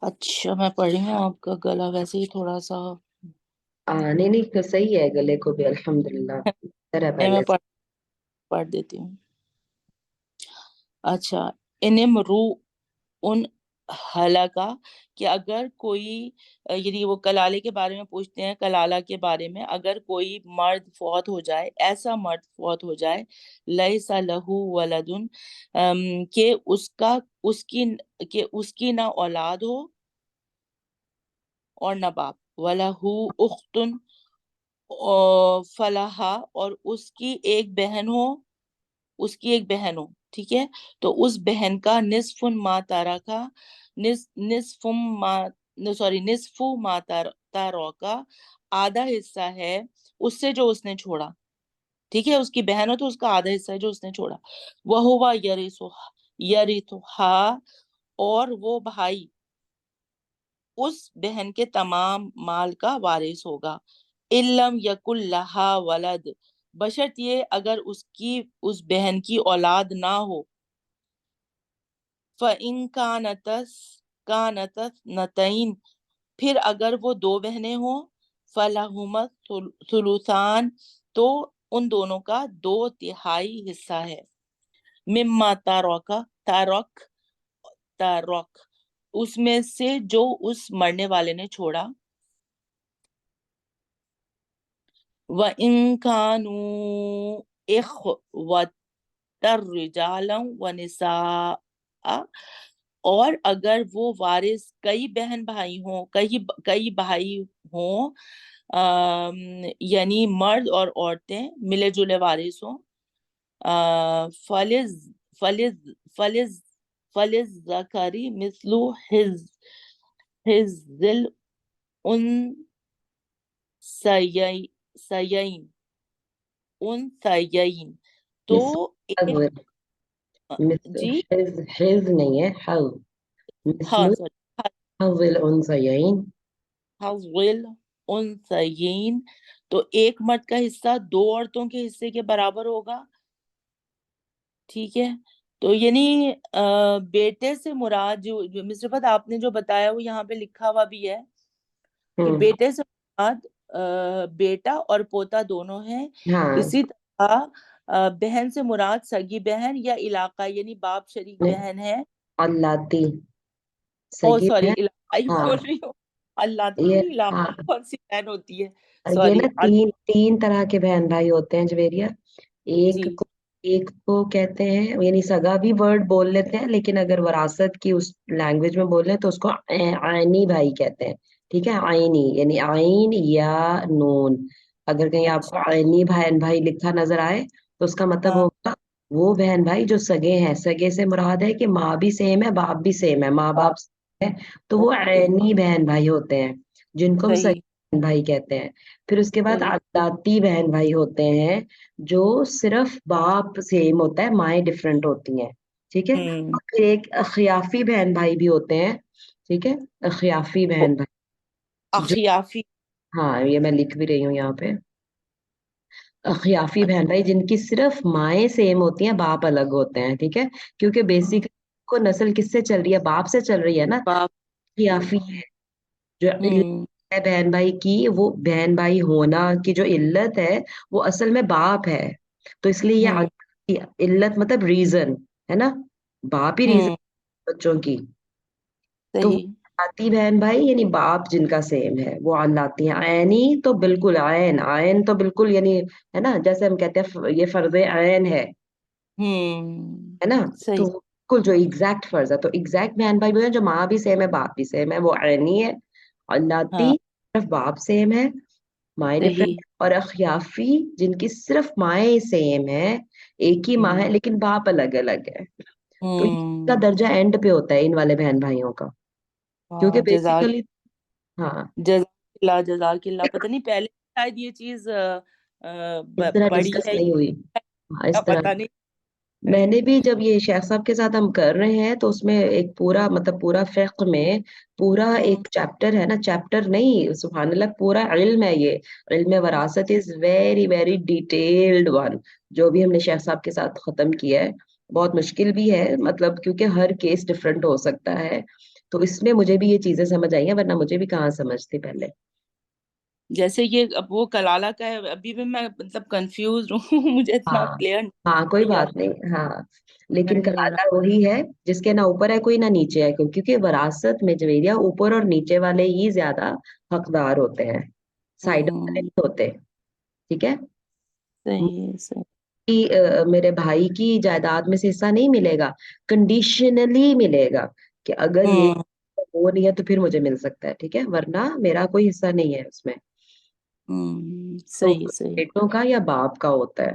اچھا میں پڑھ رہی ہوں. آپ کا گلا ویسے ہی تھوڑا سا نہیں نہیں، صحیح ہے، گلے کو بھی الحمدللہ بہتر ہے نہیں میں پہلے سے. پڑھ دیتی ہوں. اچھا. انمرو ان ہلاکا، کہ اگر کوئی یعنی وہ کلالے کے بارے میں پوچھتے ہیں، کلالہ کے بارے میں، اگر کوئی مرد فوت ہو جائے، ایسا مرد فوت ہو جائے، لیسا لہو ولدن، کہ اس کی نہ اولاد ہو اور نہ باپ، ولہو اختن فلاحا، اور اس کی ایک بہن ہو، ٹھیک ہے. تو اس بہن کا نصف ما تارکا، نصف ما تارکا، آدھا حصہ ہے اس سے جو اس نے چھوڑا، ٹھیک ہے. اس کی بہن ہو تو اس کا آدھا حصہ ہے جو اس نے چھوڑا. وَهُوَ يَرِثُهَا، اور وہ بھائی اس بہن کے تمام مال کا وارث ہوگا. علم یکل لہا ولد، بشرط یہ اگر اس بہن کی اولاد نہ ہو. فَإِن كَانَتْ نَتَيْن، پھر اگر وہ دو بہنیں ہوں، فَلَهُمَا الثُّلُثَانِ، تو ان دونوں کا 2/3 حصہ ہے. مما تارک، اس میں سے جو اس مرنے والے نے چھوڑا. وَإِن كَانُوا إِخْوَةً رِجَالًا وَنِسَاءً، اور اگر وہ وارث کئی بہن بھائی ہوں، کئی بھائی ہوں، یعنی مرد اور عورتیں ملے جلے وارث ہوں. فلز فلز فلز فلز ذکری مثل حظ الانثیین. تو ایک مثل جی حز نہیں ہے، حظ، مثل ہاں سوری حظ الانثیین. حظ الانثیین، تو ایک مرد کا حصہ دو عورتوں کے حصے کے برابر ہوگا، ٹھیک ہے. تو یعنی بیٹے سے مراد جو مصر فت آپ نے جو بتایا وہ یہاں پہ لکھا ہوا بھی ہے کہ بیٹے سے مراد بیٹا اور پوتا دونوں ہیں. ہاں، اسی طرح بہن سے مراد سگی بہن یا علاقہ یعنی باپ شریک بہن ہے. اللاتی او سگی سوری ہے. علاقائی ہاں، بول رہی ہوں. اللہ یہ تھی علاقہ ہاں کون سی بہن ہوتی ہے؟ یہ سوری نا تین طرح کے بہن بھائی ہوتے ہیں جویریہ. جی ایک کو کہتے ہیں، یعنی سگا بھی ورڈ بول لیتے ہیں، لیکن اگر وراثت کی اس لینگویج میں بولیں تو اس کو عینی بھائی کہتے ہیں. ٹھیک ہے، عینی یعنی عین یا نون. اگر کہیں آپ اچھا. کو عینی بہن بھائی لکھا نظر آئے تو اس کا مطلب ہاں. ہوگا وہ بہن بھائی جو سگے ہیں. سگے سے مراد ہے کہ ماں بھی سیم ہے باپ بھی سیم ہے، ماں باپ سیم ہے، تو وہ اوکے. عینی بہن بھائی ہوتے ہیں جن کو ہم سگے صحیح. بہن بھائی کہتے ہیں. پھر اس کے بعد صحیح. عداتی بہن بھائی ہوتے ہیں جو صرف باپ سیم ہوتا ہے، مائیں ڈفرینٹ ہوتی ہیں. ٹھیک ہے. ہوں. اور پھر ایک اخیافی بہن بھائی بھی ہوتے ہیں. ٹھیک ہے، اخیافی بہن بھائی جو، اخیافی. ہاں یہ میں لکھ بھی رہی ہوں یہاں پہ، اخیافی بہن بھائی جن کی صرف مائیں سیم ہوتی ہیں باپ الگ ہوتے ہیں. ٹھیک ہے، کیونکہ بیسک کو نسل کس سے چل رہی ہے؟ باپ سے چل رہی ہے نا. باپ. اخیافی جو علت ہوں. ہے بہن بھائی کی، وہ بہن بھائی ہونا کی جو علت ہے وہ اصل میں باپ ہے. تو اس لیے ہوں. یہ علت مطلب ریزن ہے نا، باپ ہی ریزن ہوں. بچوں کی. تو وہ صحیح. لاتی بہن بھائی یعنی باپ جن کا سیم ہے وہ لاتی ہیں. عینی تو بالکل عین، عین تو بالکل یعنی ہے نا، جیسے ہم کہتے ہیں یہ فرض عین ہوں. ہے نا. تو صحیح. بالکل جو ایگزیکٹ فرض ہے، تو ایگزیکٹ بہن بھائی وہ ہیں جو ماں بھی سیم ہے باپ بھی سیم ہے، وہ عینی ہے. اور لاتی ہاں. صرف باپ سیم ہے، مائیں صحیح. ڈفرینٹ. اور اخیافی جن کی صرف مائیں سیم ہے، ایک ہی ماں ہوں. ہے لیکن باپ الگ الگ ہے. تو اس کا ہوں. درجہ اینڈ پہ ہوتا ہے ان والے بہن بھائیوں کا، کیونکہ واہ. بیسیکلی ہاں جزاک اللہ جزاک اللہ. پتہ نہیں پہلے شاید یہ چیز اس طرح پڑی ڈسکس ہے نہیں ہوئی. ہاں یا اس طرح پتہ نہیں. میں صحیح. نے بھی جب یہ شیخ صاحب کے ساتھ ہم کر رہے ہیں تو اس میں ایک پورا مطلب پورا فقہ میں پورا ہوں. ایک چیپٹر ہے نا، چیپٹر نہیں سبحان اللہ پورا علم ہے یہ. علم وراثت is very very detailed one جو بھی ہم نے شیخ صاحب کے ساتھ ختم کیا ہے. بہت مشکل بھی ہے مطلب کیونکہ ہر کیس ڈفرینٹ ہو سکتا ہے. تو اس میں مجھے بھی یہ چیزیں سمجھ آئی ہیں ورنہ مجھے بھی کہاں سمجھ تھی پہلے. جیسے یہ اب وہ کلالہ کا ہے، ابھی بھی میں مطلب کنفیوز ہوں. مجھے اتنا ہاں کلیئر ہاں کوئی نہیں بات نہیں. ہاں لیکن نہیں ہو کلالہ رہا. وہی ہے جس کے نہ اوپر ہے کوئی نہ نیچے ہے، کیونکہ وراثت میں جویریہ اوپر اور نیچے والے ہی زیادہ حقدار ہوتے ہیں، سائڈ والے نہیں ہوتے. ٹھیک ہے. صحیح صحیح. میرے بھائی کی جائیداد میں سے حصہ نہیں ملے گا، کنڈیشنلی ملے گا کہ اگر یہ ہوں. وہ نہیں ہے تو پھر مجھے مل سکتا ہے. ٹھیک ہے، ورنہ میرا کوئی حصہ نہیں ہے اس میں. تو صحیح صحیح. بیٹوں کا یا باپ کا ہوتا ہے.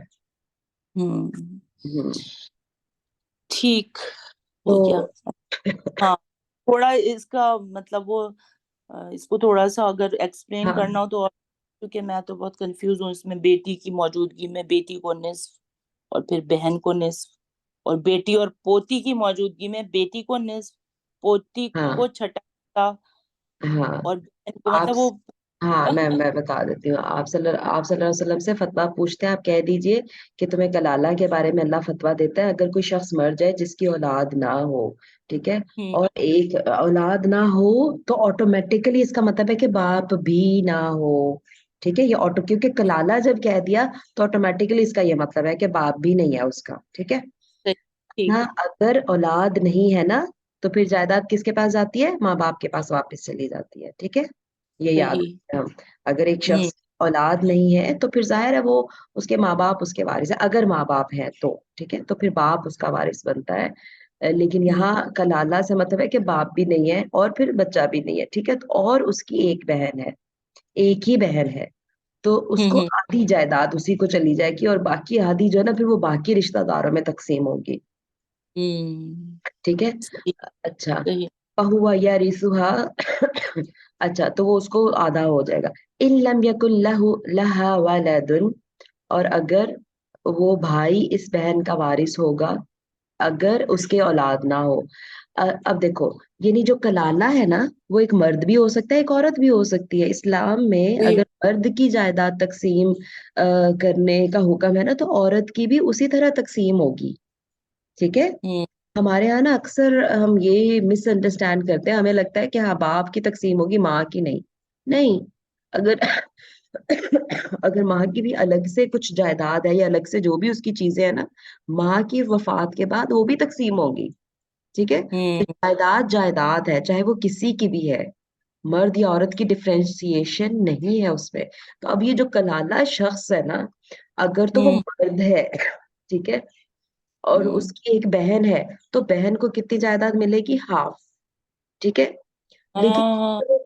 ہوں. ہوں. ٹھیک تو ہو گیا. ہاں تھوڑا اس کا مطلب وہ اس کو تھوڑا سا اگر ایکسپلین ہاں کرنا ہو تو کیونکہ میں تو بہت کنفیوز ہوں اس میں. بیٹی کی موجودگی میں بیٹی کو نصف اور پھر بہن کو نصف، اور بیٹی اور پوتی کی موجودگی میں بیٹی کو نصف، پوتی ہاں کو چھٹا، ہاں اور بہن کو آپ مطلب وہ ہاں میں بتا دیتی ہوں. آپ صلی اللہ علیہ وسلم سے فتویٰ پوچھتے ہیں، آپ کہہ دیجئے کہ تمہیں کلالہ کے بارے میں اللہ فتویٰ دیتا ہے اگر کوئی شخص مر جائے جس کی اولاد نہ ہو. ٹھیک ہے، ہوں. اور ایک اولاد نہ ہو تو آٹومیٹکلی اس کا مطلب ہے کہ باپ بھی نہ ہو. ٹھیک ہے، یہ آٹو کیونکہ کلالہ جب کہہ دیا تو آٹومیٹکلی اس کا یہ مطلب ہے کہ باپ بھی نہیں ہے اس کا. ٹھیک ہے. ٹھیک. ہاں اگر اولاد نہیں ہے نا تو پھر جائیداد کس کے پاس جاتی ہے؟ ماں باپ کے پاس واپس چلی جاتی ہے. ٹھیک ہے، یہ یاد صحیح. رکھیں ہم. اگر ایک ہوں. شخص اولاد نہیں ہے تو پھر ظاہر ہے وہ اس کے ماں باپ اس کے وارث ہے، اگر ماں باپ ہیں تو. ٹھیک ہے، تو پھر باپ اس کا وارث بنتا ہے. لیکن ہوں. یہاں کلالہ سے مطلب ہے کہ باپ بھی نہیں ہے اور پھر بچہ بھی نہیں ہے. ٹھیک ہے، اور اس کی ایک بہن ہے، ایک ہی بہن ہے، تو اس کو ہوں. آدھی جائیداد اسی کو چلی جائے گی اور باقی آدھی جو ہے نا پھر وہ باقی رشتہ داروں میں تقسیم ہوگی. ہوں. ٹھیک ہے. صحیح اچھا صحیح. فہو یرثها اچھا تو وہ اس کو آدھا ہو جائے گا. ان لم یکن لها ولد اور اگر وہ بھائی اس بہن کا وارث ہوگا اگر اس کے اولاد نہ ہو. اب دیکھو یعنی جو کلالہ ہے نا وہ ایک مرد بھی ہو سکتا ہے ایک عورت بھی ہو سکتی ہے. اسلام میں جی. اگر مرد کی جائیداد تقسیم کرنے کا حکم ہے نا تو عورت کی بھی اسی طرح تقسیم ہوگی. ٹھیک ہے. ہوں. ہمارے یہاں نا اکثر ہم یہ مس انڈرسٹینڈ کرتے ہیں، ہمیں لگتا ہے کہ ہاں باپ کی تقسیم ہوگی ماں کی نہیں. نہیں، اگر اگر ماں کی بھی الگ سے کچھ جائیداد ہے یا الگ سے جو بھی اس کی چیزیں ہیں نا ماں کی وفات کے بعد وہ بھی تقسیم ہوگی. ٹھیک ہے، ہوں. جائیداد جائیداد ہے چاہے وہ کسی کی بھی ہے، مرد یا عورت کی ڈفرینشیشن نہیں ہے اس میں. تو اب یہ جو کلالہ شخص ہے نا اگر تو وہ ہوں. مرد ہے ٹھیک ہے اور ہوں. اس کی ایک بہن ہے تو بہن کو کتنی جائیداد ملے گی؟ ہاف. ٹھیک ہے. لیکن ہاں.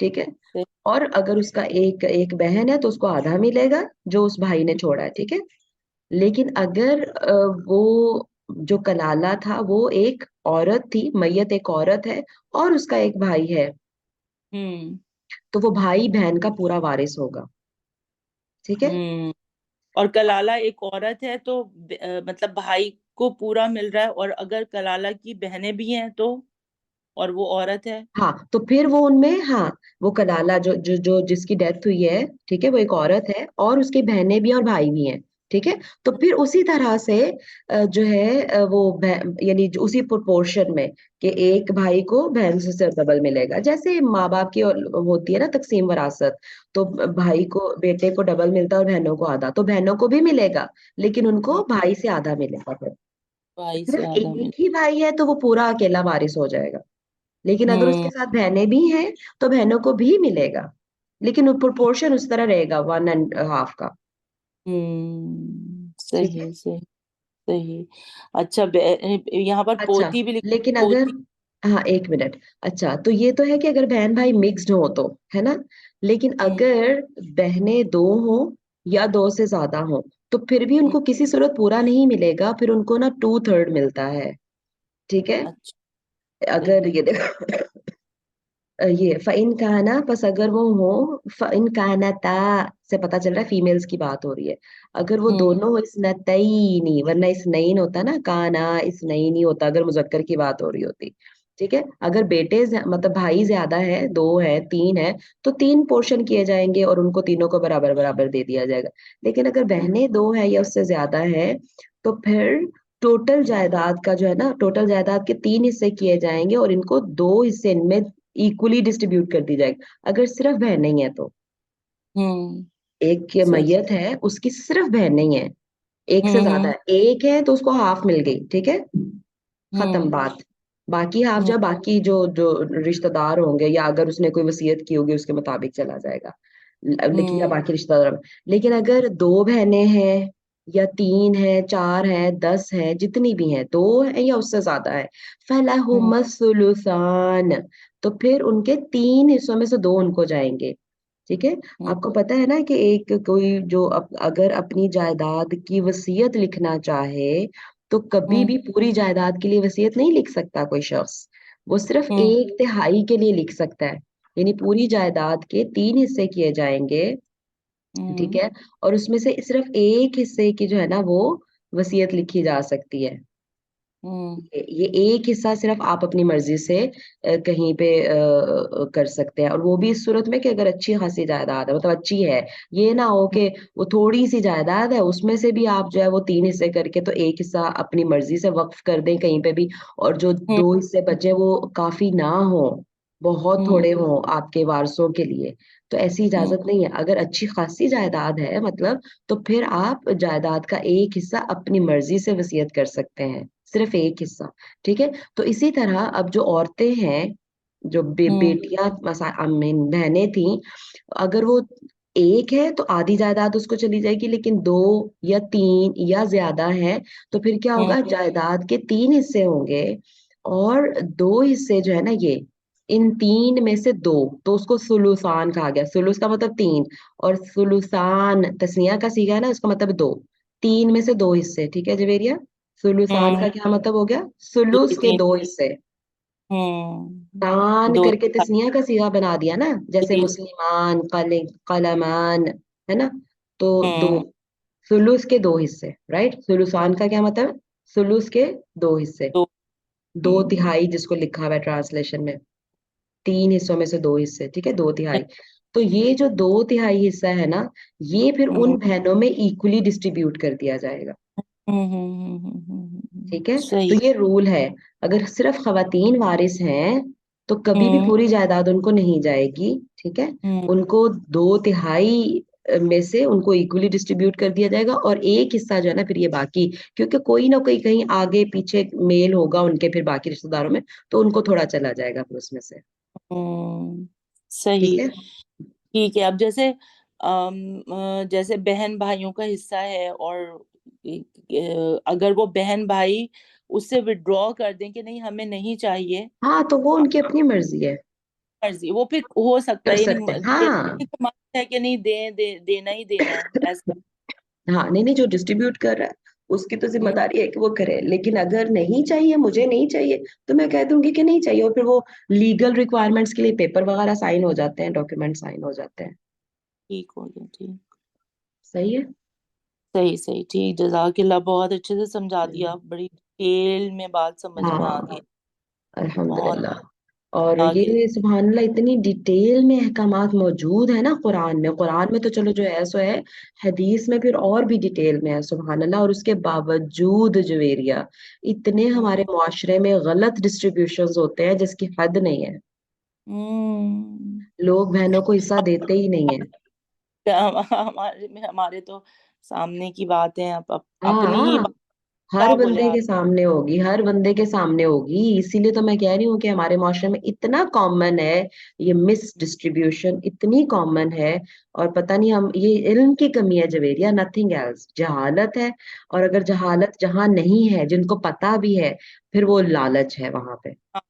ٹھیک ہے. صحیح. اور اگر اس کا ایک بہن ہے تو اس کو آدھا ملے گا جو اس بھائی نے چھوڑا ہے. ٹھیک ہے. لیکن اگر وہ جو کلالہ تھا وہ ایک عورت تھی، میت ایک عورت ہے اور اس کا ایک بھائی ہے، ہوں تو وہ بھائی بہن کا پورا وارث ہوگا. ٹھیک ہے. ہوں اور کلالہ ایک عورت ہے تو مطلب بھائی کو پورا مل رہا ہے، اور اگر کلالہ کی بہنیں بھی ہیں تو، اور وہ عورت ہے. ہاں تو پھر وہ ان میں، ہاں وہ کلالہ جو جس کی ڈیتھ ہوئی ہے، ٹھیک ہے، وہ ایک عورت ہے اور اس کی بہنیں بھی اور بھائی بھی ہیں. ٹھیک ہے. تو پھر اسی طرح سے جو ہے وہ یعنی اسی پرپورشن میں کہ ایک بھائی کو بہن سے ڈبل ملے گا، جیسے ماں باپ کی ہوتی ہے نا تقسیم وراثت، تو بھائی کو، بیٹے کو ڈبل ملتا ہے اور بہنوں کو آدھا، تو بہنوں کو بھی ملے گا لیکن ان کو بھائی سے آدھا ملے گا. پھر بھائی سے صرف آدھا مل. ایک ہی بھائی ہے تو وہ پورا اکیلا وارث ہو جائے گا، لیکن اگر اس ہوں کے ساتھ بہنیں بھی ہیں تو بہنوں کو بھی ملے گا، لیکن پرپورشن اس طرح رہے گا 1.5 کا. ٹھیک ہے. صحیح صحیح صحیح. اچھا یہاں پر اچھا پوتی بھی لکھا، لیکن اگر، پوتی. ہاں ایک منٹ، اچھا تو یہ تو ہے کہ اگر بہن بھائی مکسڈ ہو تو ہے نا، لیکن ہوں اگر بہنیں دو ہوں یا دو سے زیادہ ہوں تو پھر بھی ان ہوں، کو کسی صورت پورا نہیں ملے گا، پھر ان کو نا 2/3 ملتا ہے. ٹھیک ہے. اچھا. اگر صحیح. یہ دیکھو یہ فَإِن کانا، پس اگر وہ ہو، فَإِن کانتا سے پتا چل رہا ہے فیمیلز کی بات ہو رہی ہے. اگر وہ ہوں دونوں اثنتینی، ورنہ اثنین ہوتا نا، کانا اثنینی ہوتا اگر مذکر کی بات ہو رہی ہوتی. ٹھیک ہے. اگر بیٹے مطلب بھائی زیادہ ہے، 2 ہے، 3 ہے، تو 3 پورشن کیے جائیں گے اور ان کو تینوں کو برابر برابر دے دیا جائے گا. لیکن اگر ہوں بہنیں 2 ہیں یا اس سے زیادہ ہے تو پھر ٹوٹل جائیداد کا جو ہے نا، ٹوٹل جائیداد کے 3 حصے کیے جائیں گے اور ان کو 2 حصے ان میں ایکولی ڈسٹریبیوٹ کر دی جائے گی. اگر صرف بہن نہیں ہے تو ہوں ایک کے صحیح. میت ہے، اس کی صرف بہن نہیں ہے، ایک سے زیادہ ہوں ہے، ایک ہے تو اس کو ہاف مل گئی. ٹھیک ہے. ختم ہوں بات. باقی ہاف ہوں جب باقی جو رشتہ دار ہوں گے یا اگر اس نے کوئی وصیت کی ہوگی اس کے مطابق چلا جائے گا، لیکن یا ہوں باقی رشتہ دار. لیکن اگر 2 بہنیں ہیں یا 3 ہے، 4 ہے، 10 ہے، جتنی بھی ہیں، 2 ہے یا اس سے زیادہ ہے، ہوں فَلَهُمَ الثُّلُثَانِ، تو پھر ان کے 3 حصوں میں سے 2 ان کو جائیں گے. ٹھیک ہے. ہوں آپ کو پتا ہے نا کہ ایک کوئی جو اگر اپنی جائیداد کی وصیت لکھنا چاہے تو کبھی ہوں بھی پوری جائیداد کے لیے وصیت نہیں لکھ سکتا کوئی شخص، وہ صرف ہوں 1/3 کے لیے لکھ سکتا ہے. یعنی پوری جائیداد کے 3 حصے کیے جائیں گے. ٹھیک ہوں ہے. اور اس میں سے صرف ایک حصے کی جو ہے نا وہ وصیت لکھی جا سکتی ہے. ہوں یہ ایک حصہ صرف آپ اپنی مرضی سے کہیں پہ کر سکتے ہیں، اور وہ بھی اس صورت میں کہ اگر اچھی خاصی جائیداد ہے، مطلب اچھی ہے، یہ نہ ہو کہ وہ تھوڑی سی جائیداد ہے اس میں سے بھی آپ جو ہے وہ 3 حصے کر کے تو ایک حصہ اپنی مرضی سے وقف کر دیں کہیں پہ بھی، اور جو ہوں 2 حصے بچے وہ کافی نہ ہوں، بہت ہوں تھوڑے ہوں آپ کے وارثوں کے لیے، تو ایسی ہوں اجازت نہیں ہے. اگر اچھی خاصی جائیداد ہے مطلب، تو پھر آپ جائیداد کا ایک حصہ اپنی مرضی سے وصیت کر سکتے ہیں، صرف ایک حصہ. ٹھیک ہے. تو اسی طرح اب جو عورتیں ہیں، جو ہوں بیٹیاں بہنیں تھیں، اگر وہ ایک ہے تو آدھی جائیداد اس کو چلی جائے گی، لیکن 2 یا 3 یا زیادہ ہے تو پھر کیا ہوں ہوگا، جائیداد کے 3 حصے ہوں گے اور 2 حصے جو ہے نا یہ ان 3 میں سے 2، تو اس کو ثلثان کہا گیا. ثلث کا مطلب 3 اور ثلثان تسنیہ کا صیغہ ہے نا، اس کا مطلب 2، 3 میں سے 2 حصے. ٹھیک ہے جویریہ. ثلثان ہوں کا کیا مطلب ہو گیا، ثلث کے تین. 2 حصے. ہوں تان دو. کر کے تسنیہ کا صیغہ بنا دیا نا، جیسے مسلمان، قلمان، ہے نا، تو 2 ہوں ثلث کے 2 حصے، رائٹ. ثلثان کا کیا مطلب، ثلث کے 2 حصے، دو. 2/3 جس کو لکھا ہوا ہے ٹرانسلیشن میں، 3 حصوں میں سے 2 حصے. ٹھیک ہے. 2/3. تو یہ جو 2/3 حصہ ہے نا، یہ پھر ان ہوں بہنوں میں ایکولی ڈسٹریبیوٹ کر دیا جائے گا. ٹھیک ہے. تو صحیح. یہ رول ہے. اگر صرف خواتین وارث ہیں تو کبھی بھی ہوں پوری جائیداد ان کو نہیں جائے گی. ٹھیک ہے. ہوں ان کو 2/3 میں سے ان کو ایکولی ڈسٹریبیوٹ کر دیا جائے گا، اور ایک حصہ جو ہے نا پھر یہ باقی، کیونکہ کوئی نہ کوئی کہیں آگے پیچھے میل ہوگا ان کے پھر باقی رشتہ داروں میں، تو ان کو تھوڑا چلا جائے گا پھر اس میں سے. ہوں ٹھیک صحیح. ہے. ٹھیک ہے. اب جیسے بہن بھائیوں کا حصہ ہے، اور اگر وہ بہن بھائی اس سے وڈرا کر دیں کہ نہیں ہمیں نہیں چاہیے. ہاں تو وہ ان کی اپنی مرضی ہے. مرضی وہ پھر ہو سکتا کر ہے، سکتے ہیں یعنی من ہے کہ نہیں دینا ہی دینا ہے ایسا. ہاں نہیں نہیں، جو ڈسٹریبیوٹ کر رہا ہے اس کی تو ذمہ ہوں، داری ہے کہ وہ کرے، لیکن اگر نہیں چاہیے، مجھے نہیں چاہیے، تو میں کہہ دوں گی کہ نہیں چاہیے، اور پھر وہ لیگل ریکوائرمنٹس کے لیے پیپر وغیرہ سائن ہو جاتے ہیں، ڈاکیومنٹ سائن ہو جاتے ہیں. ٹھیک ہو گیا، ٹھیک. صحیح ہے. صحیح صحیح، ٹھیک. جزاک اللہ، بہت اچھے سے سمجھا دیا، بڑی ڈیٹیل میں بات سمجھ میں آ ہاں گئی. بہت الحمدللہ. اور آگے. یہ سبحان اللہ اتنی ڈیٹیل میں احکامات موجود ہیں نا قرآن میں. قرآن میں تو چلو جو ہے سو ہے، حدیث میں پھر اور بھی ڈیٹیل میں ہے سبحان اللہ. اور اس کے باوجود جویریہ اتنے ہوں ہمارے معاشرے میں غلط ڈسٹریبیوشنز ہوتے ہیں جس کی حد نہیں ہے. ہوں. لوگ بہنوں کو حصہ دیتے ہی نہیں ہیں. ہمارے تو سامنے کی بات ہے، اپنی ہی ہاں بات ہر کیا بولے بندے آپ. کے سامنے ہوگی، ہر بندے کے سامنے ہوگی. اسی لیے تو میں کہہ رہی ہوں کہ ہمارے معاشرے میں اتنا کامن ہے یہ مس ڈسٹریبیوشن، اتنی کامن ہے. اور پتہ نہیں ہم، یہ علم کی کمی ہے جویریہ، نتھنگ ایلس. جہالت ہے. اور اگر جہالت جہاں نہیں ہے، جن کو پتا بھی ہے، پھر وہ لالچ ہے وہاں پہ. ہاں،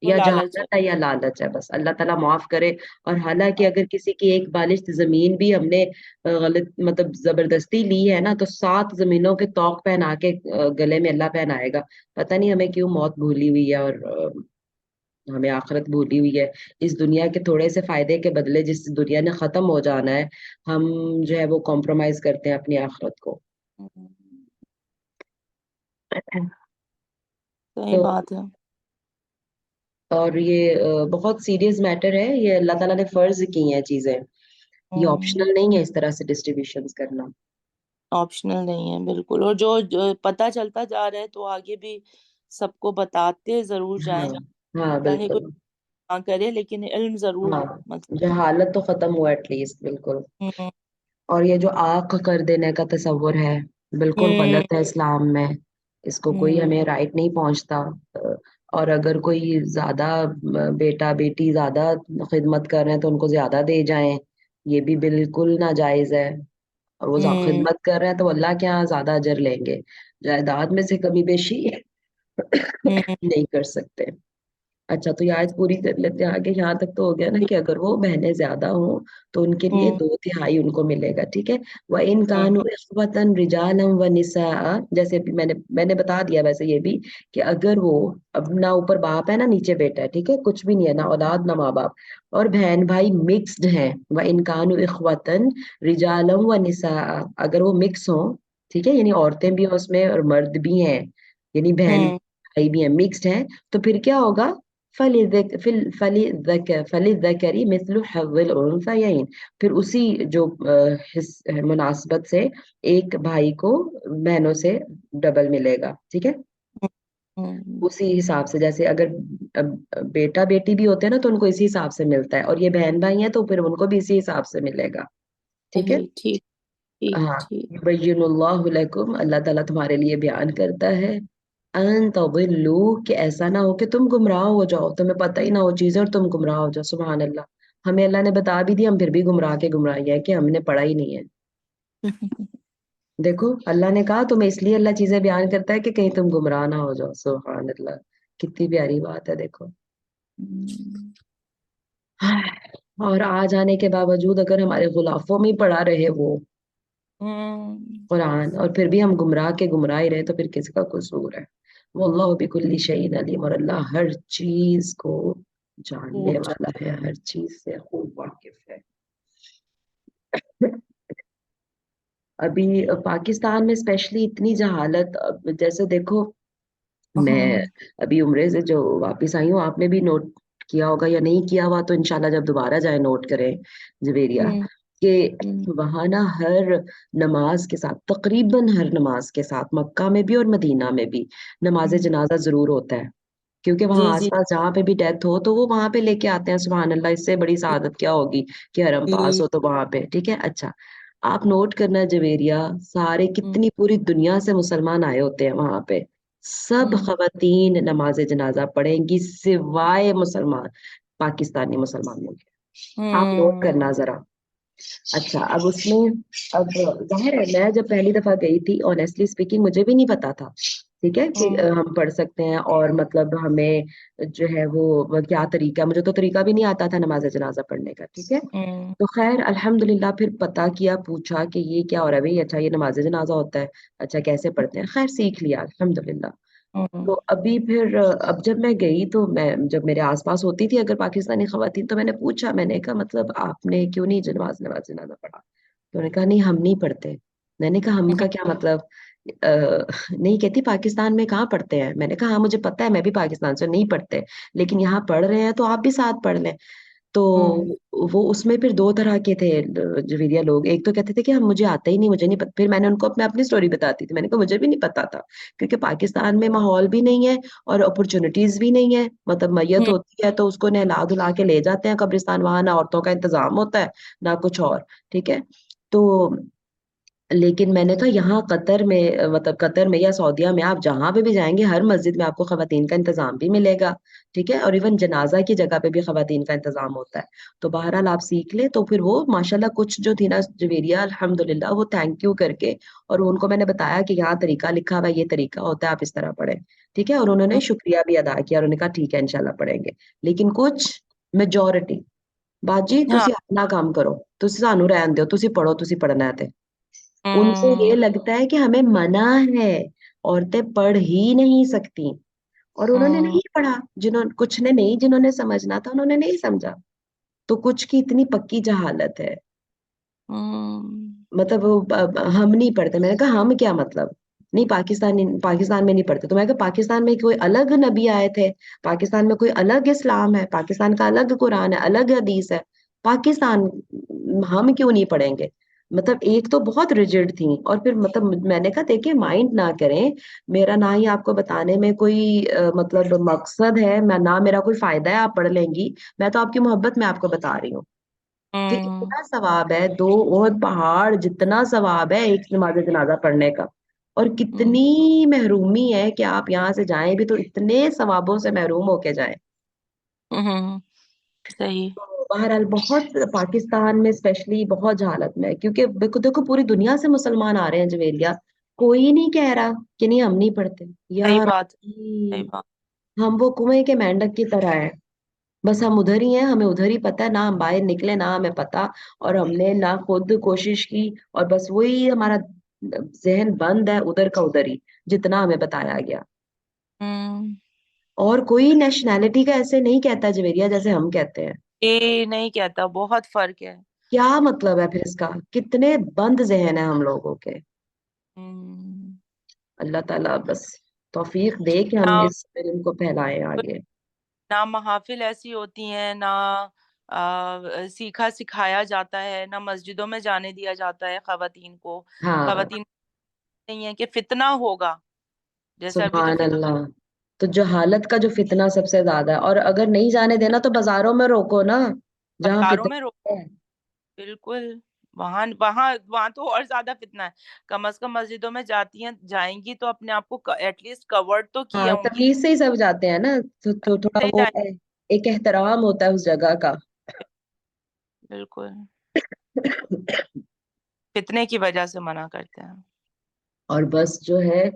وہ یا لالچ ہے. جہالت ہے یا لالچ ہے، بس اللہ تعالیٰ معاف کرے. اور حالانکہ اگر کسی کی ایک بالشت زمین بھی ہم نے غلط مطلب زبردستی لی ہے نا، تو 7 زمینوں کے طوق پہنا کے گلے میں اللہ پہنائے گا. پتہ نہیں ہمیں کیوں موت بھولی ہوئی ہے، اور ہمیں آخرت بھولی ہوئی ہے. اس دنیا کے تھوڑے سے فائدے کے بدلے جس دنیا نے ختم ہو جانا ہے، ہم جو ہے وہ کمپرومائز کرتے ہیں اپنی آخرت کو. ہوں، صحیح تو بات ہے. اور یہ بہت سیریس میٹر ہے، یہ اللہ تعالیٰ نے فرض کی ہیں چیزیں. یہ آپشنل نہیں ہے اس طرح سے ڈسٹریبیوشنز کرنا. آپشنل نہیں ہے بالکل. اور جو پتہ چلتا جا رہا ہے تو آگے بھی سب کو بتاتے ضرور ہاں جائیں، ہاں چاہے بالکل. کوئی نہ کرے لیکن علم ضرور. ہاں مطلب جہالت تو ختم ہوا ایٹ لیسٹ، بالکل. ہوں اور یہ جو آنکھ کر دینے کا تصور ہے، بالکل ہوں غلط ہے اسلام میں. اس کو کوئی ہوں ہمیں رائٹ نہیں پہنچتا. اور اگر کوئی زیادہ بیٹا بیٹی زیادہ خدمت کر رہے ہیں تو ان کو زیادہ دے جائیں، یہ بھی بالکل ناجائز ہے. اور وہ ہوں خدمت کر رہے ہیں تو اللہ کے یہاں زیادہ اجر لیں گے. جائیداد میں سے کمی بیشی ہوں نہیں کر سکتے. اچھا تو یہ آیت پوری کر لیتے ہیں آگے. یہاں تک تو ہو گیا نا کہ اگر وہ بہنیں زیادہ ہوں تو ان کے لیے ہوں 2/3 ان کو ملے گا. ٹھیک ہے. وَإِن ہوں كَانُوا إِخْوَةً رِجَالًا وَنِسَاءً، جیسے ابھی میں نے بتا دیا ویسے یہ بھی کہ اگر وہ، اب نہ اوپر باپ ہے نہ نیچے بیٹا ہے، ٹھیک ہے، کچھ بھی نہیں ہے، نہ اولاد نہ ماں باپ، اور بہن بھائی مکسڈ ہیں. وَإِن كَانُوا إِخْوَةً رِجَالًا وَنِسَاءً، اگر وہ مکس ہوں، ٹھیک ہے، یعنی عورتیں بھی ہیں اس میں اور مرد بھی ہیں، یعنی بہن ہوں بھائی بھی ہیں، مکسڈ ہیں، تو پھر کیا ہوگا؟ فَلِلذَّكَرِ مِثْلُ حَظِّ الْأُنثَيَيْنِ، پھر اسی جو مناسبت سے ایک بھائی کو بہنوں سے ڈبل ملے گا. ٹھیک ہے. ہوں اسی حساب سے جیسے اگر بیٹا بیٹی بھی ہوتے ہیں نا تو ان کو اسی حساب سے ملتا ہے، اور یہ بہن بھائی ہیں تو پھر ان کو بھی اسی حساب سے ملے گا. ٹھیک ہے. صحیح. ٹھیک ٹھیک ہاں. ٹھیک. یبین اللہ لکم، اللہ تعالیٰ تمہارے لیے بیان کرتا ہے، ان تضلوا، کہ ایسا نہ ہو کہ تم گمراہ ہو جاؤ، تمہیں پتہ ہی نہ ہو چیزیں اور تم گمراہ ہو جاؤ. سبحان اللہ. ہمیں اللہ نے بتا بھی دیا، ہم پھر بھی گمراہ کے گمراہی ہے کہ ہم نے پڑھا ہی نہیں ہے. دیکھو اللہ نے کہا تمہیں اس لیے اللہ چیزیں بیان کرتا ہے کہ کہیں تم گمراہ نہ ہو جاؤ. سبحان اللہ. کتنی پیاری بات ہے دیکھو. اور آ جانے کے باوجود اگر ہمارے غلافوں میں پڑا رہے وہ قرآن، اور پھر بھی ہم گمراہ کے گمراہ ہی رہے، تو پھر کس کا قصور ہے؟ واللہ بکل شیء علیم، اور اللہ ہر چیز کو جاننے خوب والا ہے، ہر چیز سے خوب واقف ہے. ابھی پاکستان میں اسپیشلی اتنی جہالت، جیسے دیکھو میں ہاں. ابھی عمرے سے جو واپس آئی ہوں، آپ نے بھی نوٹ کیا ہوگا یا نہیں کیا ہوا تو انشاءاللہ جب دوبارہ جائیں نوٹ کریں جویریہ، کہ وہاں نا ہر نماز کے ساتھ، تقریباً ہر نماز کے ساتھ، مکہ میں بھی اور مدینہ میں بھی نماز جنازہ ضرور ہوتا ہے. کیونکہ جی وہاں آس جی پاس جہاں پہ بھی ڈیتھ ہو تو وہ وہاں پہ لے کے آتے ہیں. سبحان اللہ. اس سے بڑی سعادت کیا ہوگی کہ حرم پاس جی. ہو تو وہاں پہ. ٹھیک ہے. اچھا آپ نوٹ کرنا جویریہ، سارے کتنی پوری دنیا سے مسلمان آئے ہوتے ہیں وہاں پہ، سب خواتین نماز جنازہ پڑھیں گی سوائے مسلمان، پاکستانی مسلمانوں کے. آپ نوٹ کرنا ذرا. اچھا اب اس میں، اب ظاہر ہے میں جب پہلی دفعہ گئی تھی آنیسٹلی اسپیکنگ مجھے بھی نہیں پتا تھا ٹھیک ہے کہ ہم پڑھ سکتے ہیں، اور مطلب ہمیں جو ہے وہ کیا طریقہ، مجھے تو طریقہ بھی نہیں آتا تھا نماز جنازہ پڑھنے کا، ٹھیک ہے. تو خیر الحمدللہ پھر پتا کیا، پوچھا کہ یہ کیا ہو رہا ہے بھائی، اچھا یہ نماز جنازہ ہوتا ہے، اچھا کیسے پڑھتے ہیں، خیر سیکھ لیا الحمدللہ. تو ابھی پھر اب جب میں گئی تو میں جب میرے آس پاس ہوتی تھی اگر پاکستانی خواتین تو میں نے پوچھا، میں نے کہا مطلب آپ نے کیوں نہیں نماز جنازہ پڑھا؟ تو انہوں نے کہا نہیں ہم نہیں پڑھتے. میں نے کہا ہم کا کیا مطلب؟ نہیں کہتی پاکستان میں کہاں پڑھتے ہیں. میں نے کہا ہاں مجھے پتا ہے، میں بھی پاکستان سے نہیں پڑھتے، لیکن یہاں پڑھ رہے ہیں تو آپ بھی ساتھ پڑھ لیں. تو وہ اس میں پھر دو طرح کے تھے جویریہ لوگ. ایک تو کہتے تھے کہ ہم مجھے آتا ہی نہیں، مجھے نہیں پتا. پھر میں نے ان کو اپنی سٹوری بتاتی تھی، میں نے کہا مجھے بھی نہیں پتا تھا، کیونکہ پاکستان میں ماحول بھی نہیں ہے اور اپرچونٹیز بھی نہیں ہے. مطلب میت ہوتی ہے تو اس کو نہلا دھلا کے لے جاتے ہیں قبرستان، وہاں نہ عورتوں کا انتظام ہوتا ہے نہ کچھ اور، ٹھیک ہے. تو لیکن میں نے کہا یہاں قطر میں، مطلب قطر میں یا سعودیہ میں آپ جہاں پہ بھی جائیں گے ہر مسجد میں آپ کو خواتین کا انتظام بھی ملے گا، ٹھیک ہے. اور ایون جنازہ کی جگہ پہ بھی خواتین کا انتظام ہوتا ہے. تو بہرحال آپ سیکھ لیں. تو پھر وہ ماشاءاللہ کچھ جو تھی نا جویریہ الحمدللہ وہ تھینک یو کر کے، اور ان کو میں نے بتایا کہ یہاں طریقہ لکھا ہوا ہے، یہ طریقہ ہوتا ہے، آپ اس طرح پڑھیں، ٹھیک ہے. اور انہوں نے شکریہ بھی ادا کیا، اور انہوں نے کہا ٹھیک ہے انشاءاللہ پڑھیں گے. لیکن کچھ میجورٹی باجی ہاں تسی اپنا کام کرو، تسی سانو رہن دیو، تسی پڑھو، تسی پڑھنا ہے تے. ان کو یہ لگتا ہے کہ ہمیں منع ہے، عورتیں پڑھ ہی نہیں سکتی. اور انہوں نے نہیں پڑھا، جنہوں نے سمجھنا تھا انہوں نے نہیں سمجھا. تو کچھ کی اتنی پکی جہالت ہے. مطلب ہم نہیں پڑھتے. میں نے کہا ہم کیا مطلب؟ نہیں پاکستان میں نہیں پڑھتے. تو میں نے کہا پاکستان میں کوئی الگ نبی آئے تھے، پاکستان میں کوئی الگ اسلام ہے، پاکستان کا الگ قرآن ہے، الگ حدیث ہے. پاکستان ہم کیوں نہیں پڑھیں گے؟ مطلب ایک تو بہت ریجڈ تھی. اور پھر مطلب میں نے کہا دیکھیں مائنڈ نہ کریں، میرا نہ ہی آپ کو بتانے میں کوئی مطلب مقصد ہے، نہ میرا کوئی فائدہ ہے آپ پڑھ لیں گی. میں تو آپ کی محبت میں آپ کو بتا رہی ہوں کہ اتنا ثواب ہے 2 احد پہاڑ جتنا ثواب ہے ایک نماز جنازہ پڑھنے کا. اور کتنی محرومی ہے کہ آپ یہاں سے جائیں بھی تو اتنے ثوابوں سے محروم ہو کے جائیں. صحیح. بہرحال بہت پاکستان میں اسپیشلی بہت جہالت میں ہے، کیونکہ دیکھو پوری دنیا سے مسلمان آ رہے ہیں جویریہ، کوئی نہیں کہہ رہا کہ نہیں ہم نہیں پڑھتے. صحیح یار بات. صحیح بات. ہم وہ کنویں کے مینڈک کی طرح ہیں، بس ہم ادھر ہی ہیں، ہمیں ادھر ہی پتا ہے، نہ ہم باہر نکلے نہ ہمیں پتا. اور ہم نے نہ خود کوشش کی، اور بس وہی ہمارا ذہن بند ہے ادھر کا ادھر ہی جتنا ہمیں بتایا گیا. اور کوئی نیشنلٹی کا ایسے نہیں کہتا جویریہ جیسے ہم کہتے ہیں. یہ نہیں کہتا، بہت فرق ہے. کیا مطلب ہے پھر اس کا؟ کتنے بند ذہن ہیں ہم لوگوں کے. اللہ تعالیٰ بس توفیق دے کہ ہم نہ اس علم کو پھیلائیں آگے. نہ محافل ایسی ہوتی ہیں، نہ سیکھا سکھایا جاتا ہے، نہ مسجدوں میں جانے دیا جاتا ہے خواتین کو. ہاں خواتین نہیں ہے کہ فتنہ ہوگا، جیسے ابھی تو سبحان اللہ. تو جہالت کا جو فتنہ سب سے زیادہ ہے. اور اگر نہیں جانے دینا تو بازاروں میں روکو نا جہاں بازاروں میں فتنہ ہے. بالکل. وہاں وہاں وہاں تو اور زیادہ فتنہ ہے. کم از کم مسجدوں میں جائیں گی تو اپنے آپ کو ایٹ لیسٹ کورڈ تو کیے ہاں ہوں گی. تمیز سے ہی سب جاتے ہیں نا، تو تھوڑا صحیح وہ جائیں. ہے، ایک احترام ہوتا ہے اس جگہ کا. بالکل. فتنے کی وجہ سے منع کرتے ہیں. اور بس جو ہے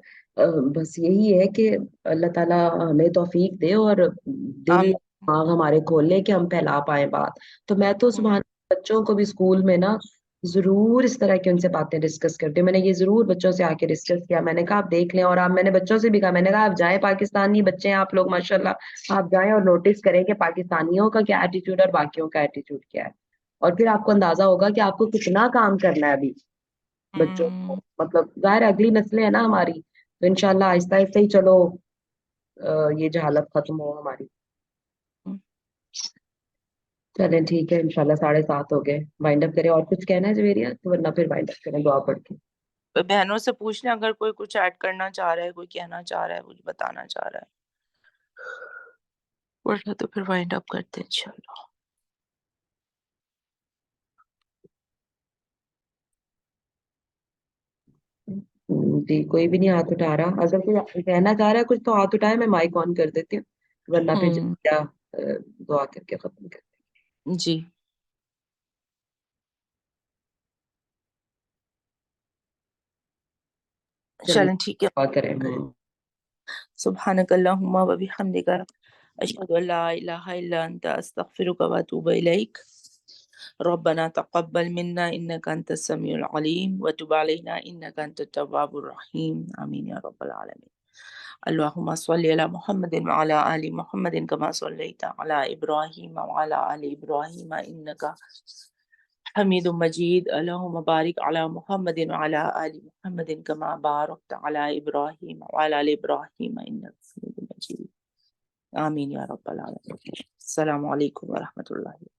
بس یہی ہے کہ اللہ تعالیٰ ہمیں توفیق دے اور دل دماغ ہمارے کھول لے کہ ہم پھیلا پائیں بات. تو میں تو سبحان بچوں کو بھی اسکول میں نا ضرور اس طرح کی ان سے باتیں ڈسکس کرتی ہوں. میں نے یہ ضرور بچوں سے آ کے ڈسکس کیا. میں نے کہا آپ دیکھ لیں، اور آپ، میں نے بچوں سے بھی کہا، میں نے کہا آپ جائیں، پاکستانی بچے ہیں آپ لوگ ماشاءاللہ، آپ جائیں اور نوٹس کریں کہ پاکستانیوں کا کیا ایٹیٹیوڈ اور باقیوں کا ایٹیٹیوڈ کیا ہے. اور پھر آپ کو اندازہ ہوگا کہ آپ کو کتنا کام کرنا ہے ابھی بچوں کو. مطلب ظاہر اگلی نسلیں ہیں نا ہماری، تو انشاءاللہ آہستہ آہستہ ہی چلو یہ جہالت ختم ہو ہماری. چلیں ٹھیک ہے، انشاءاللہ 7:30 ہو گئے، وائنڈ اپ کریں. اور کچھ کہنا ہے جویریہ؟ تو ورنہ پھر وائنڈ اپ کریں دعا پڑھ کے. بہنوں سے پوچھ لیں اگر کوئی کچھ ایڈ کرنا چاہ رہا ہے، کوئی کہنا چاہ رہا ہے، کچھ بتانا چاہ رہا ہے، ورنہ تو پھر وائنڈ اپ کرتے ہیں انشاءاللہ. جی کوئی بھی نہیں ہاتھ اٹھا رہا. اگر کوئی کہنا چاہ رہا ہے کچھ تو ہاتھ اٹھائے، میں مائک آن کر دیتی ہوں، ورنہ پھر دعا کر کے ختم کرتے ہیں. جی چلیں چلیں ٹھیک ہے. دعا کریں. سبحانك اللهم وبحمدك أشهد أن لا إله إلا أنت أستغفرك وأتوب إليك. ربنا تقبل منا إنك أنت السميع العليم وتب علينا إنك أنت التواب الرحيم. آمين يا رب العالمين. اللهم صل على محمد وعلى آل محمد كما صليت على إبراهيم وعلى آل إبراهيم إنك حميد مجيد. اللهم بارك على محمد وعلى آل محمد كما باركت على إبراهيم وعلى آل إبراهيم إنك حميد مجيد. آمين يا رب العالمين. السلام عليكم ورحمة الله.